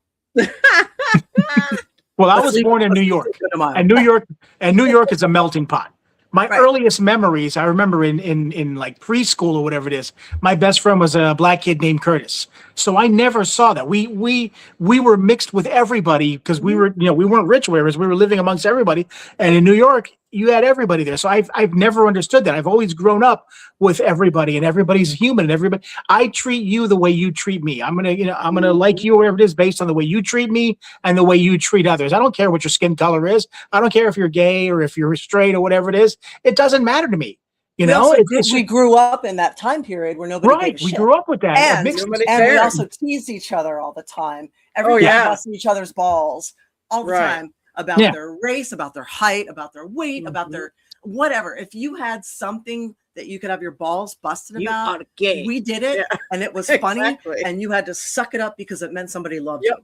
[SPEAKER 5] Well, I
[SPEAKER 3] Let's
[SPEAKER 5] was
[SPEAKER 3] leave-
[SPEAKER 5] born in
[SPEAKER 3] let's
[SPEAKER 5] New
[SPEAKER 3] leave
[SPEAKER 5] York,
[SPEAKER 3] Cinco de Mayo.
[SPEAKER 5] and New York is a melting pot. My
[SPEAKER 3] Right.
[SPEAKER 5] earliest memories, I remember in like preschool or whatever it is, my best friend was a black kid named Curtis. So I never saw that. We were mixed with everybody because we were, we weren't rich, whereas we were living amongst everybody. And in New York, you had everybody there. So I've never understood that. I've always grown up with everybody, and everybody's human, and everybody. I treat you the way you treat me. I'm gonna like you, wherever it is, based on the way you treat me and the way you treat others. I don't care what your skin color is. I don't care if you're gay or if you're straight or whatever it is. It doesn't matter to me.
[SPEAKER 3] We grew up in that time period where nobody gave a shit.
[SPEAKER 5] We grew up with that.
[SPEAKER 3] And
[SPEAKER 5] Mixed-
[SPEAKER 3] we also teased each other all the time. Everybody busted each other's balls all the time about their race, about their height, about their weight, about their whatever. If you had something that you could have your balls busted about, we did it, and it was funny, and you had to suck it up because it meant somebody loved you.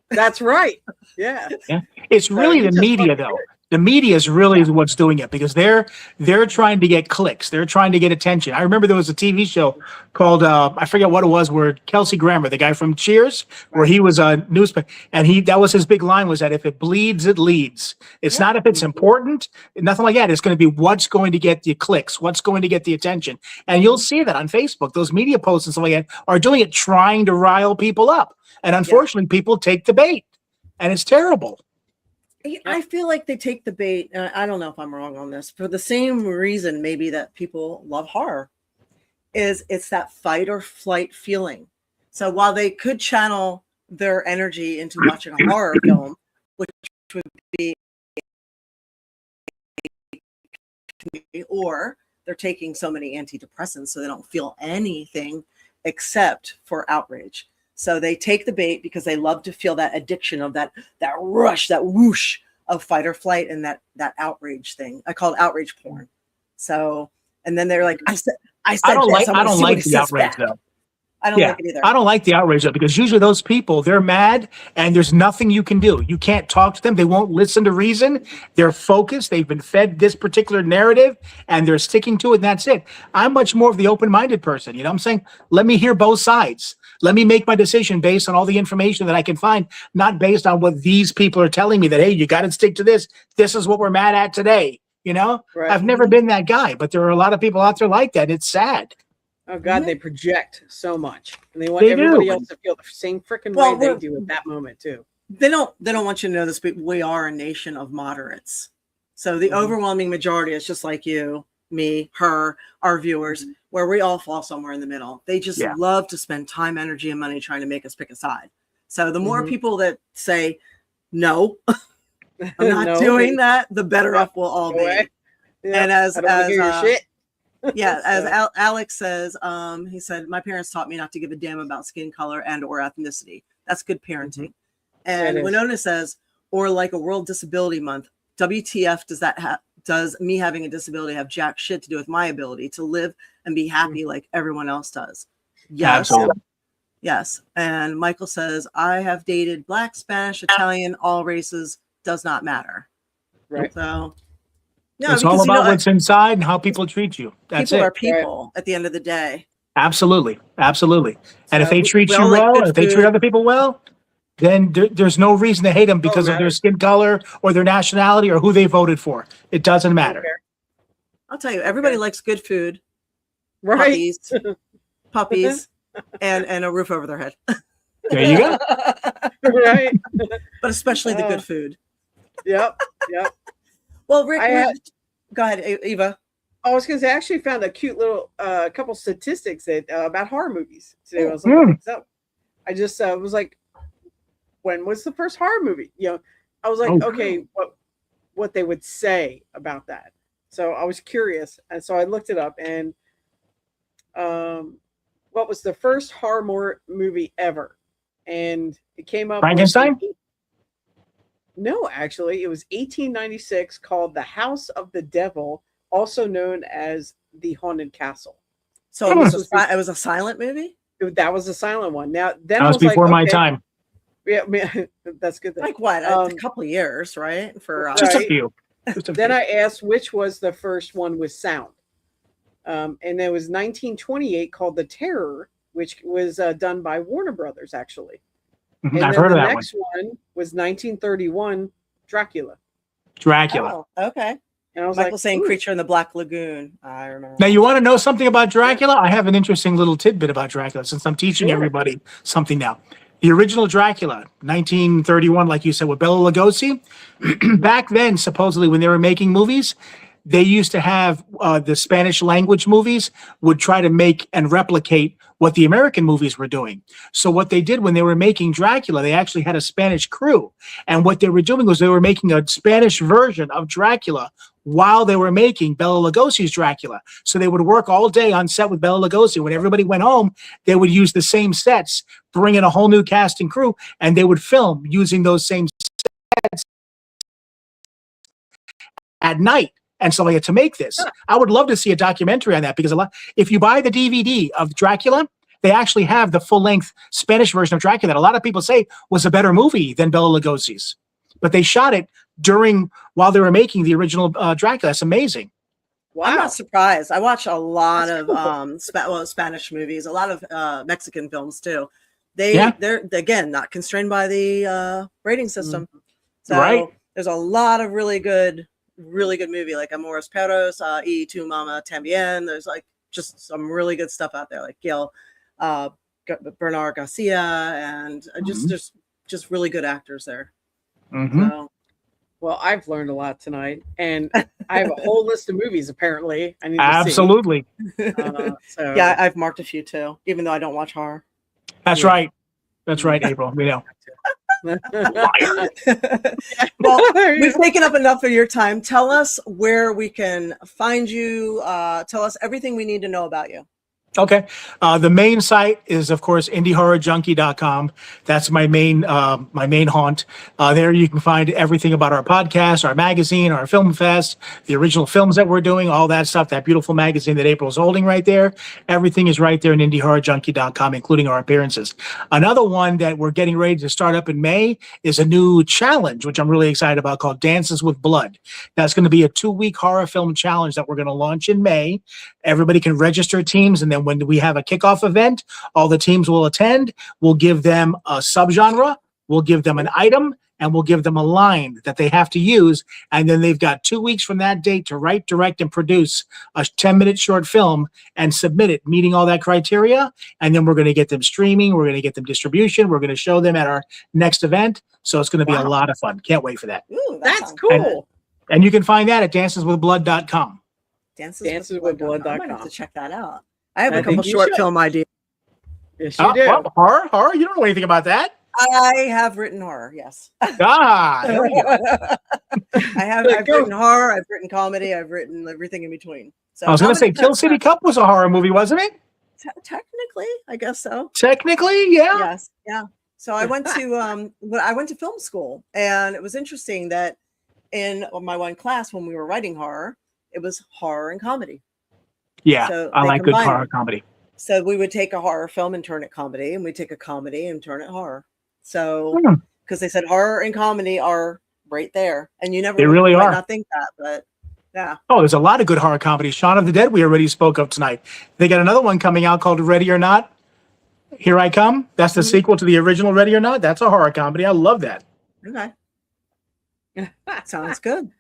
[SPEAKER 4] That's right. Yeah.
[SPEAKER 5] It's really the media, though. The media is really what's doing it, because they're trying to get clicks. They're trying to get attention. I remember there was a TV show called I forget what it was, where Kelsey Grammer, the guy from Cheers, where he was a newspaper, and that was his big line, was that if it bleeds, it leads. It's not if it's important, nothing like that. It's going to be what's going to get the clicks, what's going to get the attention. And you'll see that on Facebook. Those media posts and stuff like that are doing it, trying to rile people up. And unfortunately, people take the bait, and it's terrible.
[SPEAKER 3] I feel like they take the bait. I don't know if I'm wrong on this, for the same reason maybe that people love horror, is it's that fight or flight feeling. So while they could channel their energy into watching a horror film, which would be, or they're taking so many antidepressants so they don't feel anything except for outrage. So they take the bait because they love to feel that addiction of that rush, that whoosh of fight or flight, and that outrage thing. I call it outrage porn. So, and then they're like, I don't like
[SPEAKER 5] the outrage though.
[SPEAKER 3] I don't like it either.
[SPEAKER 5] I don't like the outrage though, because usually those people, they're mad and there's nothing you can do. You can't talk to them. They won't listen to reason. They're focused. They've been fed this particular narrative and they're sticking to it. And that's it. I'm much more of the open-minded person. You know what I'm saying? Let me hear both sides. Let me make my decision based on all the information that I can find, not based on what these people are telling me that, hey, you got to stick to this. This is what we're mad at today. You know, I've never been that guy, but there are a lot of people out there like that. It's sad.
[SPEAKER 4] Oh God, they project so much, and they want everybody else to feel the same freaking way they do at that moment too.
[SPEAKER 3] They don't want you to know this, but we are a nation of moderates. So the overwhelming majority is just like you, me, her, our viewers, where we all fall somewhere in the middle. They just love to spend time, energy, and money trying to make us pick a side. So the more people that say, no, I'm not doing that, the better off we'll all be. And as Alex says, he said, my parents taught me not to give a damn about skin color and or ethnicity. That's good parenting. And Winona says, or like a World Disability Month, WTF does me having a disability have jack shit to do with my ability to live and be happy like everyone else does? Yes.
[SPEAKER 5] Absolutely.
[SPEAKER 3] Yes. And Michael says, I have dated Black, Spanish, Italian, all races, does not matter.
[SPEAKER 4] Right.
[SPEAKER 3] So
[SPEAKER 5] it's all about what's inside and how people treat you. That's
[SPEAKER 3] people are people at the end of the day.
[SPEAKER 5] Absolutely. Absolutely. And
[SPEAKER 3] So
[SPEAKER 5] if they treat you well, if they treat other people well, then there's no reason to hate them because of their skin color or their nationality or who they voted for. It doesn't matter.
[SPEAKER 3] I'll tell you, everybody likes good food,
[SPEAKER 4] right?
[SPEAKER 3] Puppies, and a roof over their head.
[SPEAKER 5] There you go.
[SPEAKER 4] Right.
[SPEAKER 3] But especially the good food.
[SPEAKER 4] Yep.
[SPEAKER 3] Well, Rick, go ahead, Eva.
[SPEAKER 4] I was going to say, I actually found a cute little couple statistics about horror movies today. I was like, so I just was like, when was the first horror movie? You know, I was like, okay, what they would say about that. So I was curious, and so I looked it up. And what was the first horror movie ever? And it came up.
[SPEAKER 5] Frankenstein?
[SPEAKER 4] No, actually, it was 1896, called The House of the Devil, also known as The Haunted Castle.
[SPEAKER 3] So it was a silent movie?
[SPEAKER 4] That was a silent one. Now, then
[SPEAKER 5] that was before my time.
[SPEAKER 4] Yeah, I mean, that's good.
[SPEAKER 3] Like what? A couple of years, right? For
[SPEAKER 5] Just a
[SPEAKER 4] Right.
[SPEAKER 5] few.
[SPEAKER 4] Then I asked which was the first one with sound. And there was 1928 called The Terror, which was done by Warner Brothers, actually. And
[SPEAKER 5] I've
[SPEAKER 4] then
[SPEAKER 5] heard
[SPEAKER 4] the
[SPEAKER 5] of that one.
[SPEAKER 4] next one was 1931, Dracula.
[SPEAKER 5] Dracula.
[SPEAKER 3] Oh, okay.
[SPEAKER 4] And I was
[SPEAKER 3] Michael
[SPEAKER 4] like,
[SPEAKER 3] saying
[SPEAKER 4] "Ooh."
[SPEAKER 3] Creature in the Black Lagoon. I remember.
[SPEAKER 5] Now, you want to know something about Dracula? I have an interesting little tidbit about Dracula since I'm teaching
[SPEAKER 4] Sure.
[SPEAKER 5] everybody something now. The original Dracula, 1931, like you said, with Bela Lugosi. Back then, supposedly, when they were making movies, they used to have the Spanish language movies would try to make and replicate what the American movies were doing. So what they did when they were making Dracula, they actually had a Spanish crew. And what they were doing was they were making a Spanish version of Dracula while they were making Bela Lugosi's Dracula. So they would work all day on set with Bela Lugosi. When everybody went home, they would use the same sets, bring in a whole new cast and crew, and they would film using those same sets at night. And so they had to make this. I would love to see a documentary on that because if you buy the DVD of Dracula, they actually have the full-length Spanish version of Dracula that a lot of people say was a better movie than Bela Lugosi's. But they shot it while they were making the original Dracula. That's amazing.
[SPEAKER 4] Wow.
[SPEAKER 3] I'm not surprised. I watch a lot
[SPEAKER 4] That's
[SPEAKER 3] of
[SPEAKER 4] cool.
[SPEAKER 3] Spanish movies, a lot of Mexican films too.
[SPEAKER 5] Yeah.
[SPEAKER 3] They're again not constrained by the rating system. So
[SPEAKER 5] Right.
[SPEAKER 3] there's a lot of really good movie like Amores Perros, Y Tu Mama Tambien. There's like just some really good stuff out there, like Gail Bernard Garcia, and just really good actors there.
[SPEAKER 5] Mm-hmm.
[SPEAKER 3] So,
[SPEAKER 4] Well, I've learned a lot tonight, and I have a whole list of movies. Apparently, I need to
[SPEAKER 5] Absolutely.
[SPEAKER 4] see. So
[SPEAKER 3] yeah, I've marked a few too, even though I don't watch horror.
[SPEAKER 5] That's
[SPEAKER 4] Yeah.
[SPEAKER 5] right. That's right, April. We know.
[SPEAKER 3] Well, we've taken up enough of your time. Tell us where we can find you. Tell us everything we need to know about you.
[SPEAKER 5] Okay. The main site is, of course, indyhorrorjunkie.com. That's my main haunt. There you can find everything about our podcast, our magazine, our film fest, the original films that we're doing, all that stuff, that beautiful magazine that April's holding right there. Everything is right there in indyhorrorjunkie.com, including our appearances. Another one that we're getting ready to start up in May is a new challenge, which I'm really excited about, called Dances with Blood. That's going to be a 2-week horror film challenge that we're going to launch in May. Everybody can register teams, and then when we have a kickoff event, all the teams will attend. We'll give them a subgenre, we'll give them an item, and we'll give them a line that they have to use. And then they've got 2 weeks from that date to write, direct, and produce a 10-minute short film and submit it, meeting all that criteria. And then we're going to get them streaming. We're going to get them distribution. We're going to show them at our next event. So it's going to be a lot of fun. Can't wait for that.
[SPEAKER 3] Ooh,
[SPEAKER 4] That's cool.
[SPEAKER 5] And you can find that at danceswithblood.com.
[SPEAKER 3] Danceswithblood.com. I might have to check that out. I have
[SPEAKER 4] I
[SPEAKER 3] a couple
[SPEAKER 4] think you
[SPEAKER 3] short
[SPEAKER 4] should.
[SPEAKER 3] film ideas.
[SPEAKER 4] Yes, you do.
[SPEAKER 5] Well, horror? You don't know anything about that?
[SPEAKER 3] I have written horror, yes.
[SPEAKER 5] There we go.
[SPEAKER 3] I've written horror, I've written comedy, I've written everything in between. So
[SPEAKER 5] I was going to say Kill City Cup was a horror movie, wasn't it?
[SPEAKER 3] Technically, I guess so.
[SPEAKER 5] Technically, yeah.
[SPEAKER 3] Yes, yeah. So I went to film school, and it was interesting that in my one class when we were writing horror, it was horror and comedy.
[SPEAKER 5] Yeah,
[SPEAKER 3] So
[SPEAKER 5] I
[SPEAKER 3] they
[SPEAKER 5] like good
[SPEAKER 3] combine
[SPEAKER 5] horror
[SPEAKER 3] it.
[SPEAKER 5] comedy.
[SPEAKER 3] So we would take a horror film and turn it comedy, and we'd take a comedy and turn it horror. So because they said horror and comedy are right there, and you
[SPEAKER 5] They really
[SPEAKER 3] might
[SPEAKER 5] are.
[SPEAKER 3] not think that, but yeah.
[SPEAKER 5] Oh, there's a lot of good horror comedies. Shaun of the Dead we already spoke of tonight. They got another one coming out called Ready or Not. Here I Come. That's the sequel to the original Ready or Not. That's a horror comedy. I love that.
[SPEAKER 3] Okay. Sounds good.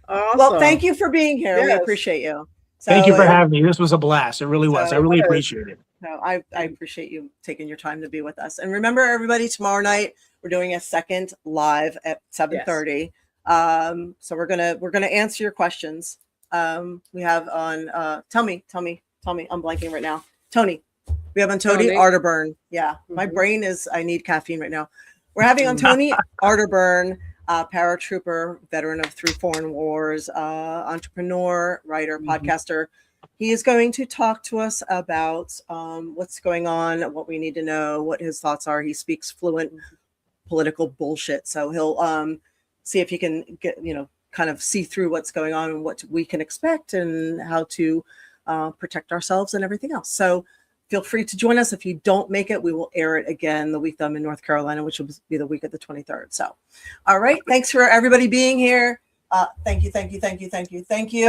[SPEAKER 4] Awesome.
[SPEAKER 3] Well, thank you for being here. We
[SPEAKER 4] Yes.
[SPEAKER 3] appreciate you. So,
[SPEAKER 5] Thank you for having me. This was a blast. It really was.
[SPEAKER 3] So
[SPEAKER 5] I really
[SPEAKER 4] it was.
[SPEAKER 5] appreciate it.
[SPEAKER 3] No, I appreciate you taking your time to be with us. And remember, everybody, tomorrow night we're doing a second live at 7:30. So we're gonna answer your questions. We have on tell me. I'm blanking right now. Tony. We have on Tony Arterburn. Yeah, my brain is. I need caffeine right now. We're having on Tony Arterburn, paratrooper, veteran of 3 foreign wars, entrepreneur, writer, podcaster. He is going to talk to us about what's going on, what we need to know, what his thoughts are. He speaks fluent political bullshit, so he'll see if he can get kind of see through what's going on and what we can expect and how to protect ourselves and everything else. So feel free to join us. If you don't make it, we will air it again the week that I'm in North Carolina, which will be the week of the 23rd. So, all right. Thanks for everybody being here. Thank you.
[SPEAKER 5] Thank you. Thank you. Thank you.
[SPEAKER 4] There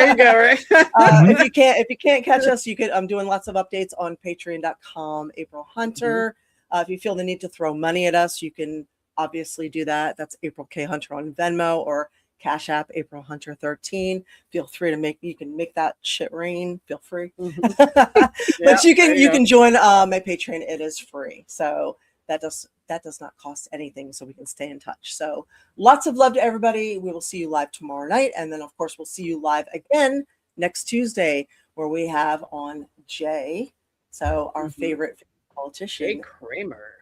[SPEAKER 4] you go, Rick.
[SPEAKER 3] If you can't catch us, you could. I'm doing lots of updates on patreon.com, April Hunter. If you feel the need to throw money at us, you can obviously do that. That's April K Hunter on Venmo or Cash App, April Hunter 13. Feel free to you can make that shit rain. Feel free. But you can join my Patreon. It is free. So that does not cost anything, so we can stay in touch. So lots of love to everybody. We will see you live tomorrow night. And then of course we'll see you live again next Tuesday, where we have on Jay. So our favorite politician,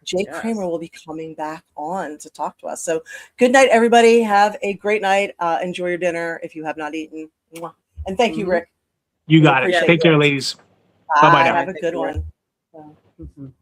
[SPEAKER 3] Jay Kramer will be coming back on to talk to us. So good night, everybody. Have a great night. Enjoy your dinner if you have not eaten. And thank you, Rick.
[SPEAKER 5] You got it. Take care, ladies.
[SPEAKER 3] Bye. Have a good one.